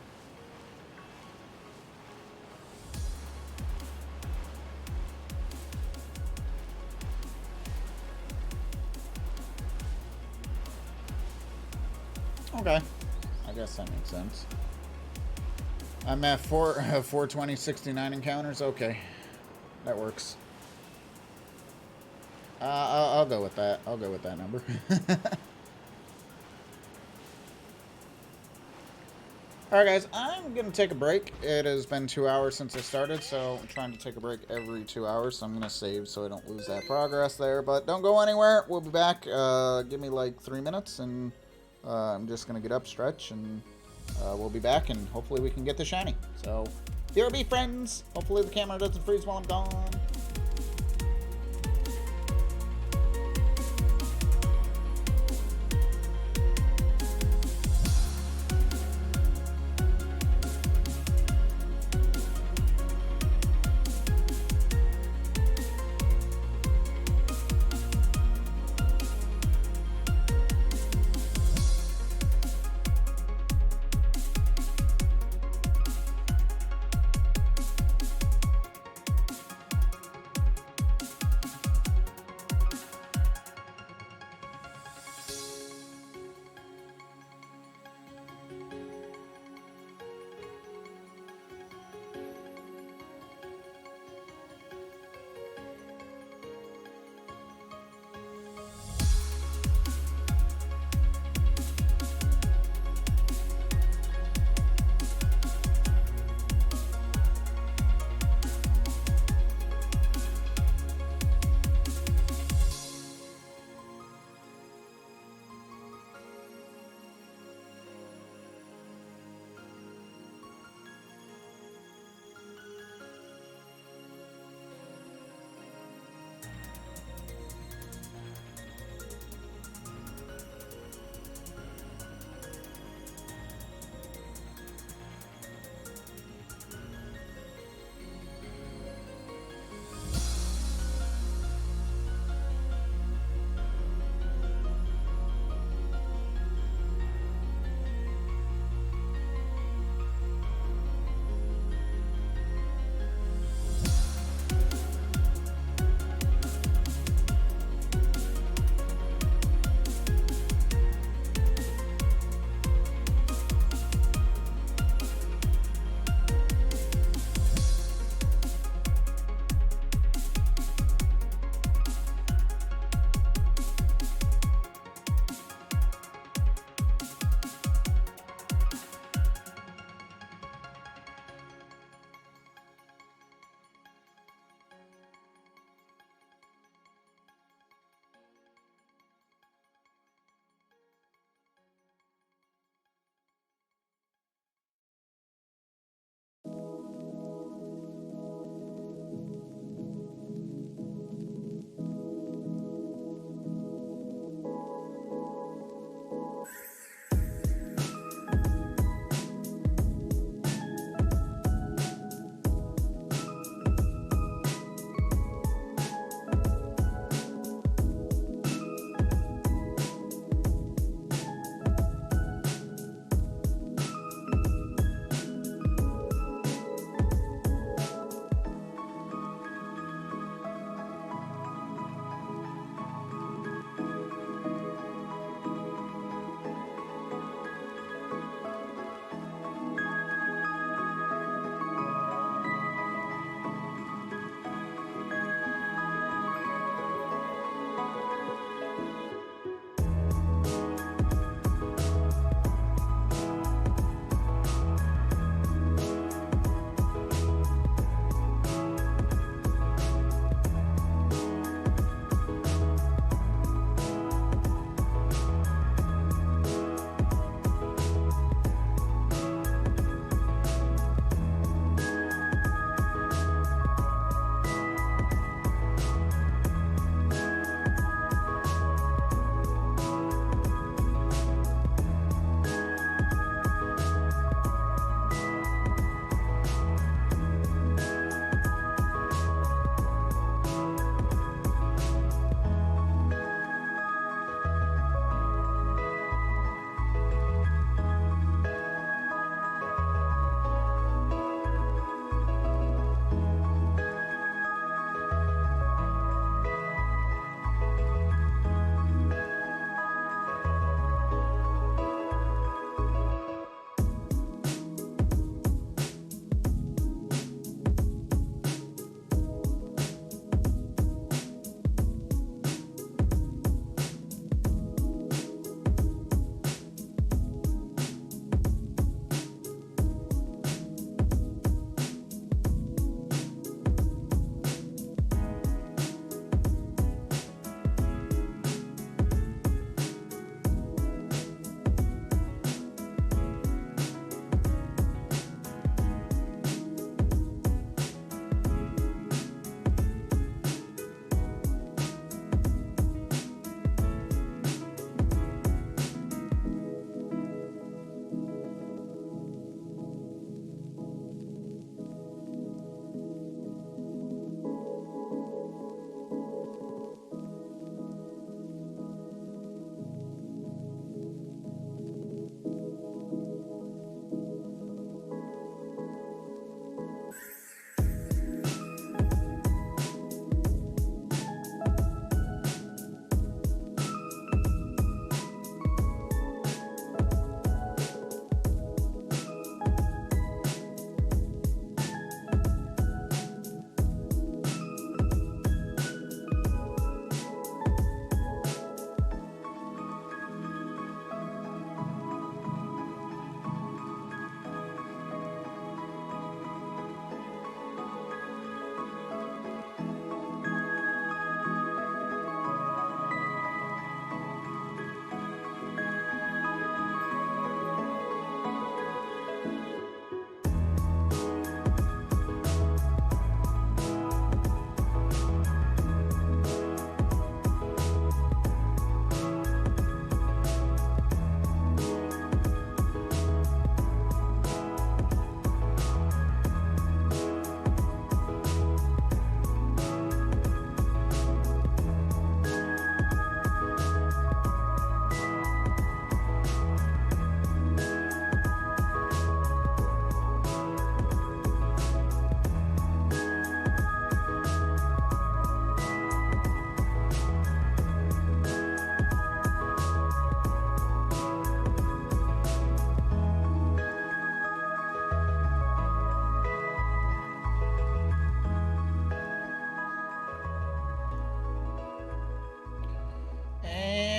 Okay. I guess that makes sense. I'm at 420, 69 encounters. Okay. That works. I'll go with that. I'll go with that number. Alright guys, I'm going to take a break. It has been 2 hours since I started, so I'm trying to take a break every 2 hours, so I'm going to save so I don't lose that progress there. But don't go anywhere. We'll be back. Give me like 3 minutes, and I'm just going to get up, stretch, and we'll be back, and hopefully we can get the shiny. So, BRB friends! Hopefully the camera doesn't freeze while I'm gone.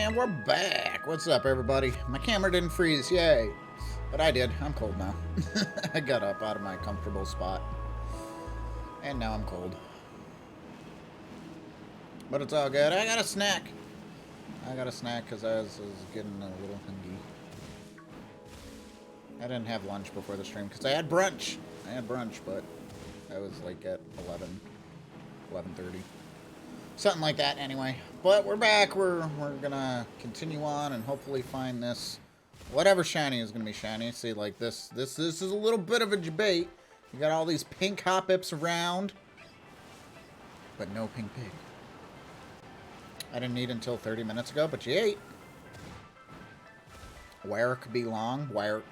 And we're back. What's up, everybody? My camera didn't freeze, yay. But I did. I'm cold now. I got up out of my comfortable spot. And now I'm cold. But it's all good. I got a snack. I got a snack because I was getting a little hungry. I didn't have lunch before the stream because I had brunch. But I was like at 11:30. Something like that anyway. But we're back. We're gonna continue on and hopefully find this. Whatever shiny is gonna be shiny. See, like this is a little bit of a debate. You got all these pink hop-ips around, but no pink pig. I didn't eat until 30 minutes ago, but you ate. Warwick belong. Warwick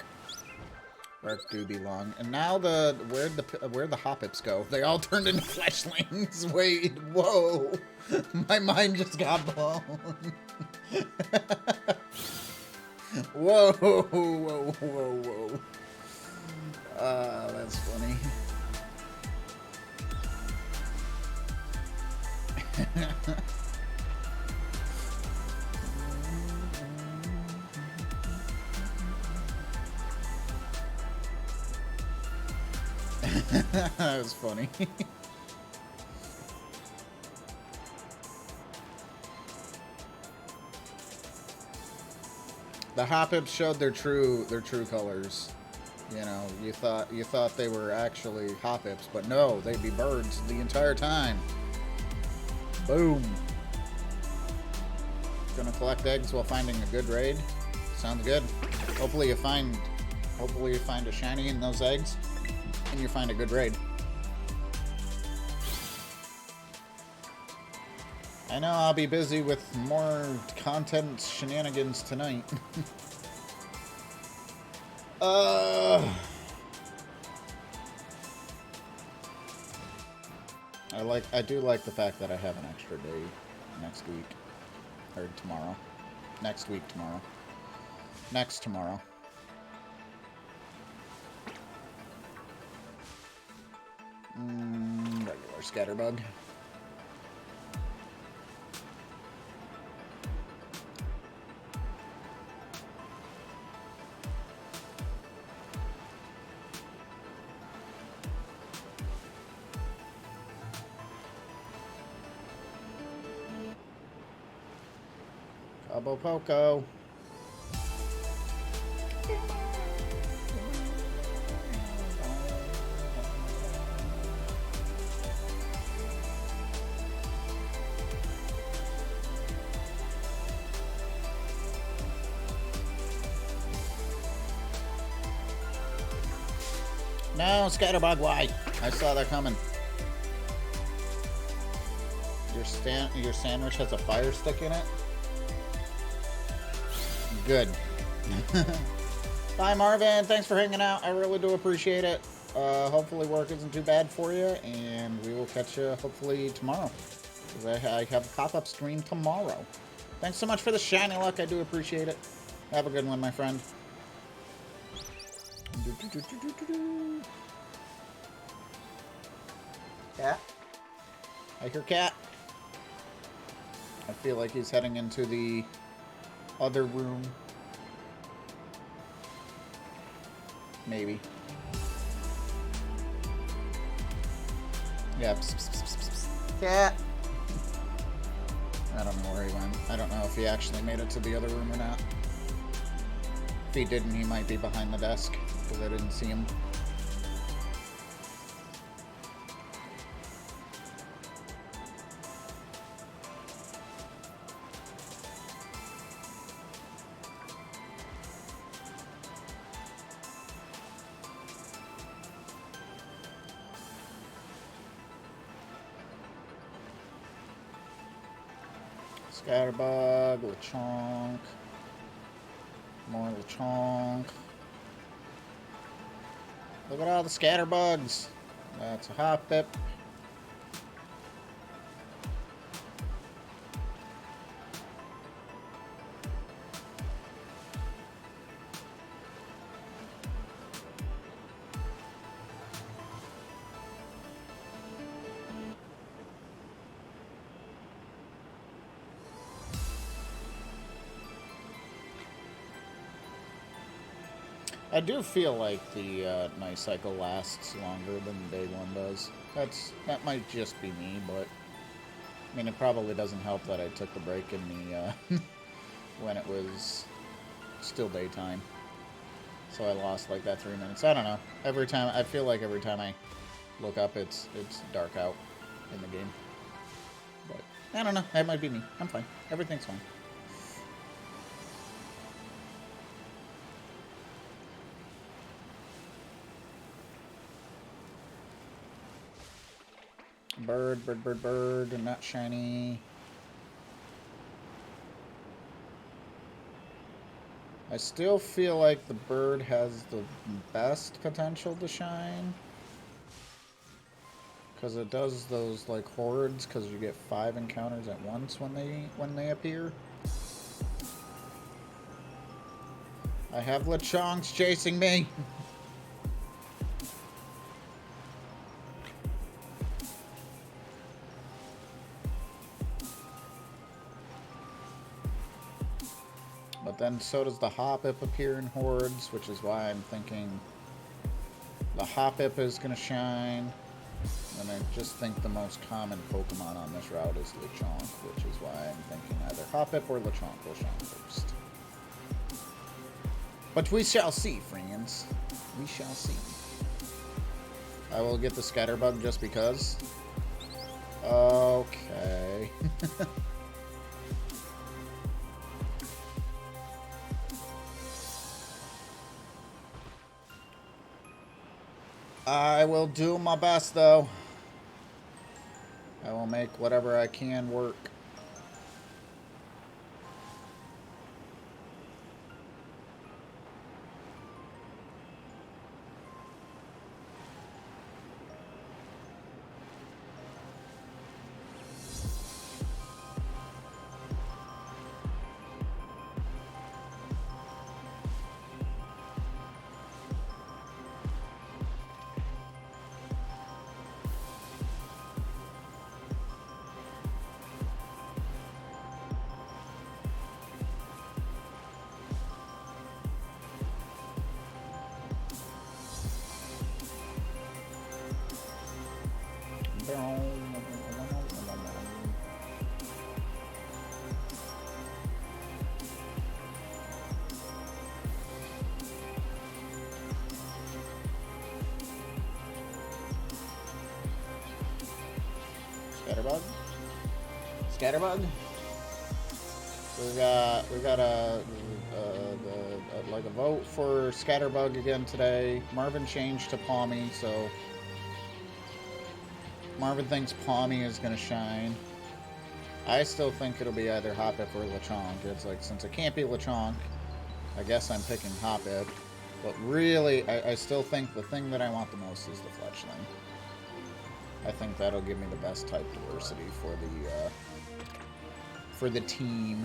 do belong. And now where'd the hop-ips go? They all turned into fleshlings. Wait, whoa. My mind just got blown. Whoa, whoa, whoa, whoa. That's funny. That was funny. The hop-ips showed their true colors. You know, you thought they were actually hop-ips, but no, they'd be birds the entire time. Boom. Gonna collect eggs while finding a good raid. Sounds good. Hopefully you find a shiny in those eggs, and you find a good raid. I know I'll be busy with more content shenanigans tonight. I do like the fact that I have an extra day next week. Or tomorrow. Next week tomorrow. Next tomorrow. Regular scatterbug. Cabo Poco. No, Scatterbug, why? I saw that coming. Your sandwich has a fire stick in it? Good. Bye, Marvin. Thanks for hanging out. I really do appreciate it. Hopefully work isn't too bad for you, and we will catch you hopefully tomorrow. Because I have a pop-up stream tomorrow. Thanks so much for the Shinylocke. I do appreciate it. Have a good one, my friend. Cat? I hear Cat. I feel like he's heading into the other room. Maybe. Yeah. Psst, psst, psst, psst, psst. Cat. I don't know where he went. I don't know if he actually made it to the other room or not. If he didn't, he might be behind the desk because I didn't see him. Scatterbug, Lechonk, more Lechonk. Look at all the scatterbugs. That's a hop-ip. I do feel like the night cycle lasts longer than the day one does. That might just be me, but I mean, it probably doesn't help that I took the break in the when it was still daytime. So I lost like that 3 minutes. I don't know. I feel like every time I look up, it's dark out in the game. But I don't know. That might be me. I'm fine. Everything's fine. Bird, bird, bird, bird, not shiny. I still feel like the bird has the best potential to shine. Because it does those, like, hordes, because you get 5 encounters at once when they appear. I have Lechonks chasing me! But then so does the Hoppip appear in hordes, which is why I'm thinking the Hoppip is going to shine. And I just think the most common Pokemon on this route is Lechonk, which is why I'm thinking either Hoppip or Lechonk will shine first. But we shall see, friends. We shall see. I will get the Scatterbug just because. Okay. I will do my best, though. I will make whatever I can work. Scatterbug? Scatterbug? We got like a vote for Scatterbug again today. Marvin changed to Palmy, so Marvin thinks Palmy is gonna shine. I still think it'll be either Hoppip or Lechonk. It's like, since it can't be Lechonk, I guess I'm picking Hoppip. But really, I still think the thing that I want the most is the Fletchling. I think that'll give me the best type diversity for the team.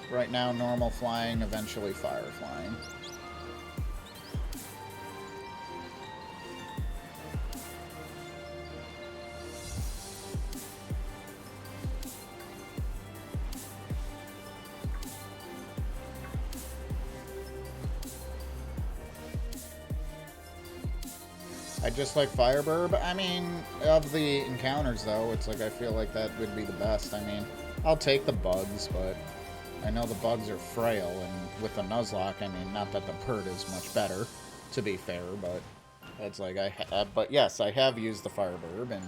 Right now, normal flying, eventually fire flying. I just like Fireburb. I mean, of the encounters, though, it's like I feel like that would be the best. I mean, I'll take the bugs, but I know the bugs are frail, and with the Nuzlocke, I mean, not that the Pert is much better, to be fair, but it's like but yes, I have used the Fireburb, and,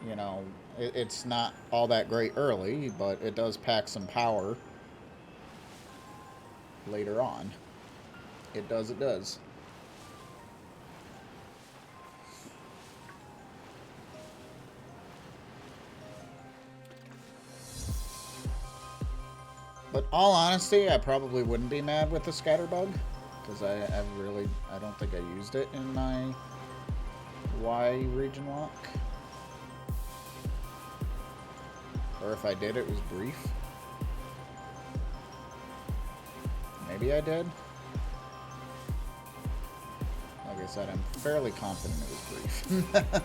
you know, it's not all that great early, but it does pack some power later on. It does, it does. But all honesty, I probably wouldn't be mad with the Scatterbug, because I don't think I used it in my Y region lock. Or if I did, it was brief. Maybe I did. Like I said, I'm fairly confident it was brief.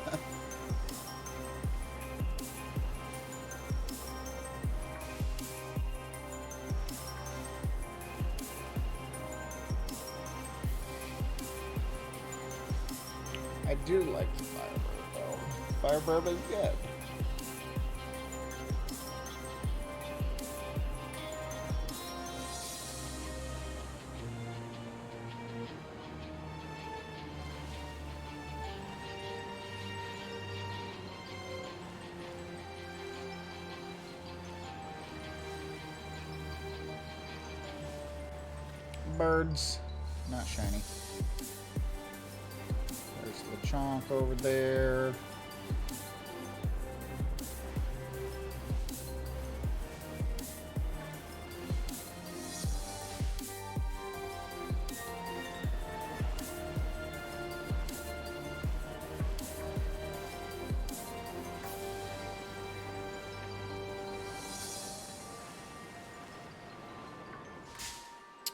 I do like the Firebird, though. Firebird is good. Birds, not shiny. There's the chonk over there.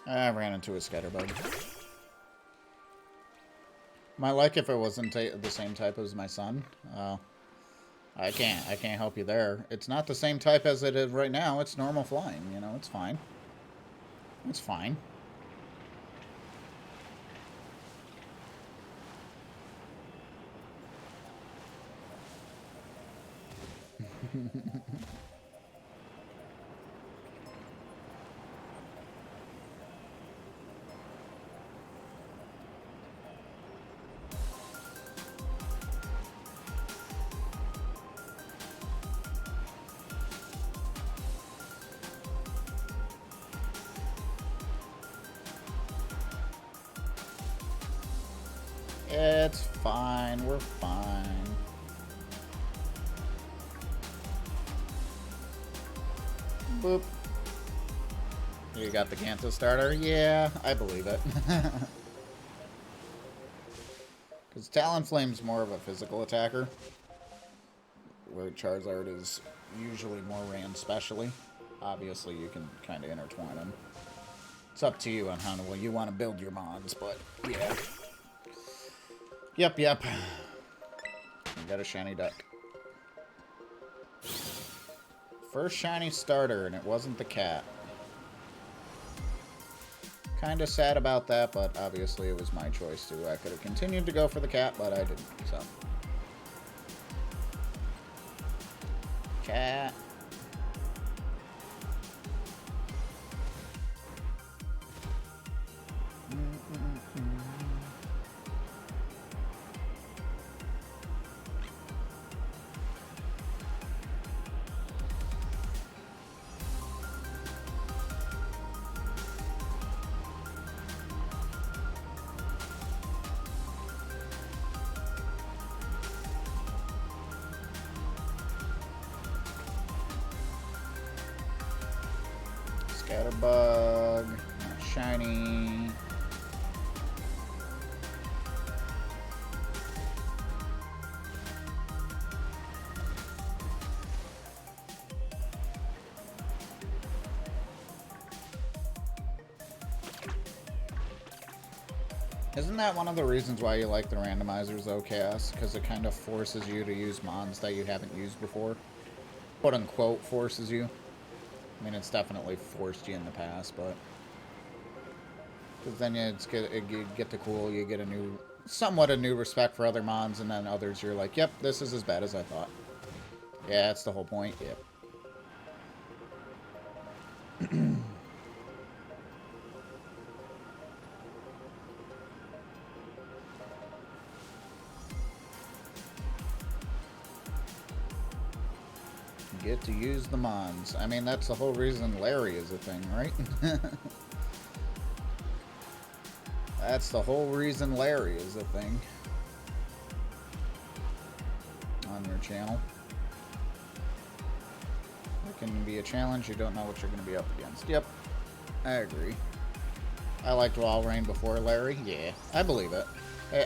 I ran into a scatterbug. Might like if it wasn't the same type as my son. I can't help you there. It's not the same type as it is right now. It's normal flying, you know, it's fine. It's fine. It's fine. We're fine. Boop. You got the Kanto starter? Yeah, I believe it. Because Talonflame's more of a physical attacker, where Charizard is usually more ran specially. Obviously, you can kind of intertwine them. It's up to you on how well you want to build your mods, but yeah. Yep. We got a shiny duck. First shiny starter, and it wasn't the cat. Kind of sad about that, but obviously it was my choice too. I could have continued to go for the cat, but I didn't, so. Cat. Scatterbug, not shiny. Isn't that one of the reasons why you like the randomizers though, Chaos? Because it kind of forces you to use mons that you haven't used before. Quote unquote forces you. I mean, it's definitely forced you in the past, but because then you get the cool, you get somewhat a new respect for other mons, and then others you're like, yep, this is as bad as I thought. Yeah, that's the whole point. Yep. Get to use the mons. I mean, that's the whole reason Larry is a thing, right? That's the whole reason Larry is a thing on your channel. It can be a challenge. You don't know what you're going to be up against. Yep, I agree. I liked Walrein before Larry. Yeah, I believe it.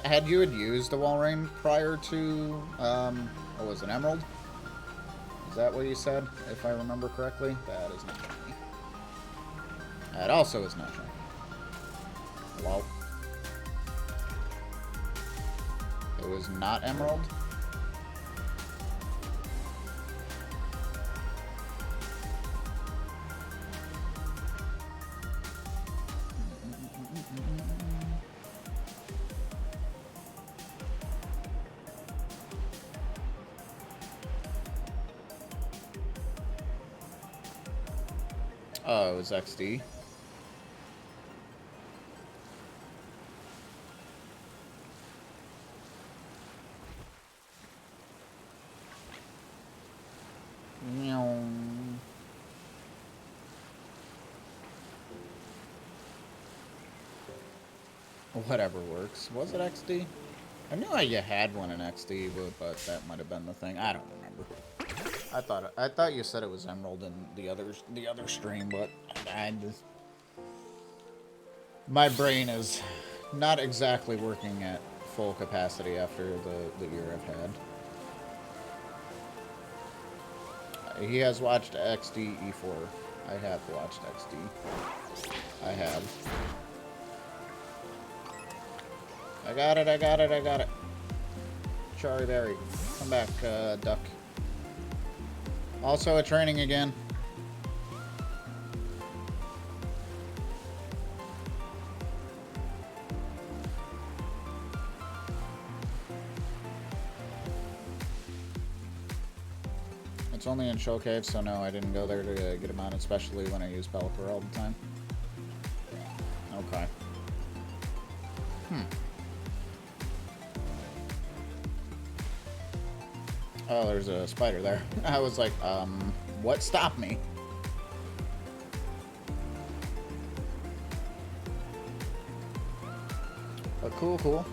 Had you used a Walrein prior to, what was it, Emerald? Is that what you said, if I remember correctly? That is not shiny. That also is not shiny. Hello? It was not Emerald? Oh, it was XD. Whatever works. Was it XD? I knew you had one in XD, but that might have been the thing. I don't remember. I thought you said it was Emerald in the other stream, but I just, my brain is not exactly working at full capacity after the year I've had. He has watched XD E4. I have watched XD. I have. I got it, I got it, I got it. Charlie Berry. Come back, duck. Also a training again. It's only in Show Cave, so no, I didn't go there to get him on, especially when I use Pelipper all the time. Okay. Oh, there's a spider there. I was like, what stopped me? But cool, cool.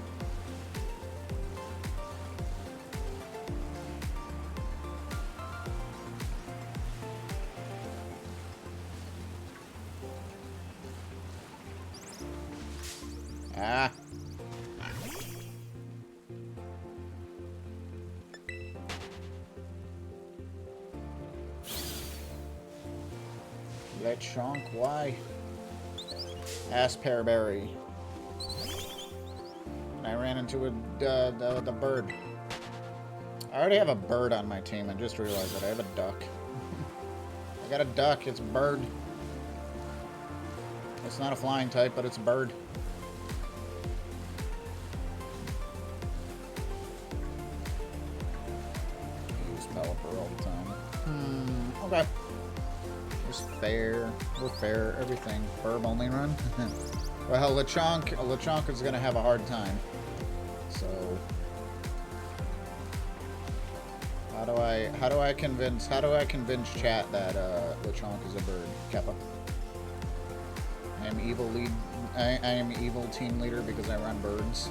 Ah. Lechonk, why? Ask Pearberry. And I ran into the bird. I already have a bird on my team. I just realized that I have a duck. I got a duck. It's a bird. It's not a flying type, but it's a bird. I use Pelipper all the time. Okay. Just fair. We're fair. Everything. Burb only run. Well, Lechonk is gonna have a hard time. So how do I convince chat that Lechonk is a bird? Keppa. I am evil team leader because I run birds.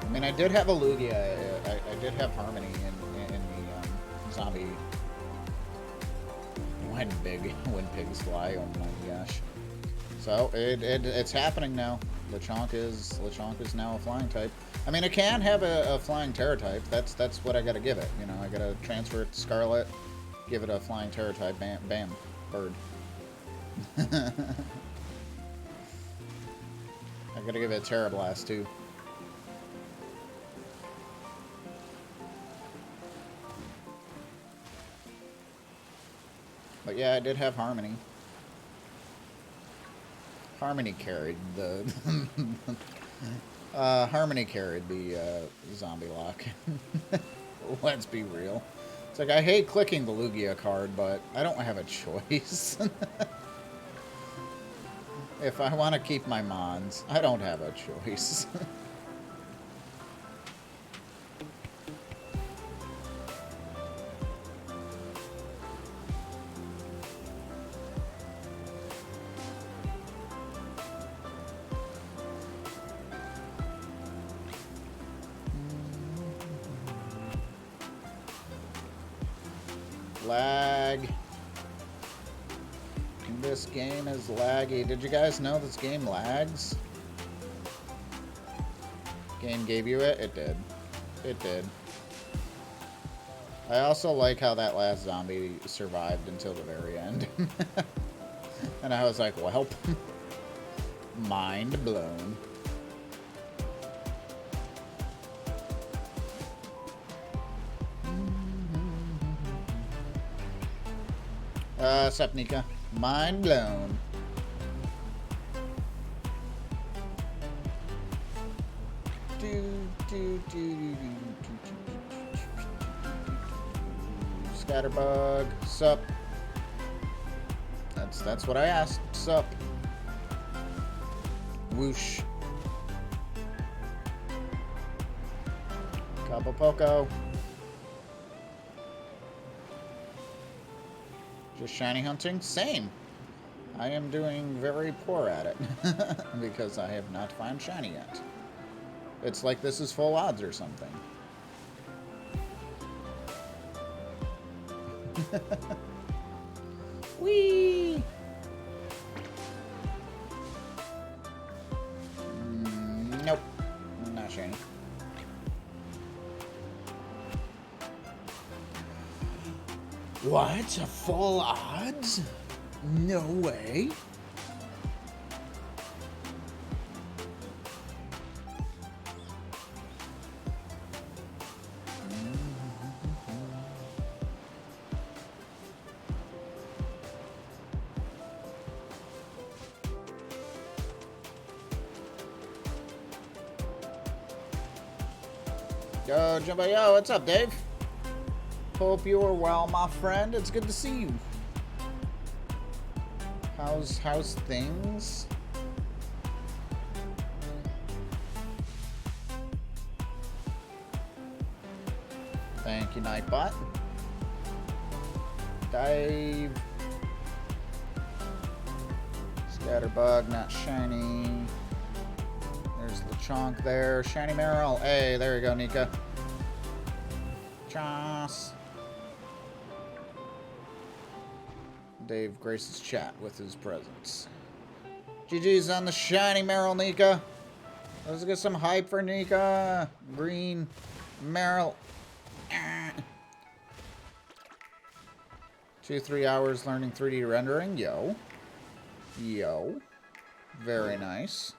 I mean, I did have a Lugia. I did have Harmony in the zombie. When pigs fly, oh my gosh. So it's happening now. Lechonk is now a flying type. I mean, it can have a flying terror type. That's what I gotta give it. You know, I gotta transfer it to Scarlet, give it a flying terror type. Bam, bam, bird. I gotta give it a Terra Blast too. But yeah, I did have Harmony. Harmony carried the Harmony carried the zombie lock. Let's be real. It's like, I hate clicking the Lugia card, but I don't have a choice. If I want to keep my Mons, I don't have a choice. Lag. This game is laggy. Did you guys know this game lags? Game gave you it? It did. It did. I also like how that last zombie survived until the very end. And I was like, well, mind blown. Sepnika. Mind blown. Scatterbug. Sup. That's what I asked. Sup? Whoosh. Acapulco. Just shiny hunting? Same. I am doing very poor at it. Because I have not found shiny yet. It's like this is full odds or something. Whee! Nope. Not shiny. What? Full odds? No way. Yo, Jumbo, yo, what's up, Dave? Hope you are well, my friend. It's good to see you. How's things? Thank you, Nightbot. Dave. Scatterbug, not shiny. There's Lechonk there. Shiny Meryl. Hey, there you go, Nika. Joss. Dave graces chat with his presence. GG's on the shiny Meryl, Nika. Let's get some hype for Nika. Green Meryl. 2-3 hours learning 3D rendering. Yo. Yo. Very nice.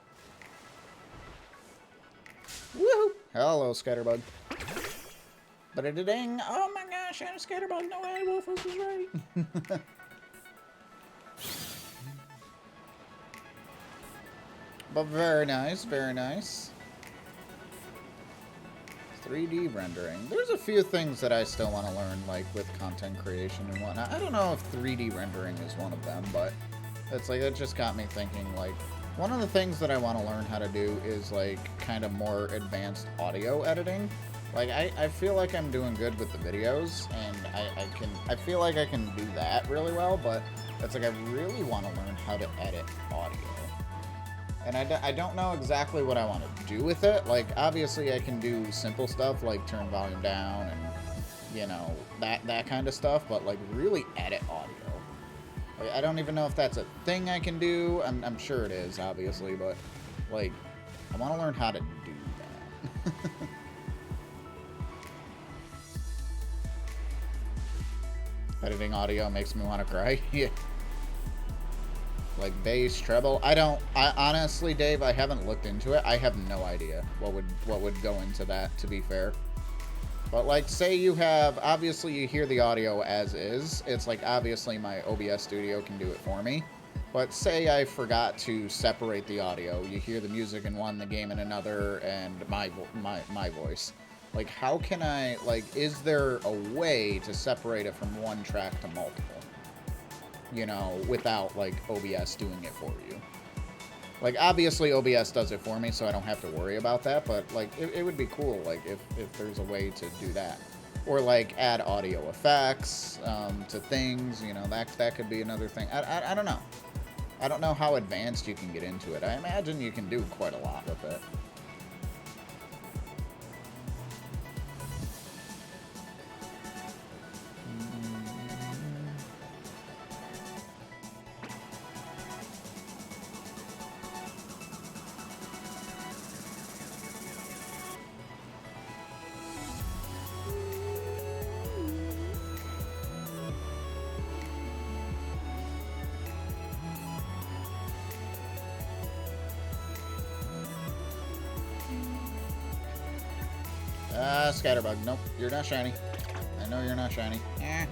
Woohoo! Hello, Scatterbug. Ba-da-da-ding! Oh my gosh, I'm a Scatterbug. No way, Wolfus was right. But very nice, very nice. 3D rendering. There's a few things that I still want to learn, like with content creation and whatnot. I don't know if 3D rendering is one of them, but it's like, it just got me thinking, like, one of the things that I want to learn how to do is, like, kind of more advanced audio editing. Like, I feel like I'm doing good with the videos, and I feel like I can do that really well, but it's like I really want to learn how to edit audio. And I don't know exactly what I want to do with it. Like, obviously I can do simple stuff, like turn volume down and, you know, that kind of stuff, but, like, really edit audio. Like, I don't even know if that's a thing I can do. I'm sure it is, obviously, but, like, I want to learn how to do that. Editing audio makes me want to cry. Yeah. Like bass, treble. I honestly, Dave, I haven't looked into it. I have no idea what would go into that, to be fair. But like, say you have, obviously you hear the audio as is. It's like, obviously my OBS studio can do it for me. But say I forgot to separate the audio. You hear the music in one, the game in another, and my voice. Like, how can I, like, is there a way to separate it from one track to multiple? You know, without, like, OBS doing it for you. Like, obviously OBS does it for me, so I don't have to worry about that, but, like, it would be cool, like, if there's a way to do that. Or, like, add audio effects to things, you know, that could be another thing. I don't know. I don't know how advanced you can get into it. I imagine you can do quite a lot with it. Scatterbug. Nope, you're not shiny. I know you're not shiny. Eh.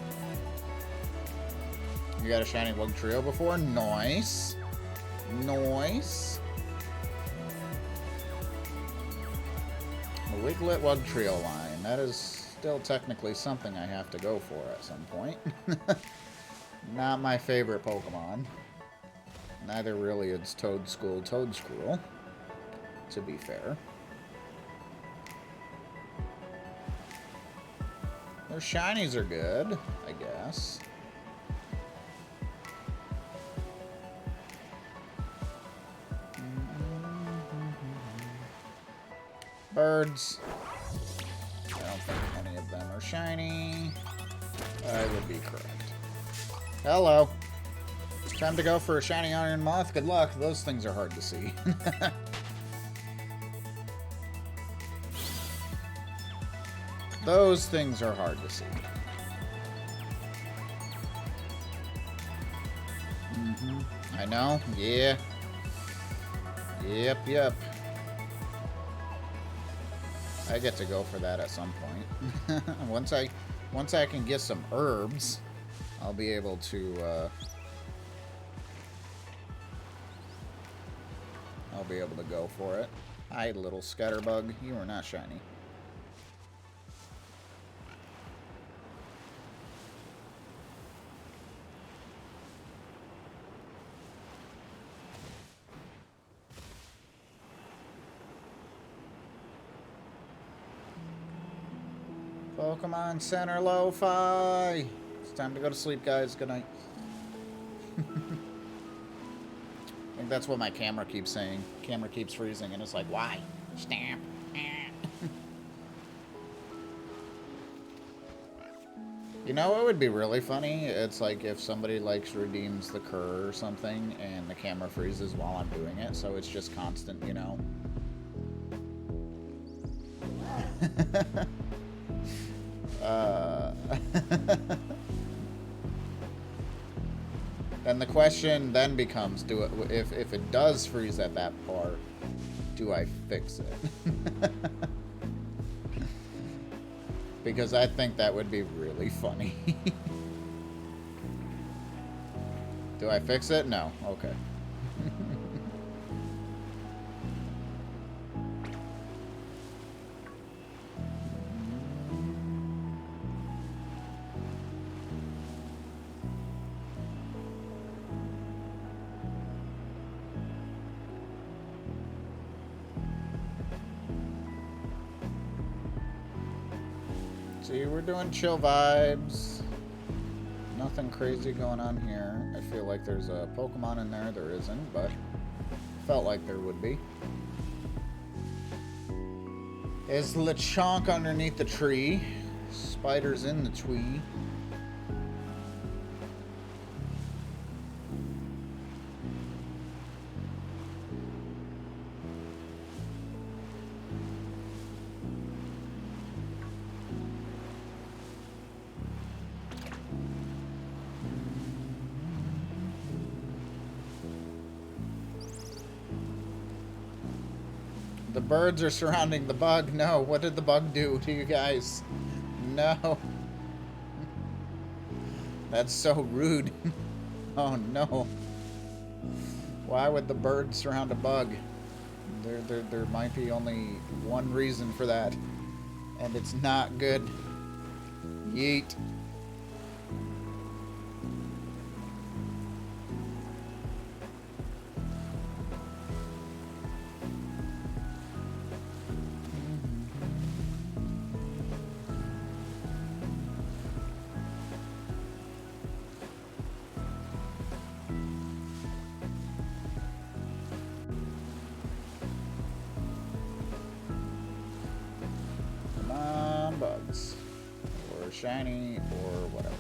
You got a shiny Wug Trio before? Nice. Nice. A Wiglet Wug Trio line. That is still technically something I have to go for at some point. Not my favorite Pokemon. Neither really is Toedscruel, to be fair. Their shinies are good, I guess. Birds. I don't think any of them are shiny. I would be correct. Hello. Time to go for a shiny iron moth. Good luck. Those things are hard to see. Those things are hard to see. I know. Yeah. Yep. I get to go for that at some point. Once I can get some herbs, I'll be able to go for it. Hi, little scatterbug. You are not shiny. Pokemon Center Lo-Fi. It's time to go to sleep, guys. Good night. I think that's what my camera keeps saying. Camera keeps freezing, and it's like, why? Stamp. You know what would be really funny? It's like if somebody redeems the cur or something, and the camera freezes while I'm doing it, so it's just constant, you know. And the question then becomes, if it does freeze at that part, do I fix it? Because I think that would be really funny. Do I fix it? No. Okay. See, we're doing chill vibes. Nothing crazy going on here. I feel like there's a Pokemon in there. There isn't, but felt like there would be. Is Lechonk underneath the tree? Spider's in the tree. The birds are surrounding the bug. No, what did the bug do to you guys? No. That's so rude. Oh no. Why would the bird surround a bug? There might be only one reason for that. And it's not good. Yeet. Bugs or shiny or whatever.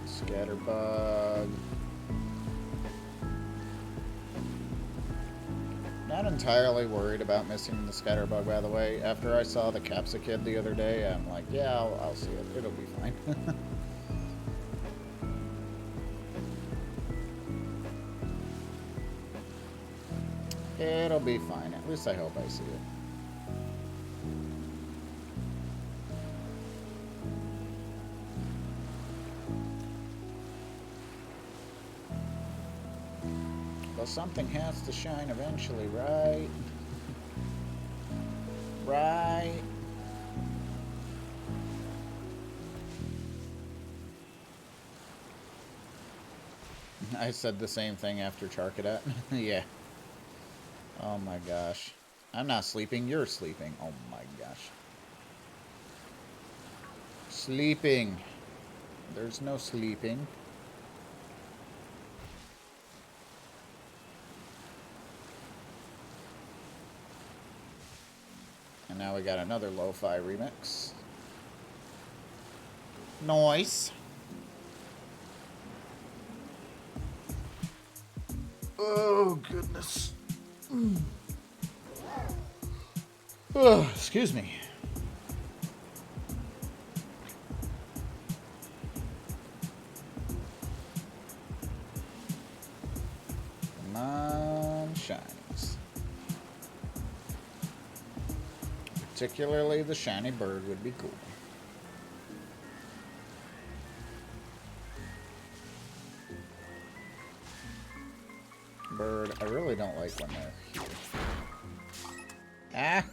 Scatterbug. Not entirely worried about missing the Scatterbug, by the way. After I saw the Capsicid the other day, I'm like, yeah, I'll see it. It'll be fine. It'll be fine. At least I hope I see it. But something has to shine eventually, right? Right? I said the same thing after Charcadet. Yeah. Oh my gosh. I'm not sleeping, you're sleeping. Oh my gosh. Sleeping. There's no sleeping. And now we got another lo-fi remix. Nice. Oh, goodness. Oh, excuse me. Come on, shinies. Particularly the shiny bird would be cool. Bird, I really don't like when they're here. Ah!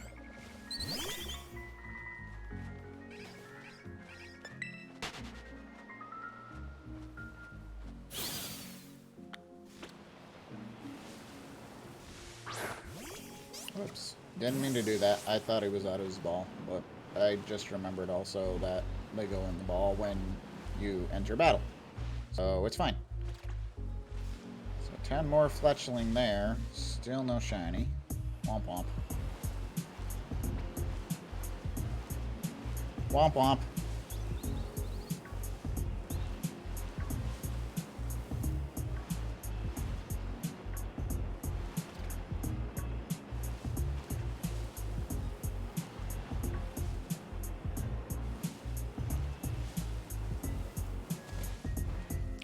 Whoops. Didn't mean to do that. I thought he was out of his ball, but I just remembered also that they go in the ball when you enter battle. So it's fine. 10 more fletchling there. Still no shiny. Womp womp. Womp womp.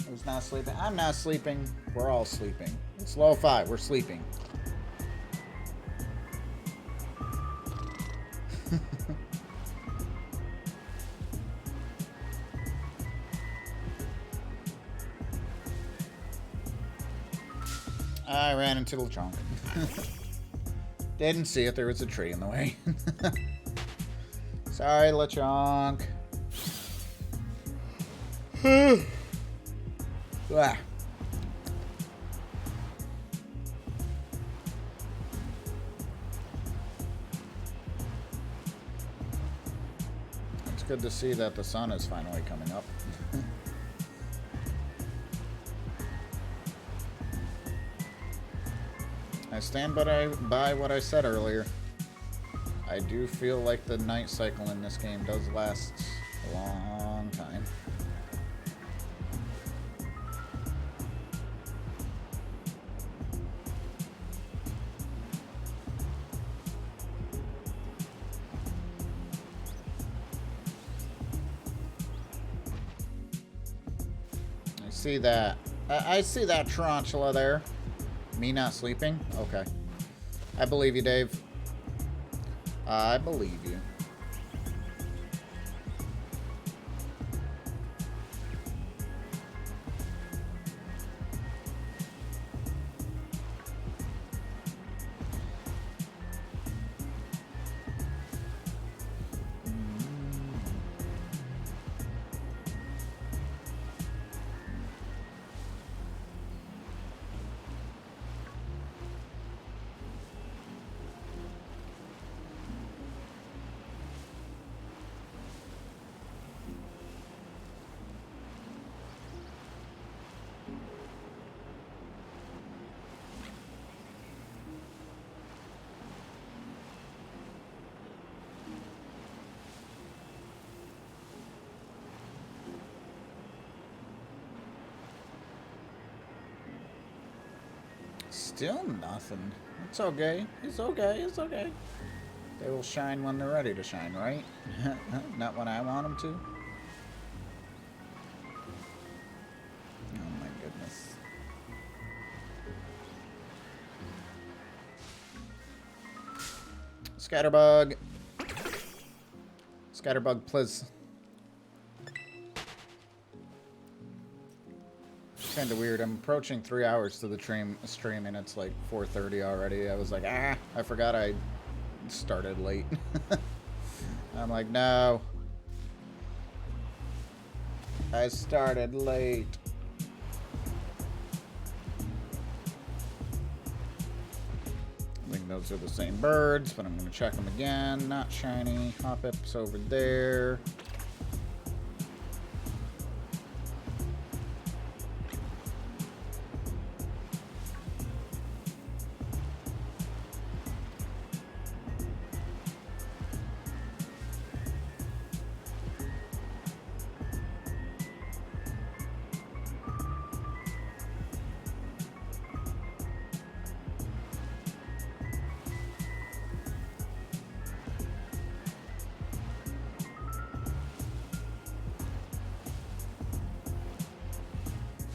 Who's not sleeping? I'm not sleeping. We're all sleeping. It's lo-fi. We're sleeping. I ran into the trunk. Didn't see it. There was a tree in the way. Sorry, LeChonk. Ah. It's good to see that the sun is finally coming up. I stand by what I said earlier. I do feel like the night cycle in this game does last a long time. I see that. I see that tarantula there. Me not sleeping? Okay. I believe you, Dave. I believe you. Still nothing. It's okay. It's okay. It's okay. They will shine when they're ready to shine, right? Not when I want them to. Oh my goodness. Scatterbug. Scatterbug, please. It's kind of weird. I'm approaching 3 hours to the stream and it's like 4:30 already. I was like, I forgot I started late. I'm like, no. I started late. I think those are the same birds, but I'm going to check them again. Not shiny. Hop-Ip's over there.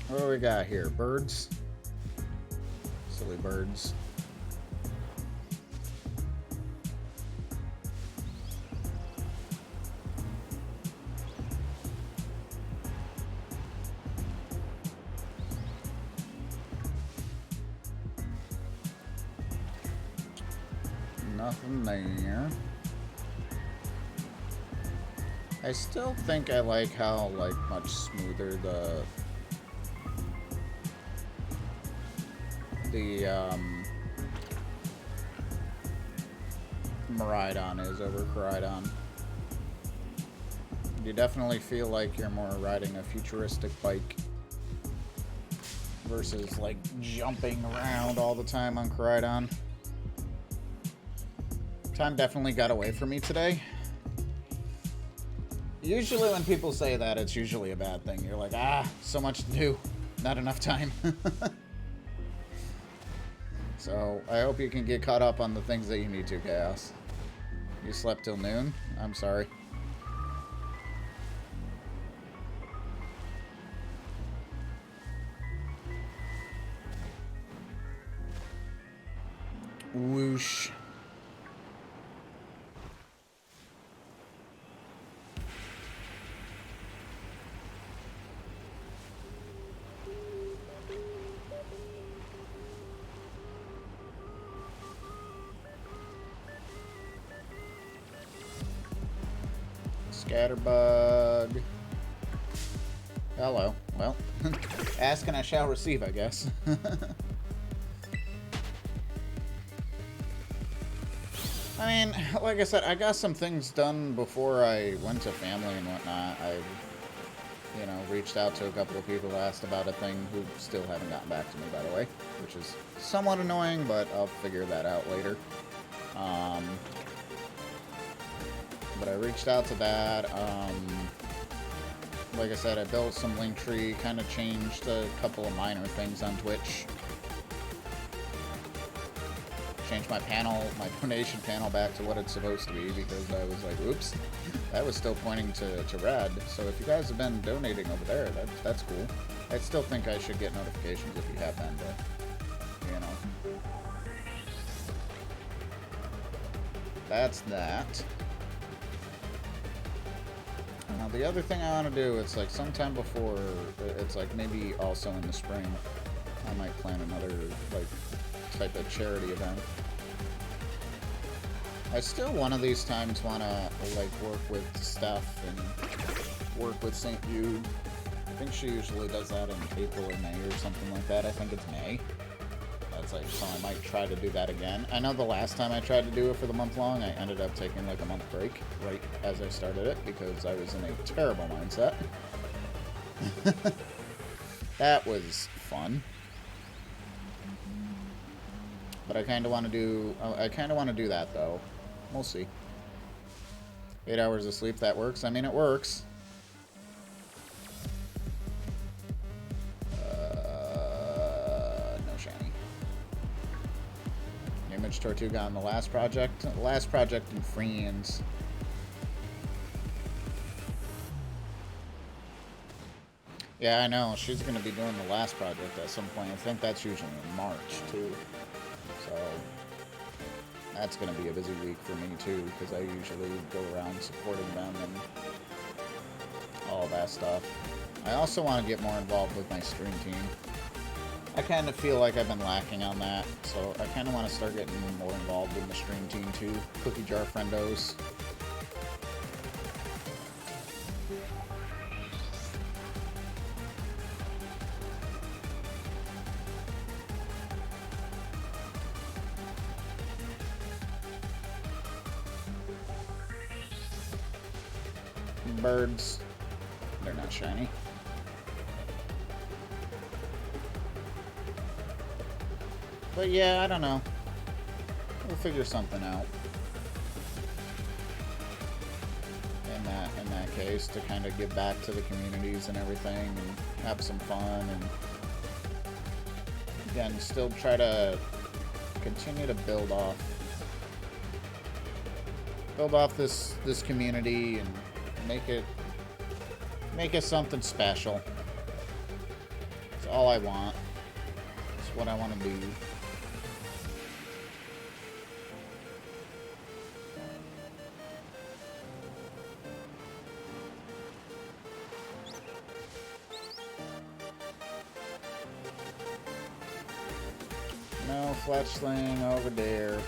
What do we got here? Birds? Silly birds. Nothing there. I still think I like how, like, much smoother the Maridon is over Coridon. You definitely feel like you're more riding a futuristic bike versus like jumping around all the time on Coridon. Time definitely got away from me today. Usually when people say that, it's usually a bad thing. You're like, so much to do, not enough time. So, I hope you can get caught up on the things that you need to, Chaos. You slept till noon? I'm sorry. Whoosh. Scatterbug. Hello. Well, ask and I shall receive, I guess. I mean, like I said, I got some things done before I went to family and whatnot. I, you know, reached out to a couple of people, asked about a thing who still haven't gotten back to me, by the way, which is somewhat annoying, but I'll figure that out later. But I reached out to that. Like I said, I built some Linktree, kind of changed a couple of minor things on Twitch. Changed my panel, my donation panel back to what it's supposed to be because I was like, oops, that was still pointing to red. So if you guys have been donating over there, that's cool. I still think I should get notifications if you have been, but, you know. That's that. Now the other thing I want to do, it's like sometime before, it's like maybe also in the spring, I might plan another, like, type of charity event. I still one of these times want to like work with Steph and work with St. Jude. I think she usually does that in April or May or something like that. I think it's May. That's like, so I might try to do that again. I know the last time I tried to do it for the month long, I ended up taking like a month break right as I started it because I was in a terrible mindset. That was fun. But I kind of want to do that though. We'll see. 8 hours of sleep, that works. I mean, it works. No shiny. Image Tortuga on the last project. Last project in Friends. Yeah, I know. She's going to be doing the last project at some point. I think that's usually in March, too. So, that's going to be a busy week for me, too, because I usually go around supporting them and all that stuff. I also want to get more involved with my stream team. I kind of feel like I've been lacking on that, so I kind of want to start getting more involved in the stream team too. Cookie jar friendos. Birds. They're not shiny. But yeah, I don't know. We'll figure something out. In that case, to kind of give back to the communities and everything and have some fun and again still try to continue to build off this community and make it something special. It's all I want. It's what I want to be. No fletchling over there.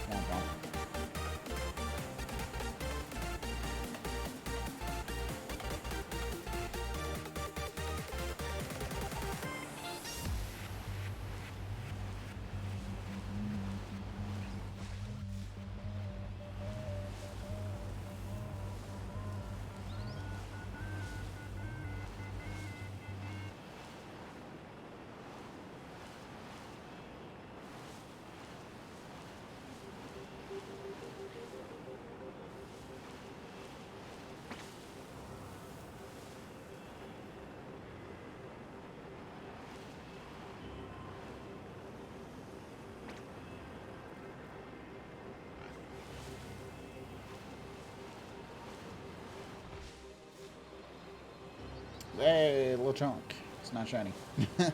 Hey, Lechonk. It's not shiny. I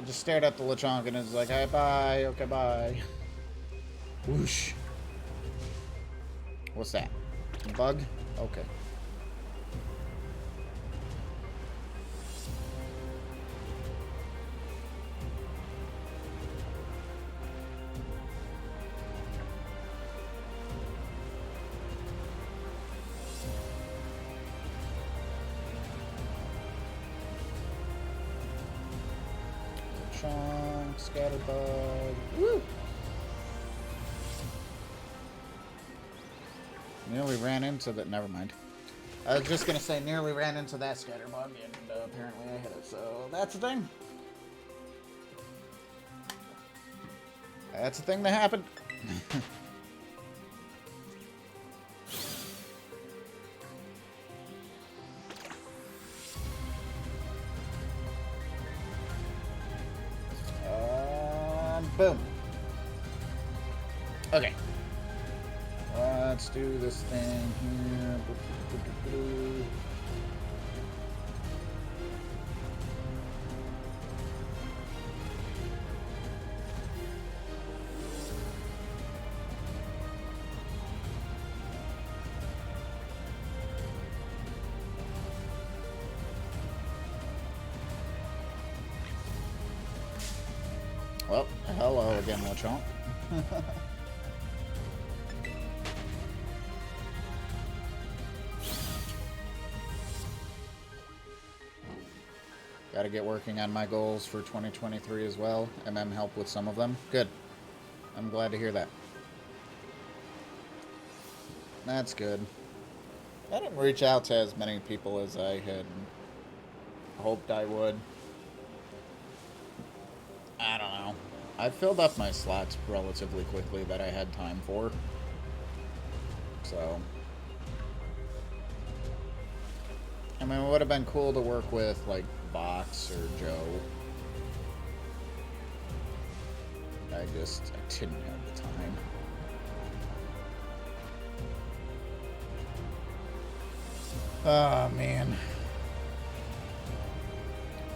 just stared at the Lechonk and it's like, hey, bye. Okay, bye. Whoosh. What's that? A bug? Okay. Scatterbug. Woo! Nearly ran into that. Never mind. I was just gonna say, nearly ran into that scatterbug, and apparently I hit it. So that's the thing. That's the thing that happened. Boom. Okay. Let's do this thing here. Well, hello again, Lechonk. Gotta get working on my goals for 2023 as well, and then help with some of them. Good. I'm glad to hear that. That's good. I didn't reach out to as many people as I had hoped I would. I don't know. I filled up my slots relatively quickly that I had time for. So, I mean, it would have been cool to work with, like, Box or Joe. I didn't have the time. Oh, man.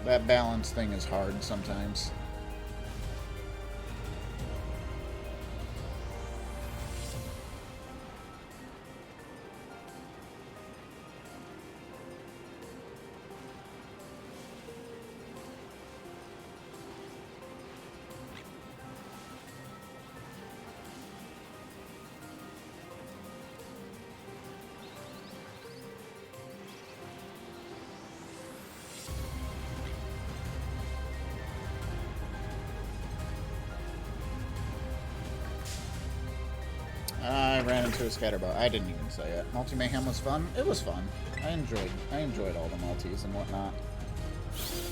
That balance thing is hard sometimes. ran into a scatterbug. I didn't even say it. Multi Mayhem was fun. It was fun. I enjoyed all the multis and whatnot.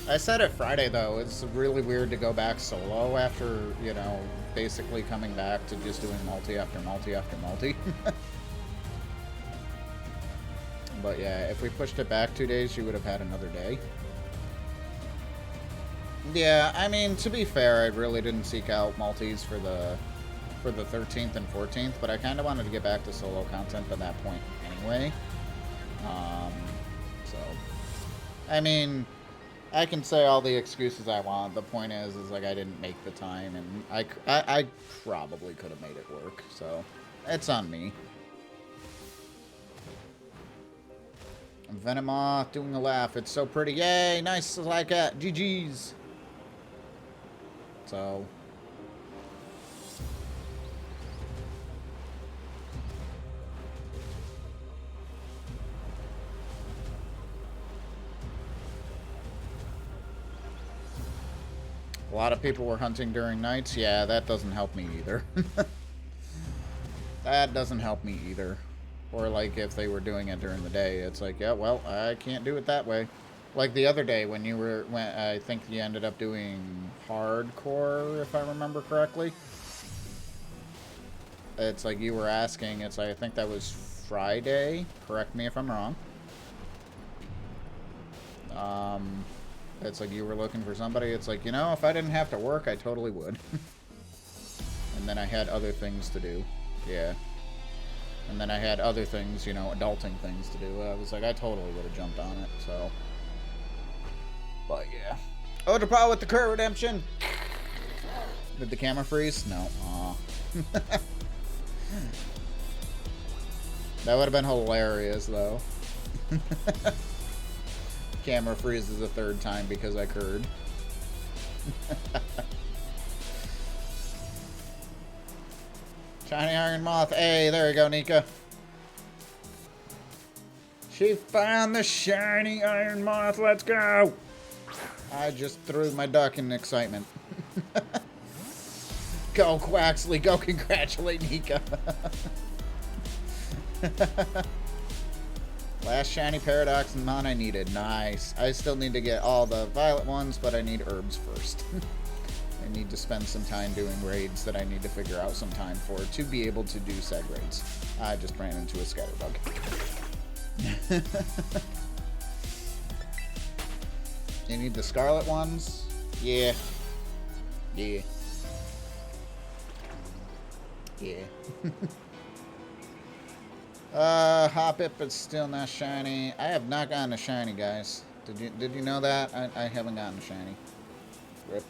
I said it Friday though. It's really weird to go back solo after, you know, basically coming back to just doing multi after multi after multi. But yeah, if we pushed it back 2 days, you would have had another day. Yeah, I mean, to be fair, I really didn't seek out multis for the 13th and 14th, but I kind of wanted to get back to solo content at that point anyway. So, I mean, I can say all the excuses I want. The point is like I didn't make the time, and I probably could have made it work. So, it's on me. Venomoth doing a laugh. It's so pretty. Yay! Nice like that. GG's. So. A lot of people were hunting during nights. Yeah, that doesn't help me either. That doesn't help me either. Or like if they were doing it during the day, it's like, yeah, well, I can't do it that way. Like the other day when I think you ended up doing hardcore, if I remember correctly. It's like you were asking, it's like, I think that was Friday. Correct me if I'm wrong. It's like you were looking for somebody. It's like, you know, if I didn't have to work, I totally would. And then I had other things to do. Yeah. And then I had other things, you know, adulting things to do. I was like, I totally would have jumped on it, so. But, yeah. Oh, the problem with the Current Redemption! Did the camera freeze? No. Aw. That would have been hilarious, though. Camera freezes a third time because I curd. Shiny Iron Moth. Hey, there you go, Nika. She found the shiny Iron Moth. Let's go. I just threw my duck in excitement. Go, Quaxley. Go congratulate Nika. Last shiny Paradox and Mon I needed. Nice. I still need to get all the violet ones, but I need herbs first. I need to spend some time doing raids that I need to figure out some time for to be able to do said raids. I just ran into a scatterbug. You need the scarlet ones? Yeah. Yeah. Yeah. Hoppip is still not shiny. I have not gotten a shiny, guys. Did you know that? I haven't gotten a shiny. Rip.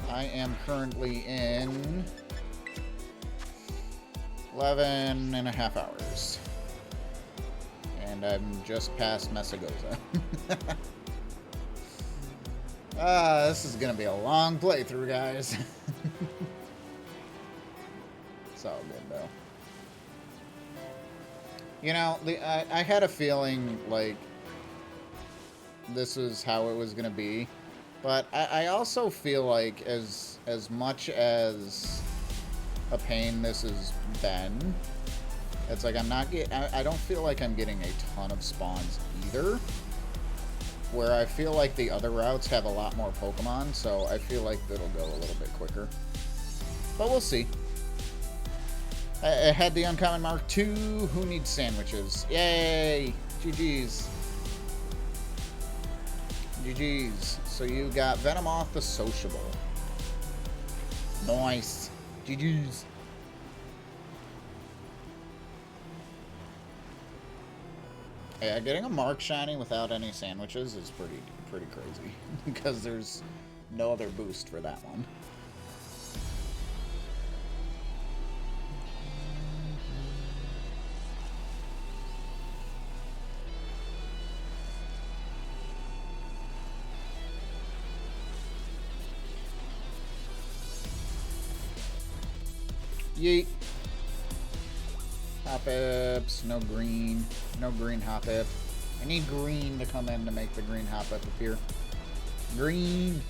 I am currently in 11 and a half hours. And I'm just past Messagoza. This is gonna be a long playthrough, guys. It's all good, though. You know, I had a feeling like this is how it was gonna be, but I also feel like as much as a pain this has been, it's like I don't feel like I'm getting a ton of spawns either, where I feel like the other routes have a lot more Pokemon, so I feel like it'll go a little bit quicker, but we'll see. I had the Uncommon Mark II. Who needs sandwiches? Yay! GG's. GG's. So you got Venomoth the Sociable. Nice. GG's. Yeah, getting a Mark shiny without any sandwiches is pretty crazy. Because there's no other boost for that one. Yeet. Hoppips. No green. No green Hoppip. I need green to come in to make the green Hoppip appear. Green.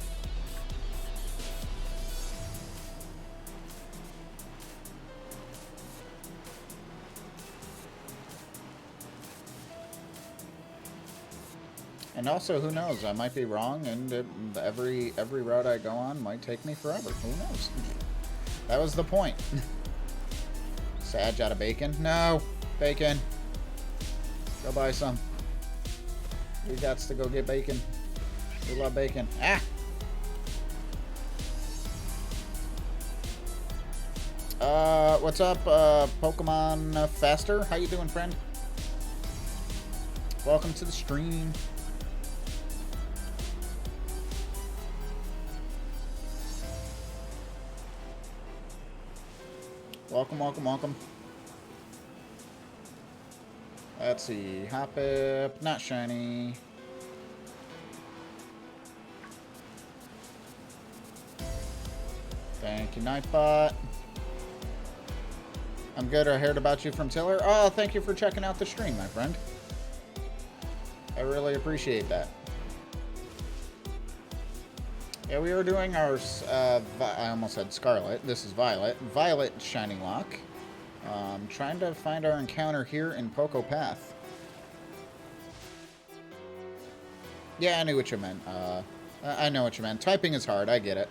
And also, who knows? I might be wrong, and every route I go on might take me forever. Who knows? That was the point. Sag out of bacon? No! Bacon! Go buy some. We got to go get bacon. We love bacon. Ah! What's up, Pokemon Faster? How you doing, friend? Welcome to the stream. Welcome, welcome, welcome. Let's see. Hoppip, not shiny. Thank you, Nightbot. I'm good. I heard about you from Tiller. Oh, thank you for checking out the stream, my friend. I really appreciate that. Yeah, we were doing our, I almost said Scarlet. This is Violet. Violet Shinylocke. Trying to find our encounter here in Poco Path. Yeah, I knew what you meant. I know what you meant. Typing is hard. I get it.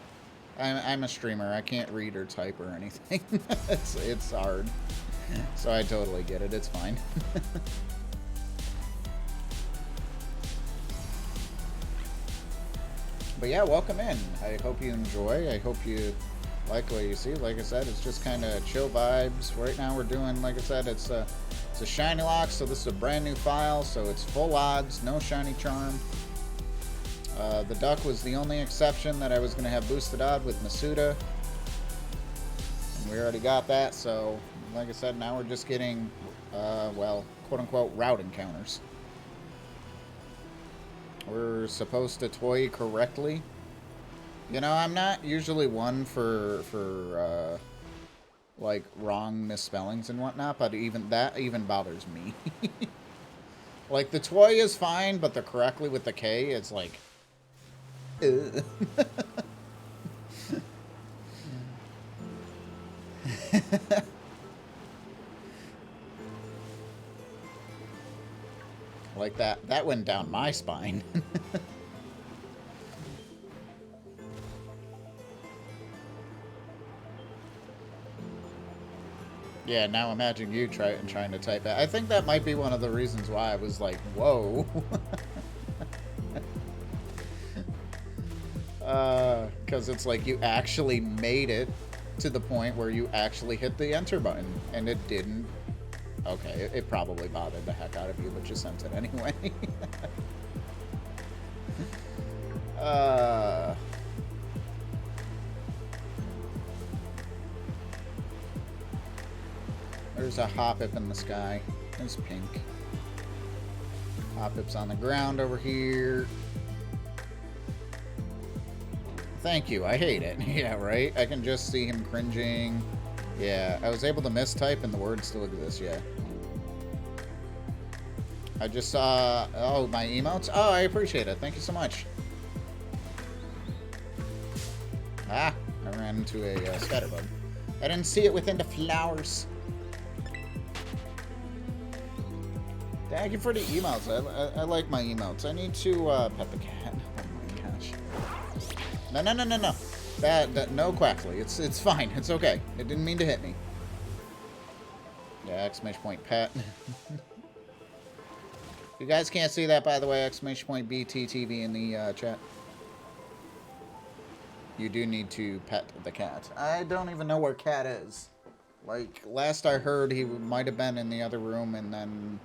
I'm a streamer. I can't read or type or anything. It's hard. So I totally get it. It's fine. But yeah, welcome in. I hope you enjoy. I hope you like what you see. Like I said, it's just kind of chill vibes. Right now we're doing, like I said, it's a Shinylocke, so this is a brand new file, so it's full odds, no shiny charm. The duck was the only exception that I was going to have boosted odd with Masuda. And we already got that, so like I said, now we're just getting, well, quote-unquote route encounters. We're supposed to toy correctly. You know, I'm not usually one for like, wrong misspellings and whatnot, but that even bothers me. Like, the toy is fine, but the correctly with the K, it's like... Like that went down my spine. Yeah, now imagine you trying to type that. I think that might be one of the reasons why I was like, whoa. Because it's like you actually made it to the point where you actually hit the enter button, and it didn't. Okay, it probably bothered the heck out of you, but you sent it anyway. There's a Hoppip in the sky. It's pink. Hoppip's on the ground over here. Thank you, I hate it. Yeah, right? I can just see him cringing. Yeah, I was able to mistype and the word still exists, yeah. I just saw... Oh, my emotes? Oh, I appreciate it. Thank you so much. Ah, I ran into a scatterbug. I didn't see it within the flowers. Thank you for the emotes. I like my emotes. I need to pet the cat. Oh my gosh. No. That no Quackly. It's fine. It's okay. It didn't mean to hit me. Yeah, exclamation point pet. You guys can't see that, by the way, exclamation point BTTV in the chat. You do need to pet the cat. I don't even know where cat is. Like, last I heard, he might have been in the other room, and then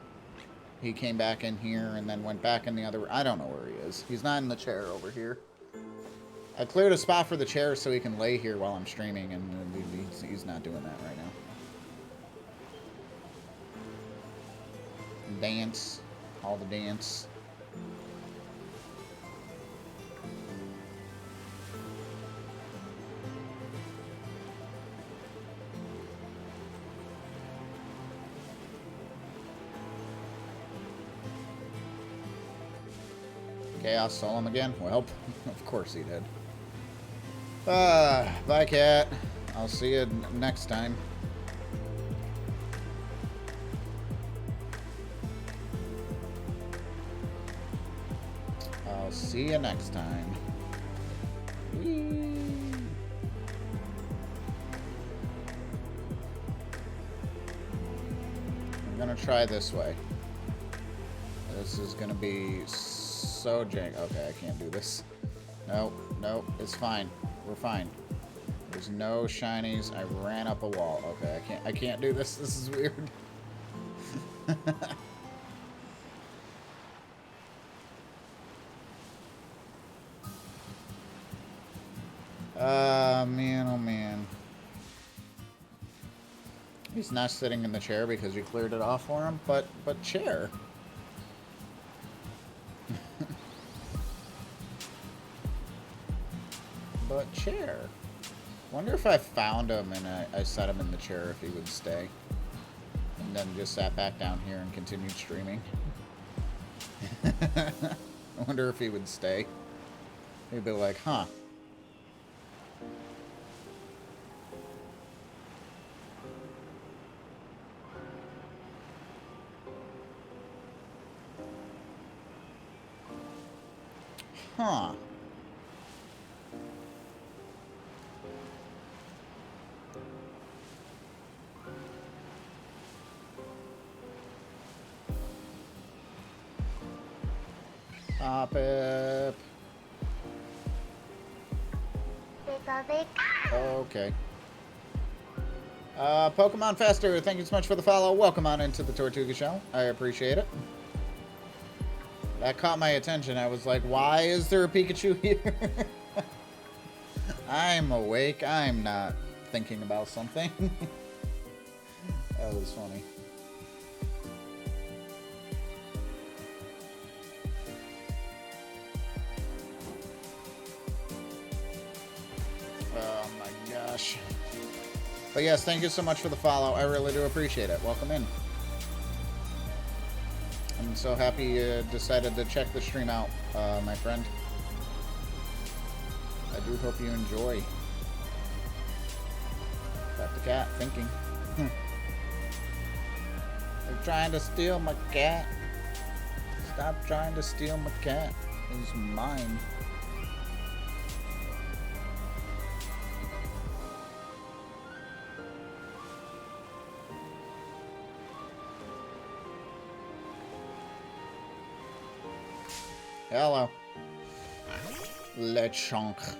he came back in here, and then went back in the other room. I don't know where he is. He's not in the chair over here. I cleared a spot for the chair so he can lay here while I'm streaming, and he's not doing that right now. Dance. All the dance. Chaos stole him again? Well, of course he did. Bye, cat. I'll see you next time. see you next time. Whee! I'm gonna try this way. This is gonna be so jank. Okay, I can't do this. Nope, nope, it's fine. We're fine. There's no shinies. I ran up a wall. Okay, I can't do this. This is weird. Man, oh man. He's not sitting in the chair because you cleared it off for him, but chair. But chair. Wonder if I found him and I set him in the chair if he would stay. And then just sat back down here and continued streaming. I wonder if he would stay. He'd be like, huh. Huh. Pop it. Okay. Pokemon Faster, thank you so much for the follow. Welcome on into the Tortuga Show. I appreciate it. That caught my attention. I was like, why is there a Pikachu here? I'm awake. I'm not thinking about something. That was funny. Oh my gosh. But yes, thank you so much for the follow. I really do appreciate it. Welcome in. I'm so happy you decided to check the stream out, my friend. I do hope you enjoy. Got the cat thinking. They're trying to steal my cat. Stop trying to steal my cat. It's mine. Hello. Lechonk.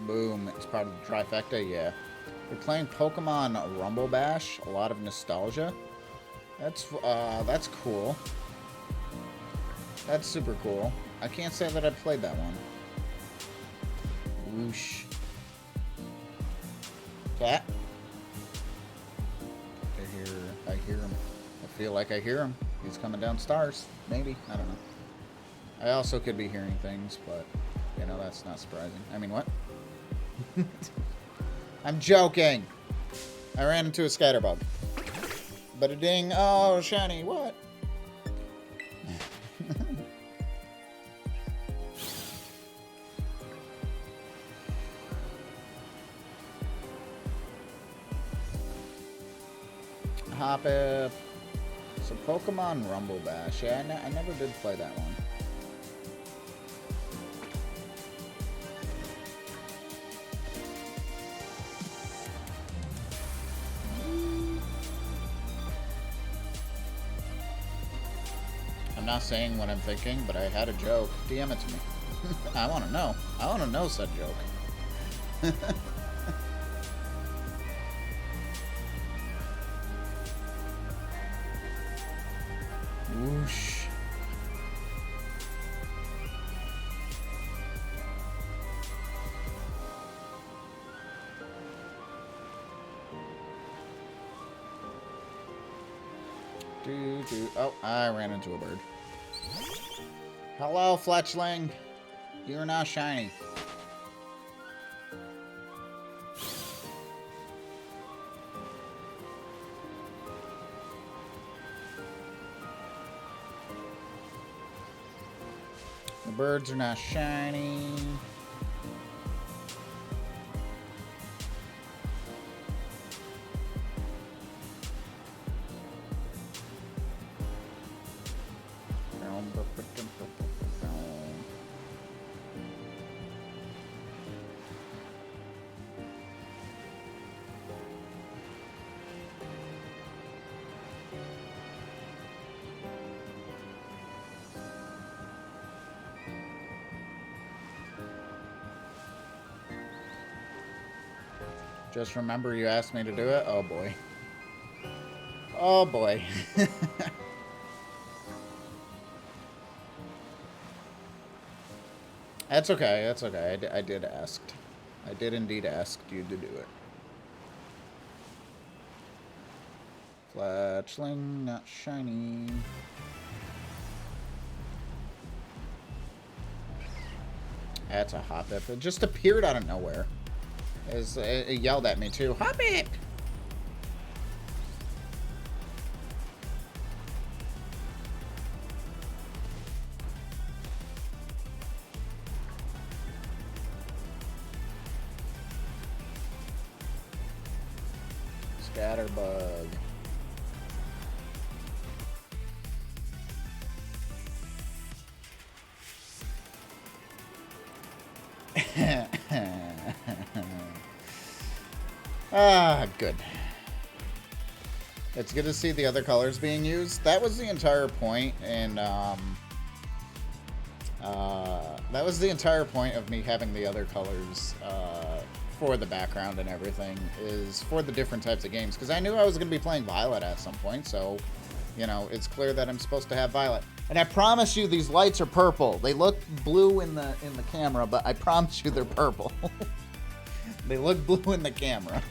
Boom. It's part of the trifecta, yeah. We're playing Pokemon Rumble Bash. A lot of nostalgia. That's cool. That's super cool. I can't say that I've played that one. Whoosh. Cat? I hear him. I feel like I hear him. He's coming down stairs. Maybe. I don't know. I also could be hearing things, but, you know, that's not surprising. I mean, what? I'm joking. I ran into a scatterbug. But a ding. Oh, shiny. What? Hop it. So Pokemon Rumble Bash. Yeah, I never did play that one. I'm not saying what I'm thinking, but I had a joke. DM it to me. I want to know. I want to know said joke. Whoosh. Oh, I ran into a bird. Hello, Fletchling. You're now shiny. The birds are not shiny. Just remember you asked me to do it. Oh boy. Oh boy. That's okay. That's okay. I did ask. I did indeed ask you to do it. Fletchling, not shiny. That's a Hoppip. It just appeared out of nowhere. It yelled at me too. Hoppip! Scatterbug. Ah, good. It's good to see the other colors being used. That was the entire point, and that was the entire point of me having the other colors for the background and everything, is for the different types of games, because I knew I was going to be playing Violet at some point, so, you know, it's clear that I'm supposed to have Violet. And I promise you these lights are purple. They look blue in the camera, but I promise you they're purple. They look blue in the camera.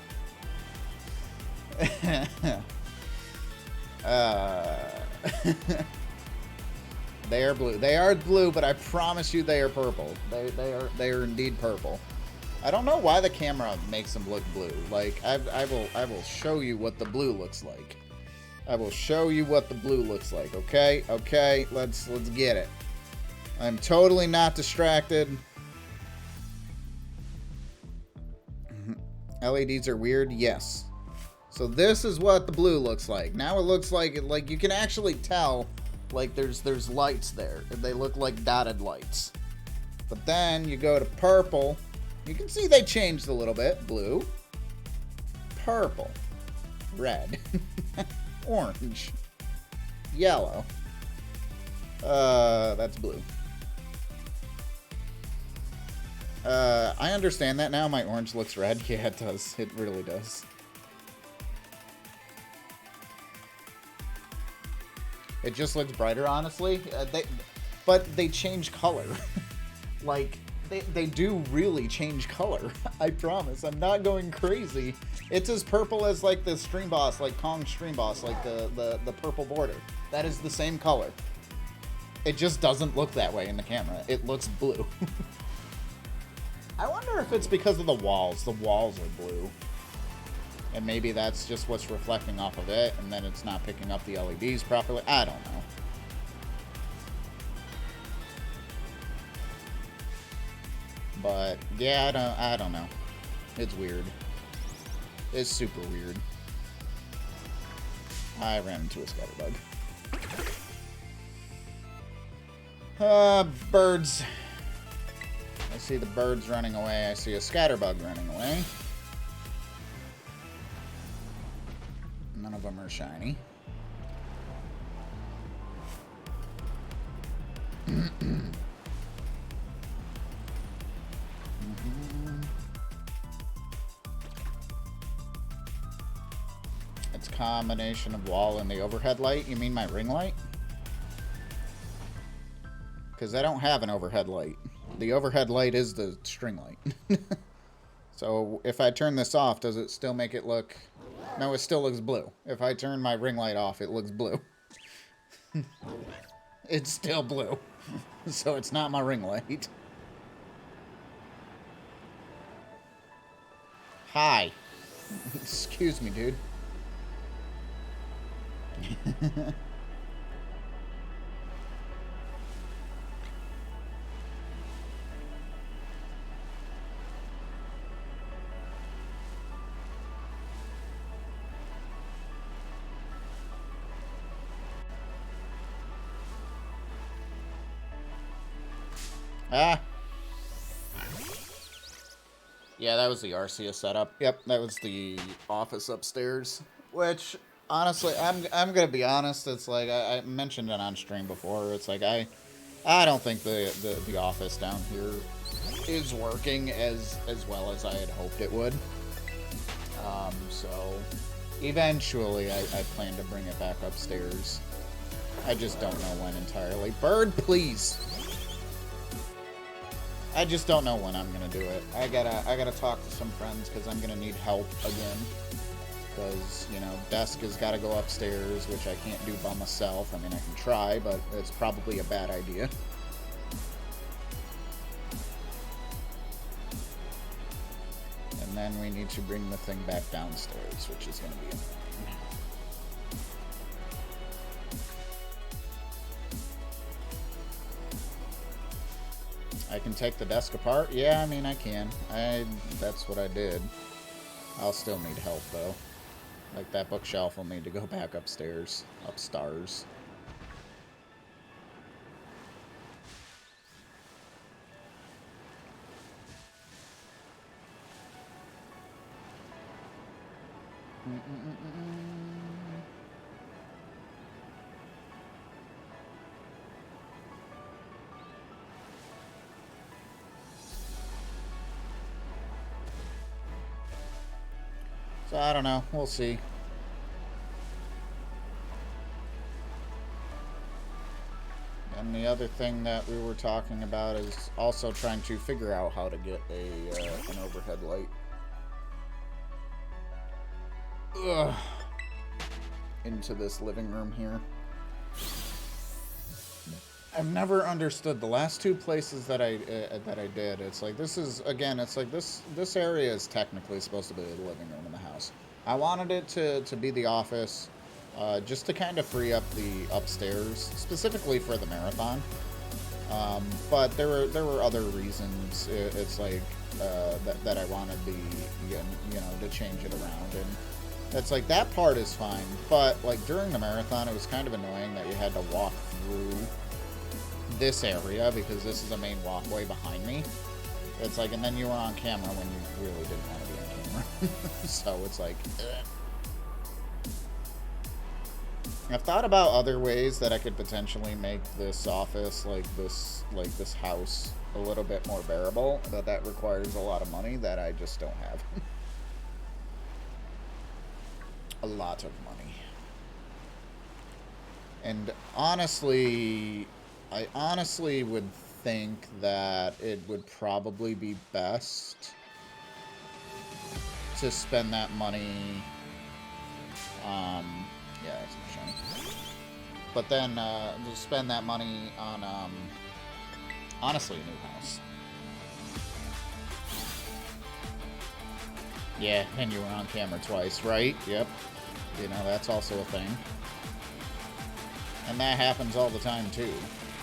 They are blue. They are blue, but I promise you they are purple. They are indeed purple. I don't know why the camera makes them look blue. Like I will show you what the blue looks like. I will show you what the blue looks like. Okay, okay. Let's get it. I'm totally not distracted. LEDs are weird. Yes. So this is what the blue looks like. Now it looks like you can actually tell like there's lights there. They look like dotted lights. But then you go to purple. You can see they changed a little bit. Blue, purple, red, orange, yellow. That's blue. I understand that now. My orange looks red. Yeah, it does. It really does. It just looks brighter, honestly. But they change color. Like, they do really change color. I promise. I'm not going crazy. It's as purple as, like, the Stream Boss, like Kong's Stream Boss, like the purple border. That is the same color. It just doesn't look that way in the camera. It looks blue. I wonder if it's because of the walls. The walls are blue. And maybe that's just what's reflecting off of it, and then it's not picking up the LEDs properly. I don't know. But yeah, I don't know. It's weird. It's super weird. I ran into a scatterbug. Birds. I see the birds running away. I see a scatterbug running away. None of them are shiny. It's a combination of wall and the overhead light. You mean my ring light? Because I don't have an overhead light. The overhead light is the string light. So if I turn this off, does it still make it look... No, it still looks blue. If I turn my ring light off, it looks blue. It's still blue. So it's not my ring light. Hi. Excuse me, dude. Ah. Yeah, that was the Arceus setup. Yep, that was the office upstairs. Which, honestly, I'm gonna be honest. It's like I mentioned it on stream before. It's like I don't think the office down here is working as well as I had hoped it would. So eventually I plan to bring it back upstairs. I just don't know when entirely. Bird, please! I just don't know when I'm gonna do it. I gotta talk to some friends because I'm gonna need help again. Because, you know, desk has got to go upstairs, which I can't do by myself. I mean, I can try, but it's probably a bad idea. And then we need to bring the thing back downstairs, which is going to be annoying. I can take the desk apart? Yeah, I mean, I can. That's what I did. I'll still need help, though. Like, that bookshelf will need to go back upstairs. Upstairs. So, I don't know. We'll see. And the other thing that we were talking about is also trying to figure out how to get an overhead light. Ugh. Into this living room here. I've never understood the last two places that I did. It's like, this is, again, it's like this area is technically supposed to be the living room in the house. I wanted it to be the office, just to kind of free up the upstairs, specifically for the marathon. But there were other reasons. It's like that I wanted to change it around, and it's like that part is fine. But like during the marathon, it was kind of annoying that you had to walk through this area because this is a main walkway behind me. It's like, and then you were on camera when you really didn't want to be on camera. So it's like, ugh. I've thought about other ways that I could potentially make this office, like this house, a little bit more bearable, but that requires a lot of money that I just don't have. A lot of money. And honestly, I honestly would think that it would probably be best to spend that money, yeah, that's not shiny. But then, to spend that money on, honestly, a new house. Yeah, and you were on camera twice, right? Yep. You know, that's also a thing. And that happens all the time, too.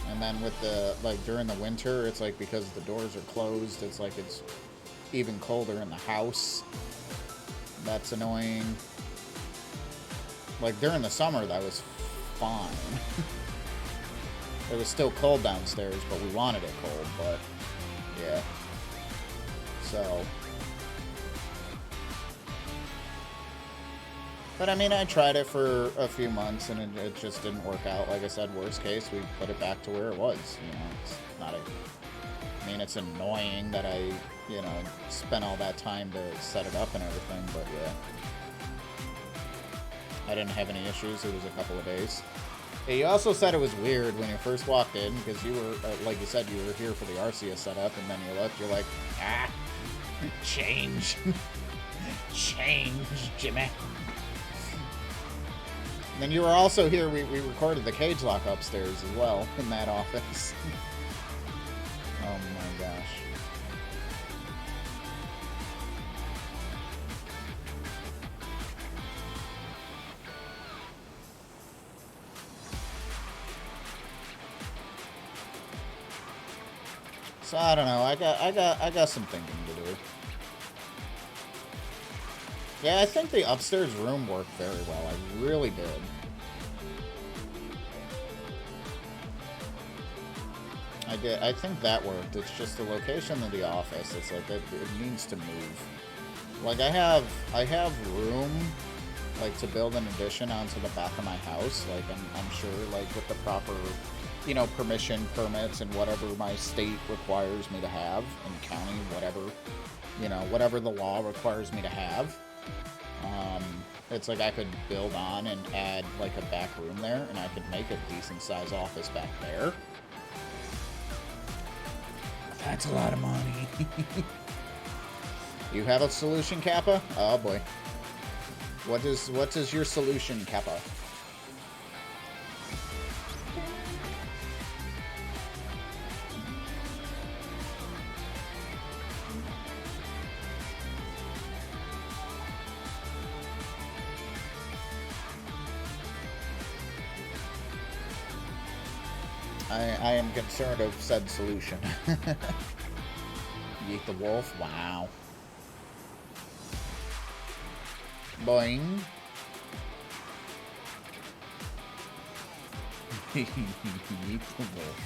And then with the, like, during the winter, it's like, because the doors are closed, it's like it's even colder in the house. That's annoying. Like, during the summer, that was fine. It was still cold downstairs, but we wanted it cold, but, yeah. So. But, I mean, I tried it for a few months, and it just didn't work out. Like I said, worst case, we put it back to where it was. You know, it's not a... I mean, it's annoying that I, you know, spent all that time to set it up and everything, but, yeah. I didn't have any issues. It was a couple of days. Yeah, you also said it was weird when you first walked in, because you were, like you said, you were here for the Arcia setup, and then you left, you're like, ah, change. Change, Jimmy. And then you were also here, we recorded the cage lock upstairs as well, in that office. Oh my gosh. So I don't know, I got some thinking to do. Yeah, I think the upstairs room worked very well. I really did. I did. I think that worked. It's just the location of the office. It's like it needs to move. Like I have room, like to build an addition onto the back of my house. Like I'm sure, like with the proper, you know, permission, permits, and whatever my state requires me to have, and county, whatever, you know, whatever the law requires me to have. It's like I could build on and add like a back room there, and I could make a decent size office back there. That's a lot of money. You have a solution, Kappa? Oh boy. What is your solution, Kappa? I am concerned of said solution. Yeet the wolf. Wow. Boing. Yeet the wolf.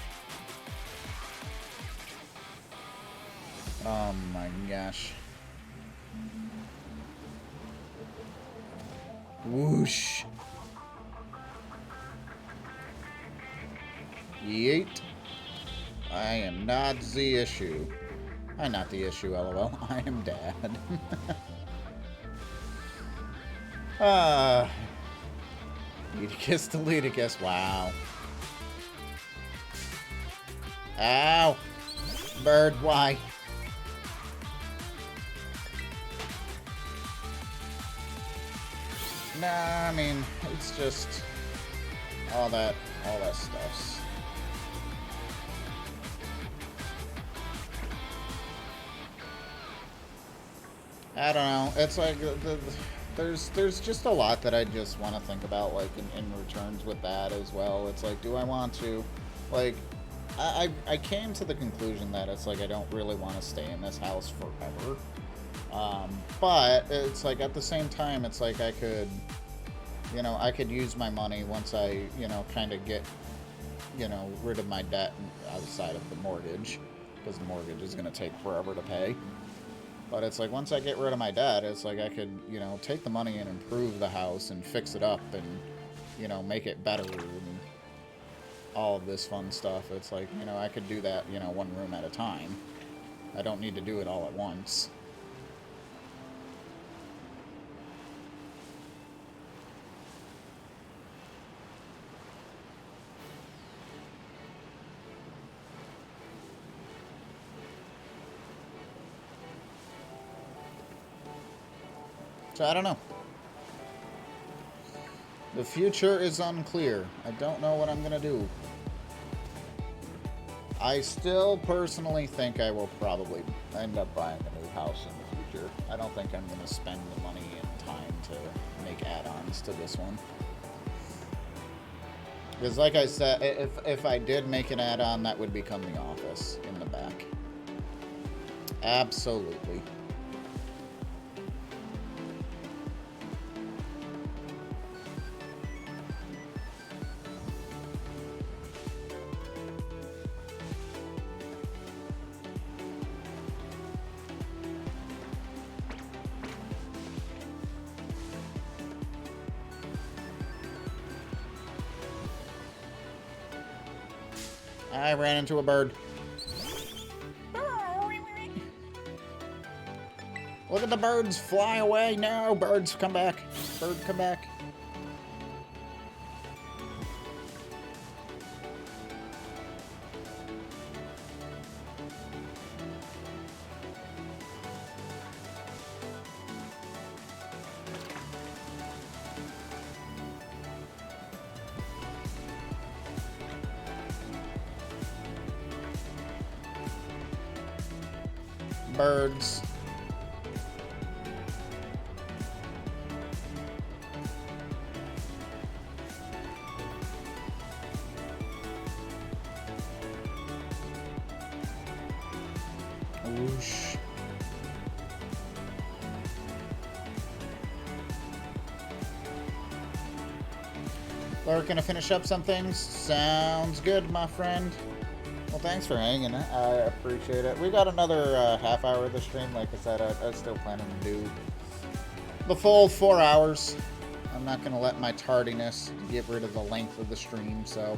Oh my gosh. Whoosh. Yeet. I am not the issue. I'm not the issue, lol. I am dad. Ludicus to Ludicus. Wow. Ow. Bird, why? Nah, I mean, it's just all that stuff's. I don't know. It's like there's just a lot that I just want to think about, like in returns with that as well. It's like, do I want to, like, I came to the conclusion that it's like I don't really want to stay in this house forever. But it's like at the same time, it's like I could, you know, I could use my money once I, you know, kind of get, you know, rid of my debt outside of the mortgage, because the mortgage is going to take forever to pay. But it's like, once I get rid of my debt, it's like I could, you know, take the money and improve the house and fix it up and, you know, make it better and all of this fun stuff. It's like, you know, I could do that, you know, one room at a time. I don't need to do it all at once. So I don't know. The future is unclear. I don't know what I'm gonna do. I still personally think I will probably end up buying a new house in the future. I don't think I'm gonna spend the money and time to make add-ons to this one. Because like I said, if I did make an add-on, that would become the office in the back. Absolutely. I ran into a bird. Look at the birds fly away. No, birds, come back. Bird, come back. Birds. Whoosh. We're gonna finish up some things. Sounds good, my friend. Well, thanks for hanging. I appreciate it. We got another half hour of the stream. Like I said, I was still planning to do the full 4 hours. I'm not going to let my tardiness get rid of the length of the stream, so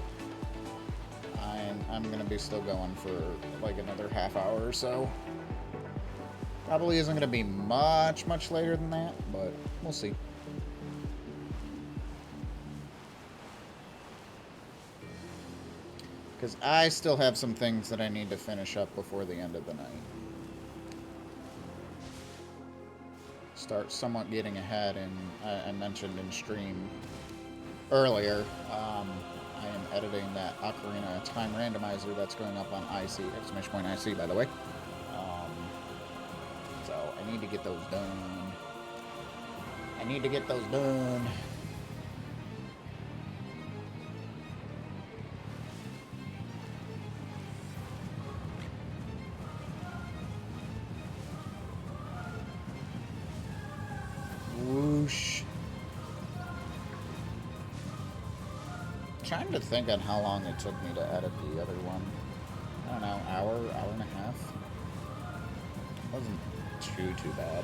I'm going to be still going for like another half hour or so. Probably isn't going to be much later than that, but we'll see. Because I still have some things that I need to finish up before the end of the night. Start somewhat getting ahead, and I mentioned in stream earlier, I am editing that Ocarina Time Randomizer that's going up on IC, exclamation point IC, by the way. So I need to get those done. I need to get those done. Whoosh. Trying to think on how long it took me to edit the other one. I don't know, hour and a half. Wasn't too bad.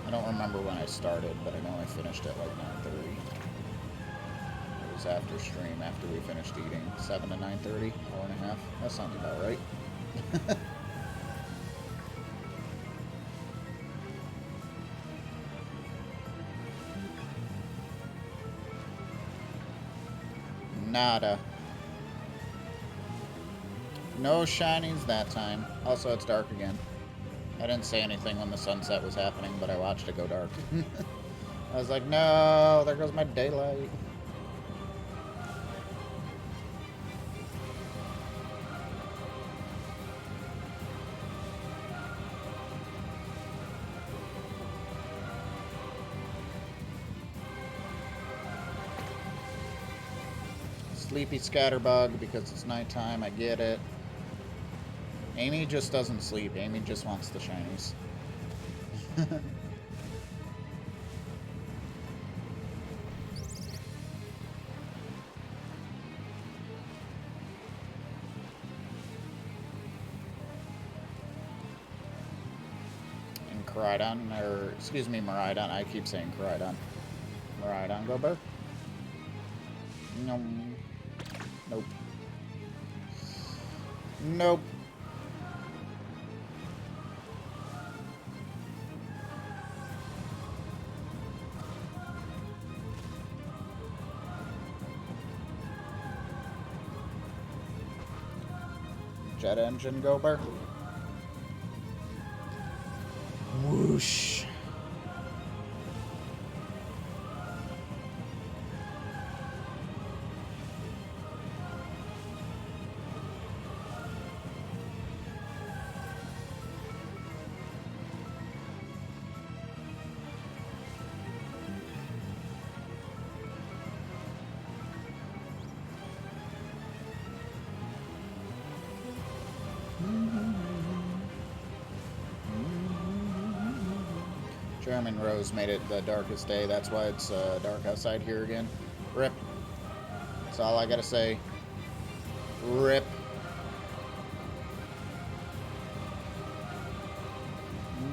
I don't remember when I started, but I know I finished at like 9:30. It was after stream, after we finished eating. 7 to 9:30, hour and a half. That sounds about right. Nada. No shinies that time. Also, it's dark again. I didn't say anything when the sunset was happening, but I watched it go dark. I was like, no, there goes my daylight. Sleepy scatterbug because it's nighttime, I get it. Amy just doesn't sleep. Amy just wants the shinies. And Koraidon, or excuse me, Miraidon. I keep saying Koraidon. Miraidon, go burr. Nope. Nope. Jet engine, Gober. Whoosh. German Rose made it the darkest day. That's why it's dark outside here again. Rip. That's all I gotta say. Rip.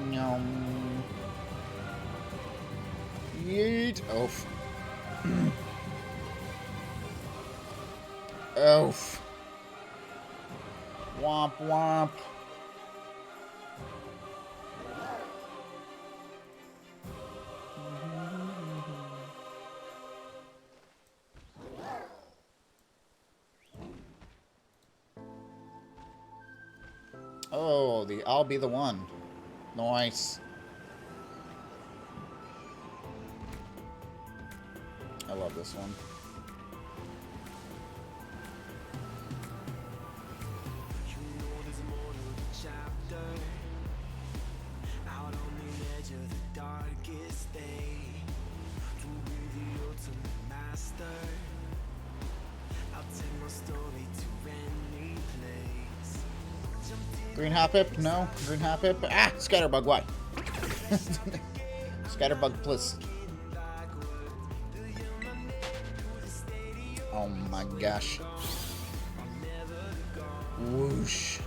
Nyum. Yeet. Oof. Oof. Womp womp. Oh, the I'll be the one. Nice. I love this one. Green Hoppip? No. Green Hoppip? Ah! Scatterbug, why? Scatterbug, please. Oh my gosh. Whoosh.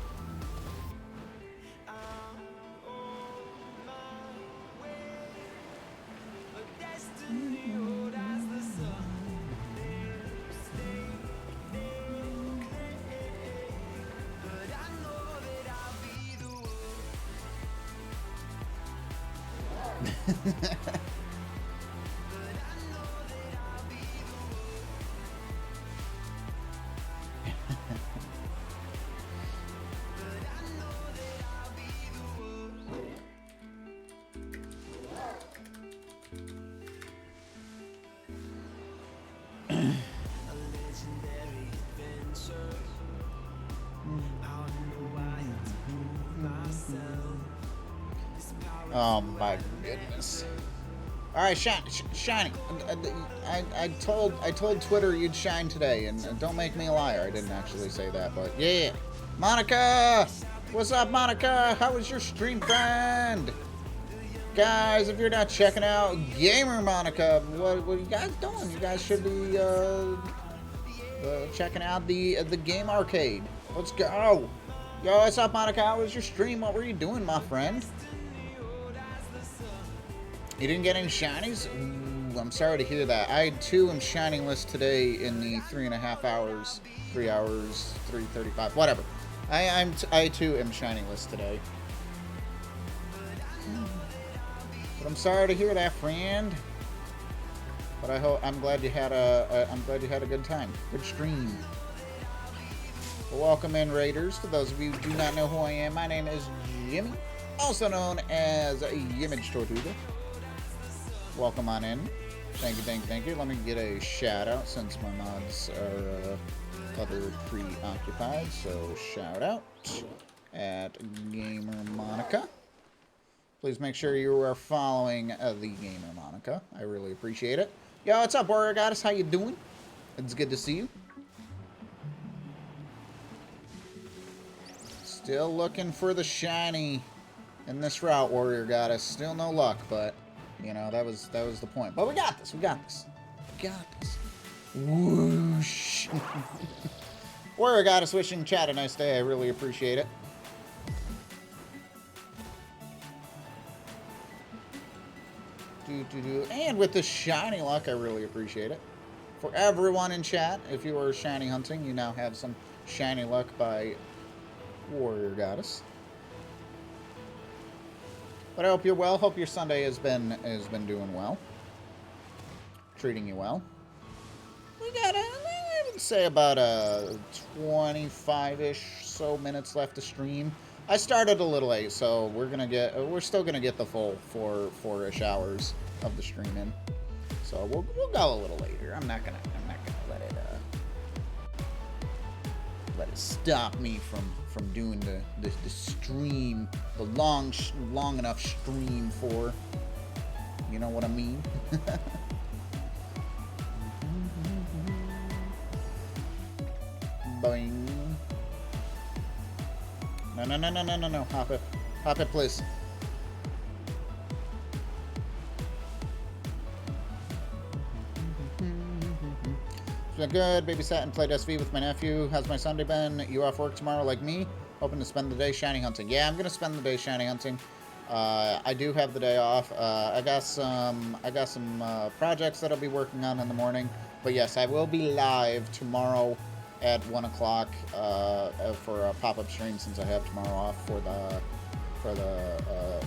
Oh my goodness. All right, Shiny. I told Twitter you'd shine today, and don't make me a liar. I didn't actually say that, but yeah. Monica, what's up, Monica? How was your stream, friend? Guys, if you're not checking out Gamer Monica, what are you guys doing? You guys should be checking out the game arcade. Let's go. Yo, what's up, Monica? How was your stream? What were you doing, my friend? You didn't get any shinies? Ooh, I'm sorry to hear that. I too am shining list today in the 3.5 hours, 3 hours, 3:35, whatever. I too am shining list today. But I'm sorry to hear that, friend. But I'm glad you had a good time, good stream. Well, welcome in, Raiders. For those of you who do not know who I am, my name is Jimmy, also known as Yimage Tortuga. Welcome on in. Thank you. Let me get a shout out since my mods are other preoccupied. So shout out at Gamer Monica. Please make sure you are following the Gamer Monica. I really appreciate it. Yo, what's up, Warrior Goddess? How you doing? It's good to see you. Still looking for the shiny in this route, Warrior Goddess. Still no luck, but you know, that was the point. But we got this. Whoosh. Warrior Goddess wishing chat a nice day. I really appreciate it. And with the shiny luck, I really appreciate it. For everyone in chat, if you are shiny hunting, you now have some shiny luck by Warrior Goddess. But I hope you're well. Hope your Sunday has been doing well, treating you well. We got I would say about 25-ish so minutes left to stream. I started a little late, so we're still gonna get the full 4-ish hours of the stream in. So we'll go a little later. I'm not gonna let it stop me from doing the stream, the long enough stream for, you know what I mean? Boing. No. Hop it, please. It's been good. Babysat and played SV with my nephew. How's my Sunday been? You off work tomorrow like me? Hoping to spend the day shiny hunting. Yeah, I'm gonna spend the day shiny hunting. I do have the day off. I got some projects that I'll be working on in the morning. But yes, I will be live tomorrow at 1 o'clock for a pop-up stream, since I have tomorrow off for the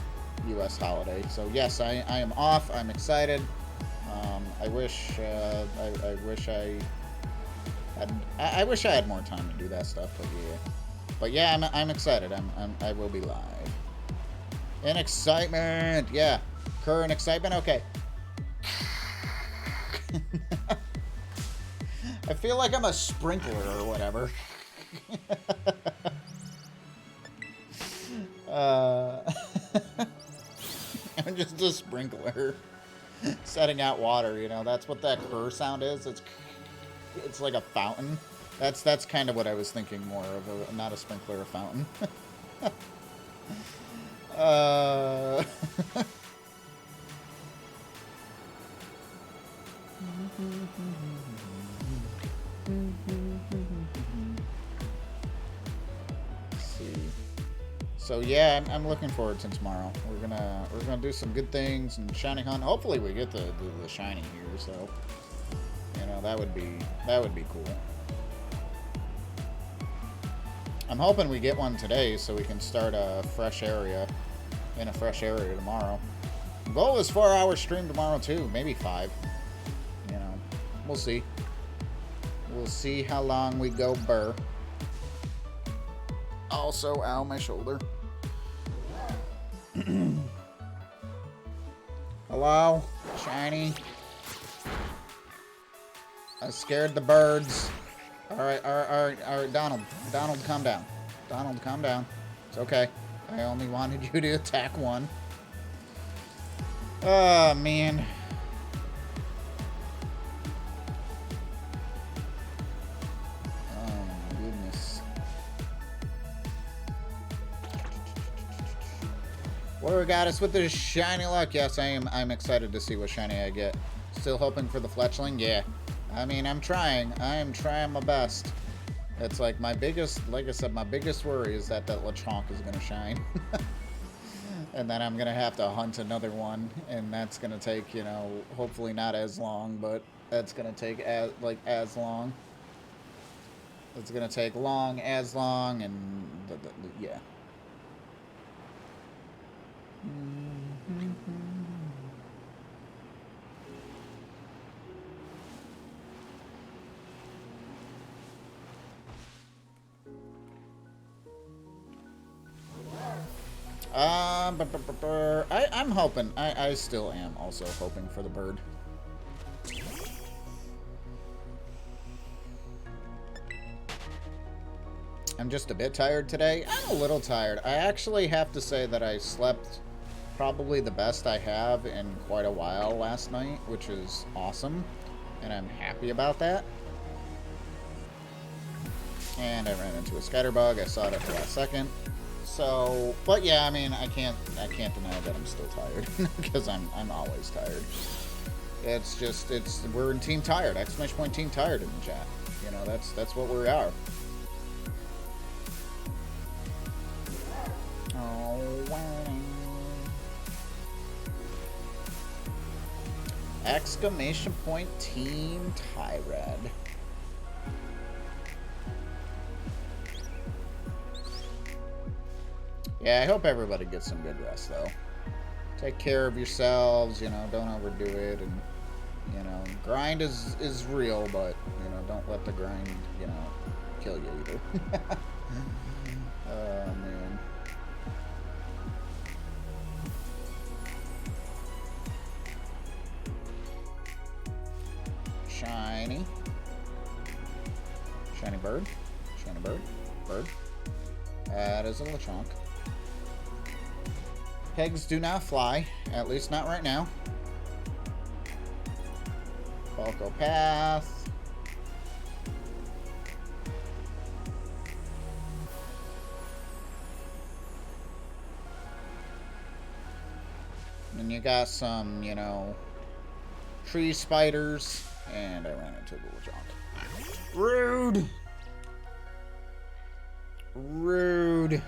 U.S. holiday. So yes, I am off. I'm excited. I wish I had more time to do that stuff, but yeah, I'm excited. I will be live. In excitement, yeah. Current excitement, okay. I feel like I'm a sprinkler or whatever. I'm just a sprinkler. Setting out water, you know, that's what that purr sound is. It's like a fountain. That's kind of what I was thinking more of, not a sprinkler, a fountain. So yeah, I'm looking forward to tomorrow. We're gonna do some good things and shiny hunt. Hopefully we get the shiny here. So you know, that would be cool. I'm hoping we get one today so we can start a fresh area tomorrow. Goal is 4-hour stream tomorrow too, maybe 5. You know, we'll see. We'll see how long we go burr. Also, ow, my shoulder. Hello, Shiny. I scared the birds. Alright, Donald. Donald, calm down. Donald, calm down. It's okay. I only wanted you to attack one. Oh, man. Oh, my goodness. What we got us with the Shinylocke? Yes, I'm excited to see what shiny I get. Still hoping for the fletchling? Yeah. I mean, I'm trying. I am trying my best. It's like my biggest, like I said, my biggest worry is that Lechonk is going to shine. And then I'm going to have to hunt another one. And that's going to take, you know, hopefully not as long, but that's going to take as long. It's going to take as long, and yeah. I'm hoping. I still am also hoping for the bird. I'm just a bit tired today. I'm a little tired. I actually have to say that I slept probably the best I have in quite a while last night, which is awesome. And I'm happy about that. And I ran into a scatterbug. I saw it at the last second. So, but yeah, I mean, I can't deny that I'm still tired because I'm always tired. It's just, we're in Team Tired, ! Team Tired in the chat. You know, that's what we are. Oh, wow. Team Tired. Yeah, I hope everybody gets some good rest, though. Take care of yourselves, you know, don't overdo it, and, you know, grind is real, but, you know, don't let the grind, you know, kill you either. Oh, man. Shiny. Shiny bird. Shiny bird. Bird. That is a Lechonk. Pigs do not fly, at least not right now. Falco Path. And you got some, you know, tree spiders. And I ran into the Lechonk. Rude! Rude.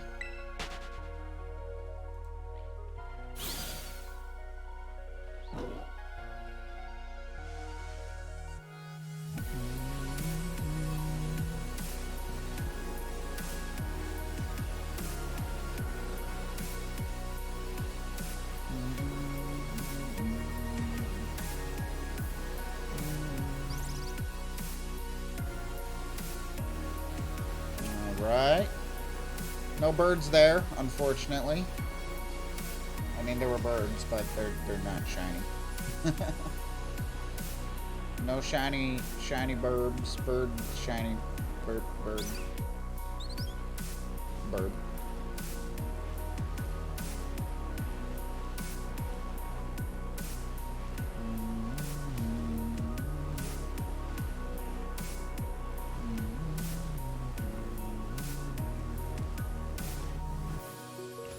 Alright. No birds there, unfortunately. I mean, there were birds, but they're not shiny. No shiny birds. Bird, shiny bird. Bird.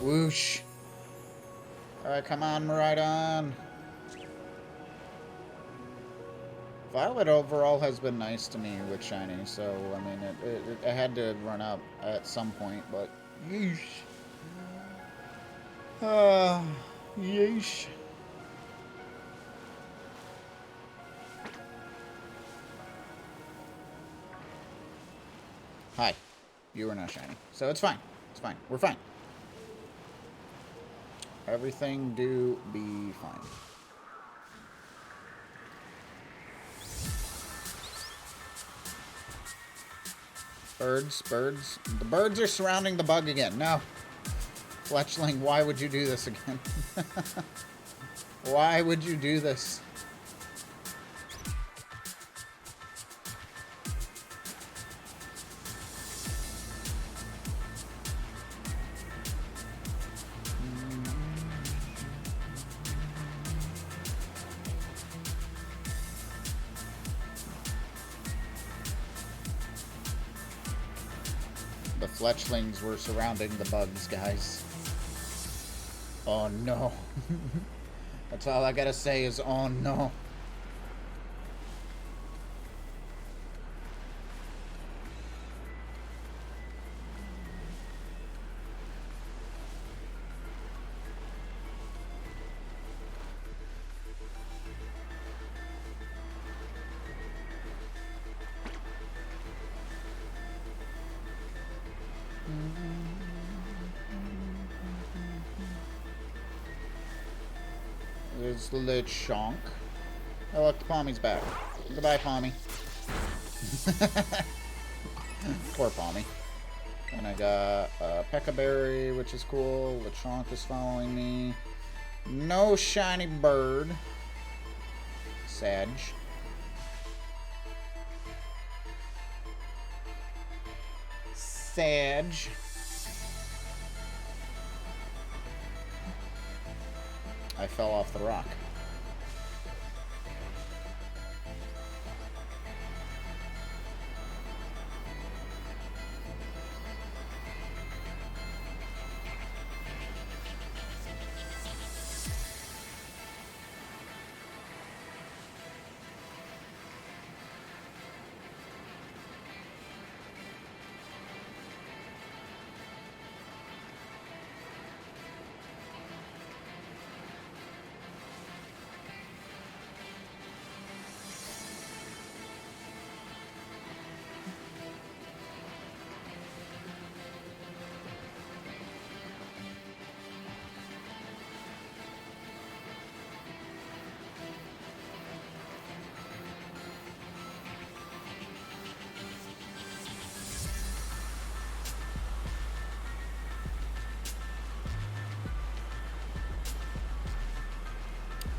Whoosh. Alright, come on, Maridon. Violet overall has been nice to me with shiny, so, I mean, it had to run up at some point, but yeesh. Yeesh. Hi. You were not shiny, so it's fine. It's fine. We're fine. everything do be fine. Birds, birds. The birds are surrounding the bug again. No. Fletchling, why would you do this again? Why would you do this? The fletchlings were surrounding the bugs, guys. Oh no. That's all I gotta say is, oh no. There's the lid shonk. Oh look, the Pommy's back. Goodbye, Pommy. Poor Pommy. And I got Peccaberry, which is cool. Lechonk is following me. No shiny bird. Sag. Sag. I fell off the rock.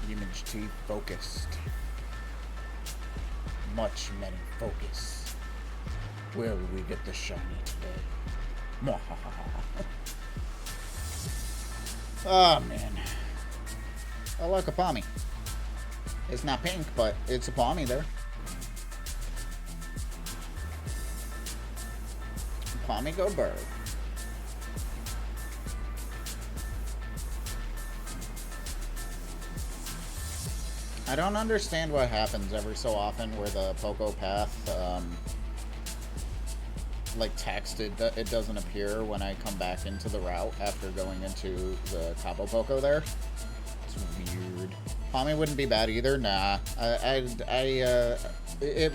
Image T focused. Much many focus. Will we get the shiny today? Oh man. I like a Pommy. It's not pink, but it's a Pommy there. Pommy go bird. I don't understand what happens every so often where the Poco path, like texted, it doesn't appear when I come back into the route after going into the Capo Poco there. It's weird. Pommy wouldn't be bad either. Nah, it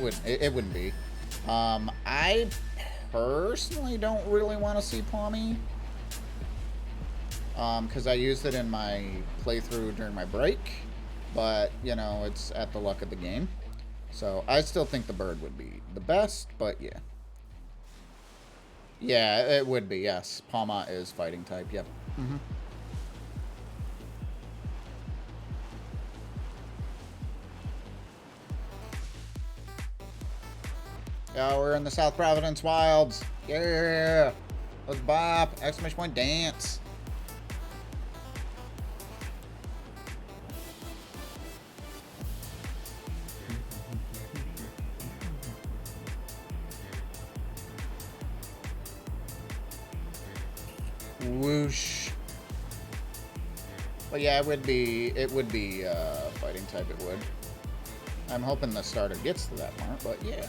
wouldn't be. I personally don't really want to see Pommy, because I used it in my playthrough during my break. But, you know, it's at the luck of the game. So, I still think the bird would be the best, but yeah. Yeah, it would be, yes. Palma is fighting type, yep. Mm-hmm. Yeah, we're in the South Providence Wilds. Yeah! Let's bop! Exclamation point dance! Whoosh. But yeah, it would be fighting type, it would. I'm hoping the starter gets to that part, but yeah.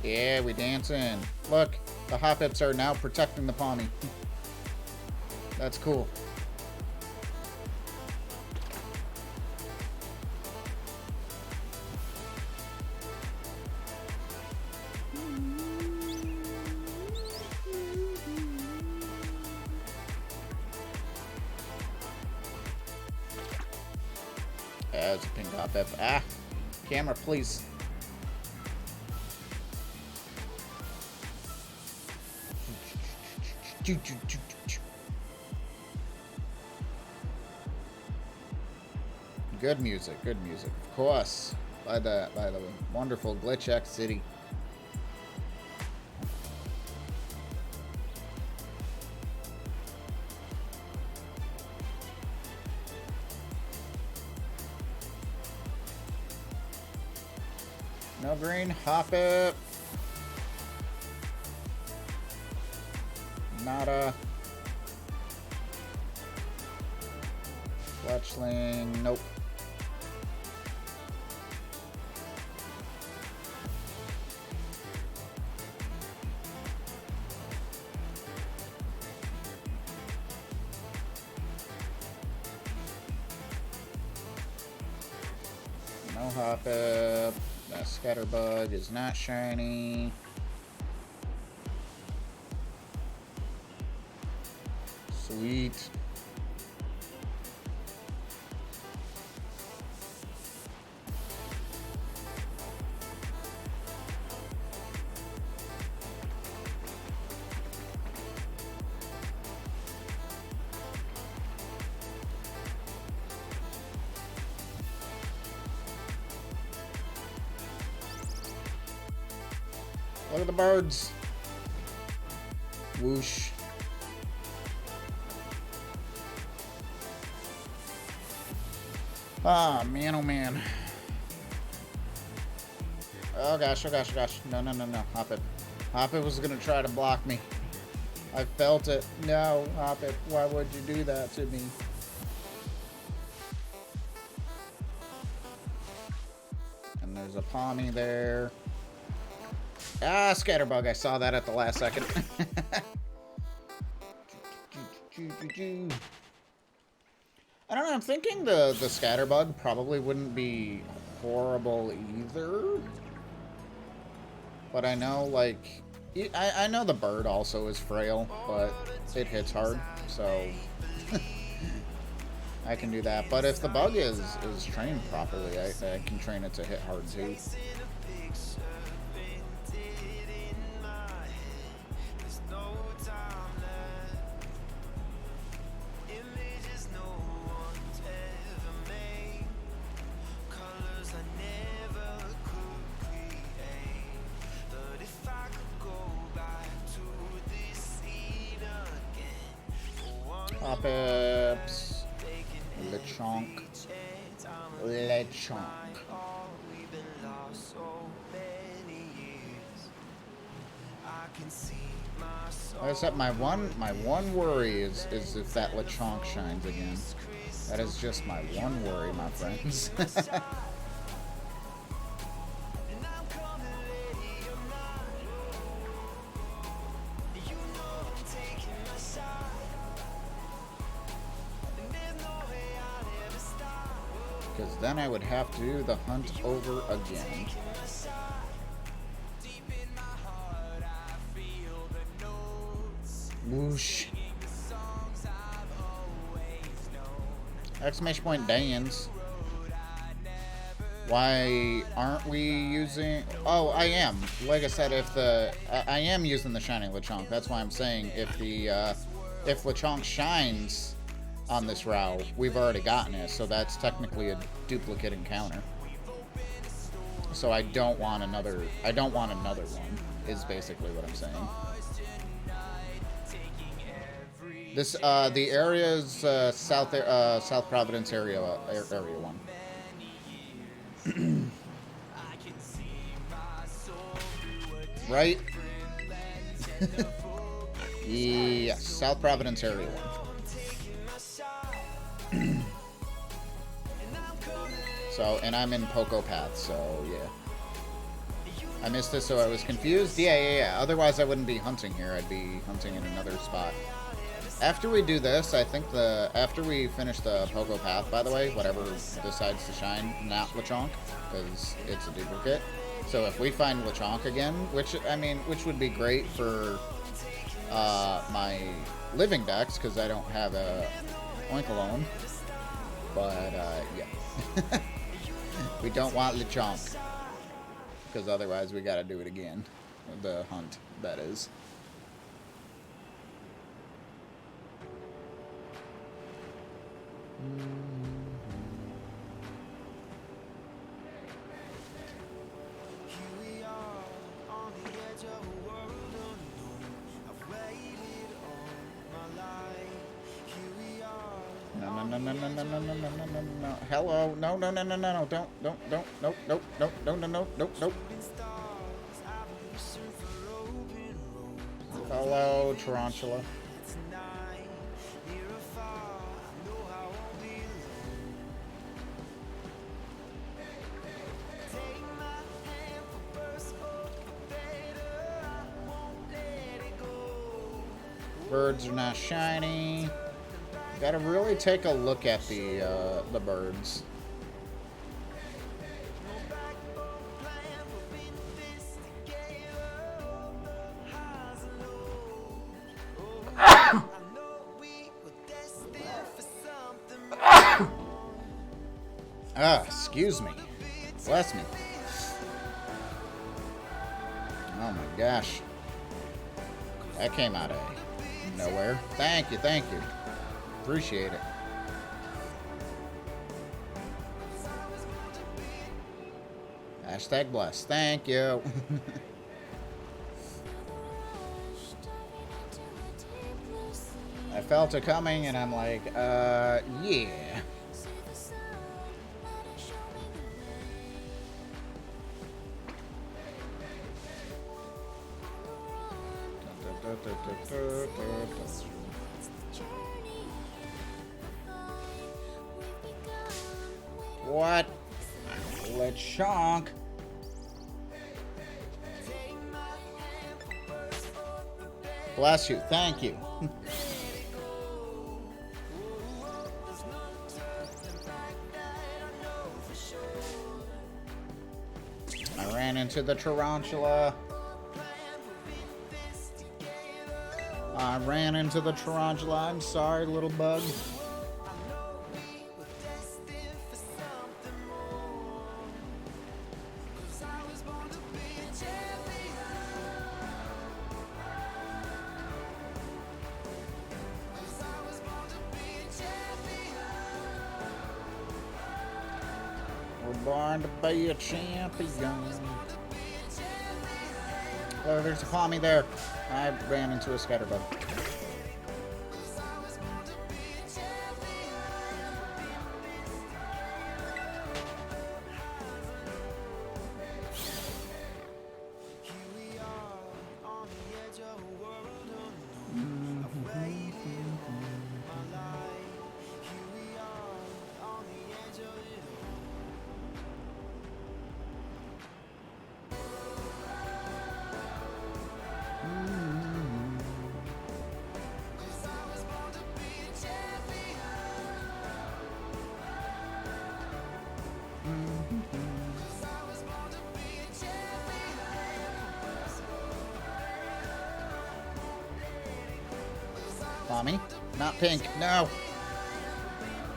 Yeah, we dancing. Look, the Hop-Hips are now protecting the Pommy. That's cool. It's a pink hop F. Ah! Camera, please. Good music, of course. By the wonderful Glitch X City. No green, hop it. Nada. Fletchling, nope. No hop up. That scatterbug is not shiny. Sweet. Look at the birds. Whoosh. Ah, man, oh man. Oh gosh, oh gosh, oh gosh. No, no, no, no. Hop it. Hop it was gonna try to block me. I felt it. No, Hop it. Why would you do that to me? And there's a Pommy there. Ah, scatterbug. I saw that at the last second. I don't know. I'm thinking the scatterbug probably wouldn't be horrible either. But I know, like... I know the bird also is frail, but it hits hard, so... I can do that. But if the bug is trained properly, I can train it to hit hard too. Pop-ups. Lechonk. Lechonk. Except my one worry is if that Lechonk shines again. That is just my one worry, my friends. Because then I would have to do the hunt over again. Whoosh. Exclamation point Dans. Why aren't we using... Oh, I am. Like I said, if the... I am using the Shiny Lechonk. That's why I'm saying if the... if Lechonk shines on this route, we've already gotten it, so that's technically a duplicate encounter. So I don't want another one, is basically what I'm saying. This, the area is, South Providence area one. Right? Yes, South Providence area one. So, and I'm in Poco Path, so yeah. I missed this, so I was confused. Yeah. Otherwise, I wouldn't be hunting here. I'd be hunting in another spot. After we do this, I think after we finish the Pogo Path, by the way, whatever decides to shine, not Lechonk, because it's a duplicate. So if we find Lechonk again, which would be great for my living decks, because I don't have a Oinkalone. But yeah, we don't want Lechonk, because otherwise we got to do it again. The hunt, that is. No. Hello. No. Don't. Hello, Tarantula. Birds are not shiny. Gotta really take a look at the birds. Excuse me. Bless me. Oh my gosh. That came out of nowhere. Thank you. Appreciate it. Hashtag blessed. Thank you. I felt it coming and I'm like, yeah. What? Lechonk. Bless you. Thank you. I ran into the tarantula. I'm sorry, little bug. We're born to be a champion. Oh, there's a Pommy there. I ran into a scatterbug. Pommy? Not pink. No!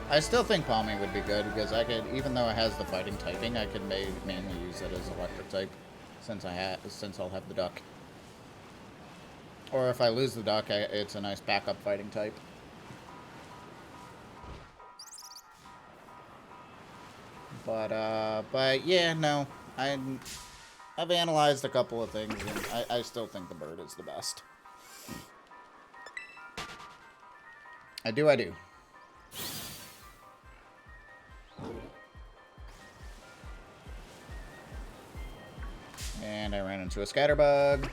I still think Pommy would be good because I could, even though it has the fighting typing, I could mainly use it as electric type since I'll have the duck. Or if I lose the duck, it's a nice backup fighting type. But yeah, no. I've analyzed a couple of things, and I still think the bird is the best. I do. And I ran into a scatterbug.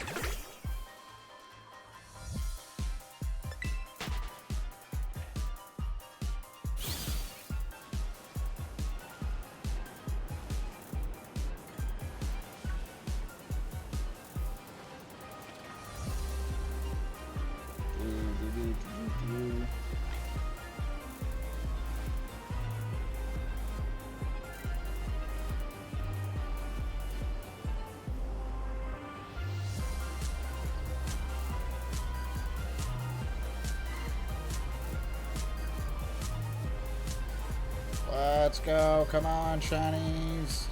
Let's go. Come on, shinies.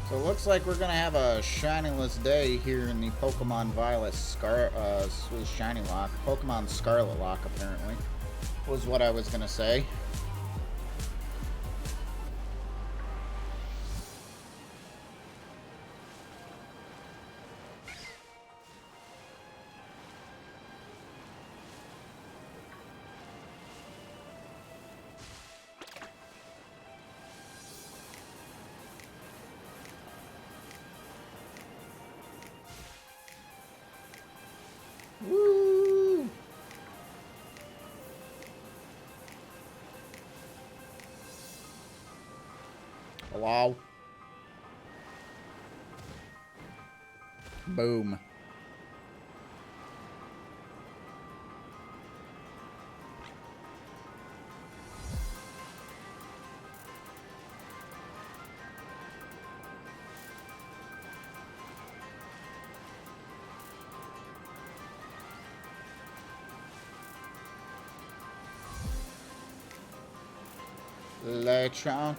So it looks like we're going to have a shinyless day here in the Pokemon Violet Shinylocke. Pokemon Scarlet Lock, apparently, was what I was going to say. Woo! Hello? Boom. Lechonk.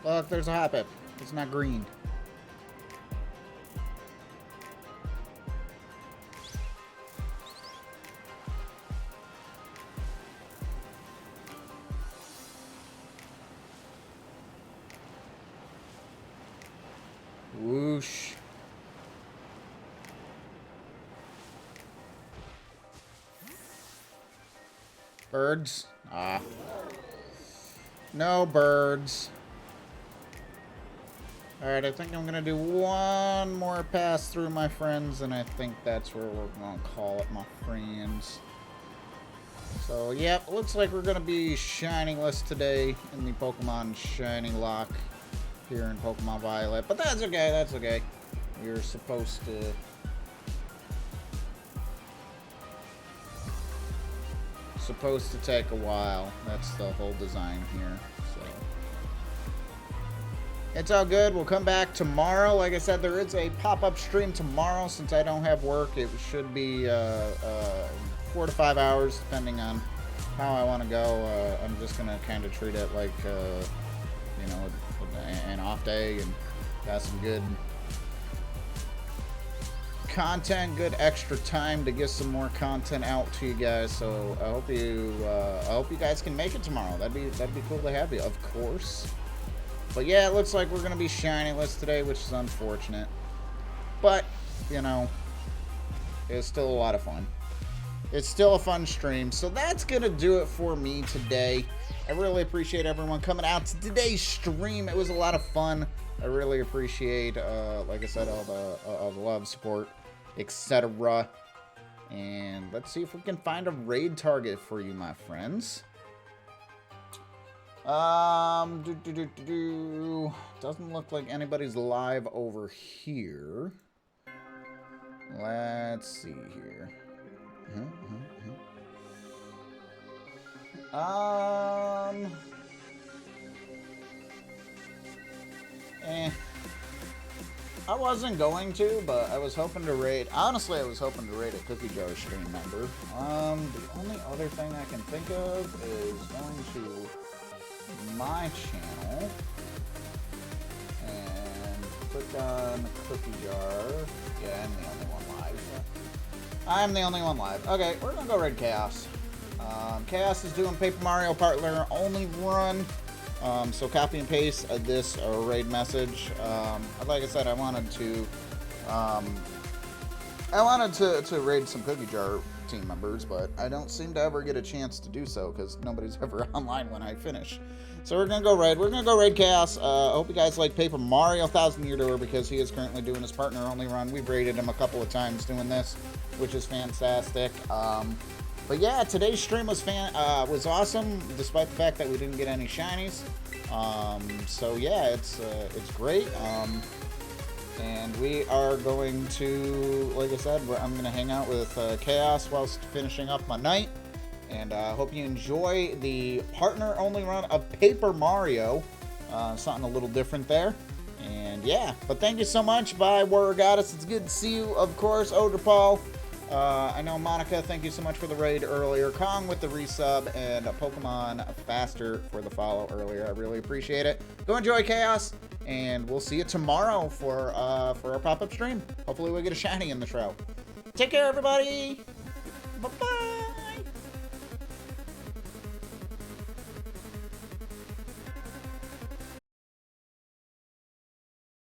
Look, there's a Hoppip. It's not green. Whoosh. Birds? Ah. No birds. Alright, I think I'm gonna do one more pass through, my friends, and I think that's where we're gonna call it, my friends. So, yep, looks like we're gonna be shinyless today in the Pokemon Shinylocke here in Pokemon Violet, but that's okay, that's okay. You're supposed to take a while. That's the whole design here, so it's all good. We'll come back tomorrow. Like I said, there is a pop-up stream tomorrow. Since I don't have work, it should be 4 to 5 hours, depending on how I want to go. I'm just gonna kind of treat it like you know, an off day, and got some good content, good extra time to get some more content out to you guys. So I hope you guys can make it tomorrow. That'd be cool to have you, of course. But yeah, it looks like we're gonna be shinyless today, which is unfortunate, but you know, it's still a lot of fun. It's still a fun stream. So that's gonna do it for me today. I really appreciate everyone coming out to today's stream. It was a lot of fun. I really appreciate, like I said, all the love, support, etc. And let's see if we can find a raid target for you, my friends. Doesn't look like anybody's live over here. Let's see here. I wasn't going to, but I was hoping to raid. Honestly, I was hoping to raid a cookiejar stream member. The only other thing I can think of is going to my channel and click on cookiejar. Yeah, I'm the only one live. I'm the only one live. Okay, we're gonna go raid Chaos. Chaos is doing Paper Mario Partner only run. So copy and paste this raid message. Like I said, I wanted to raid some cookiejar team members, but I don't seem to ever get a chance to do so because nobody's ever online when I finish. So we're gonna go raid. We're gonna go raid Chaos. I hope you guys like Paper Mario 1000 Year Door because he is currently doing his partner only run. We've raided him a couple of times doing this, which is fantastic. But yeah, today's stream was awesome, despite the fact that we didn't get any shinies. So yeah, it's great. And we are going to, like I said, I'm going to hang out with Chaos whilst finishing up my night. And I hope you enjoy the partner-only run of Paper Mario. Something a little different there. And yeah, but thank you so much. Bye, Warrior Goddess. It's good to see you, of course. Odra Paul. I know Monica, thank you so much for the raid earlier. Kong with the resub, and Pokemon Faster for the follow earlier. I really appreciate it. Go enjoy Chaos, and we'll see you tomorrow for our pop-up stream. Hopefully we get a shiny in the show. Take care, everybody. Bye-bye.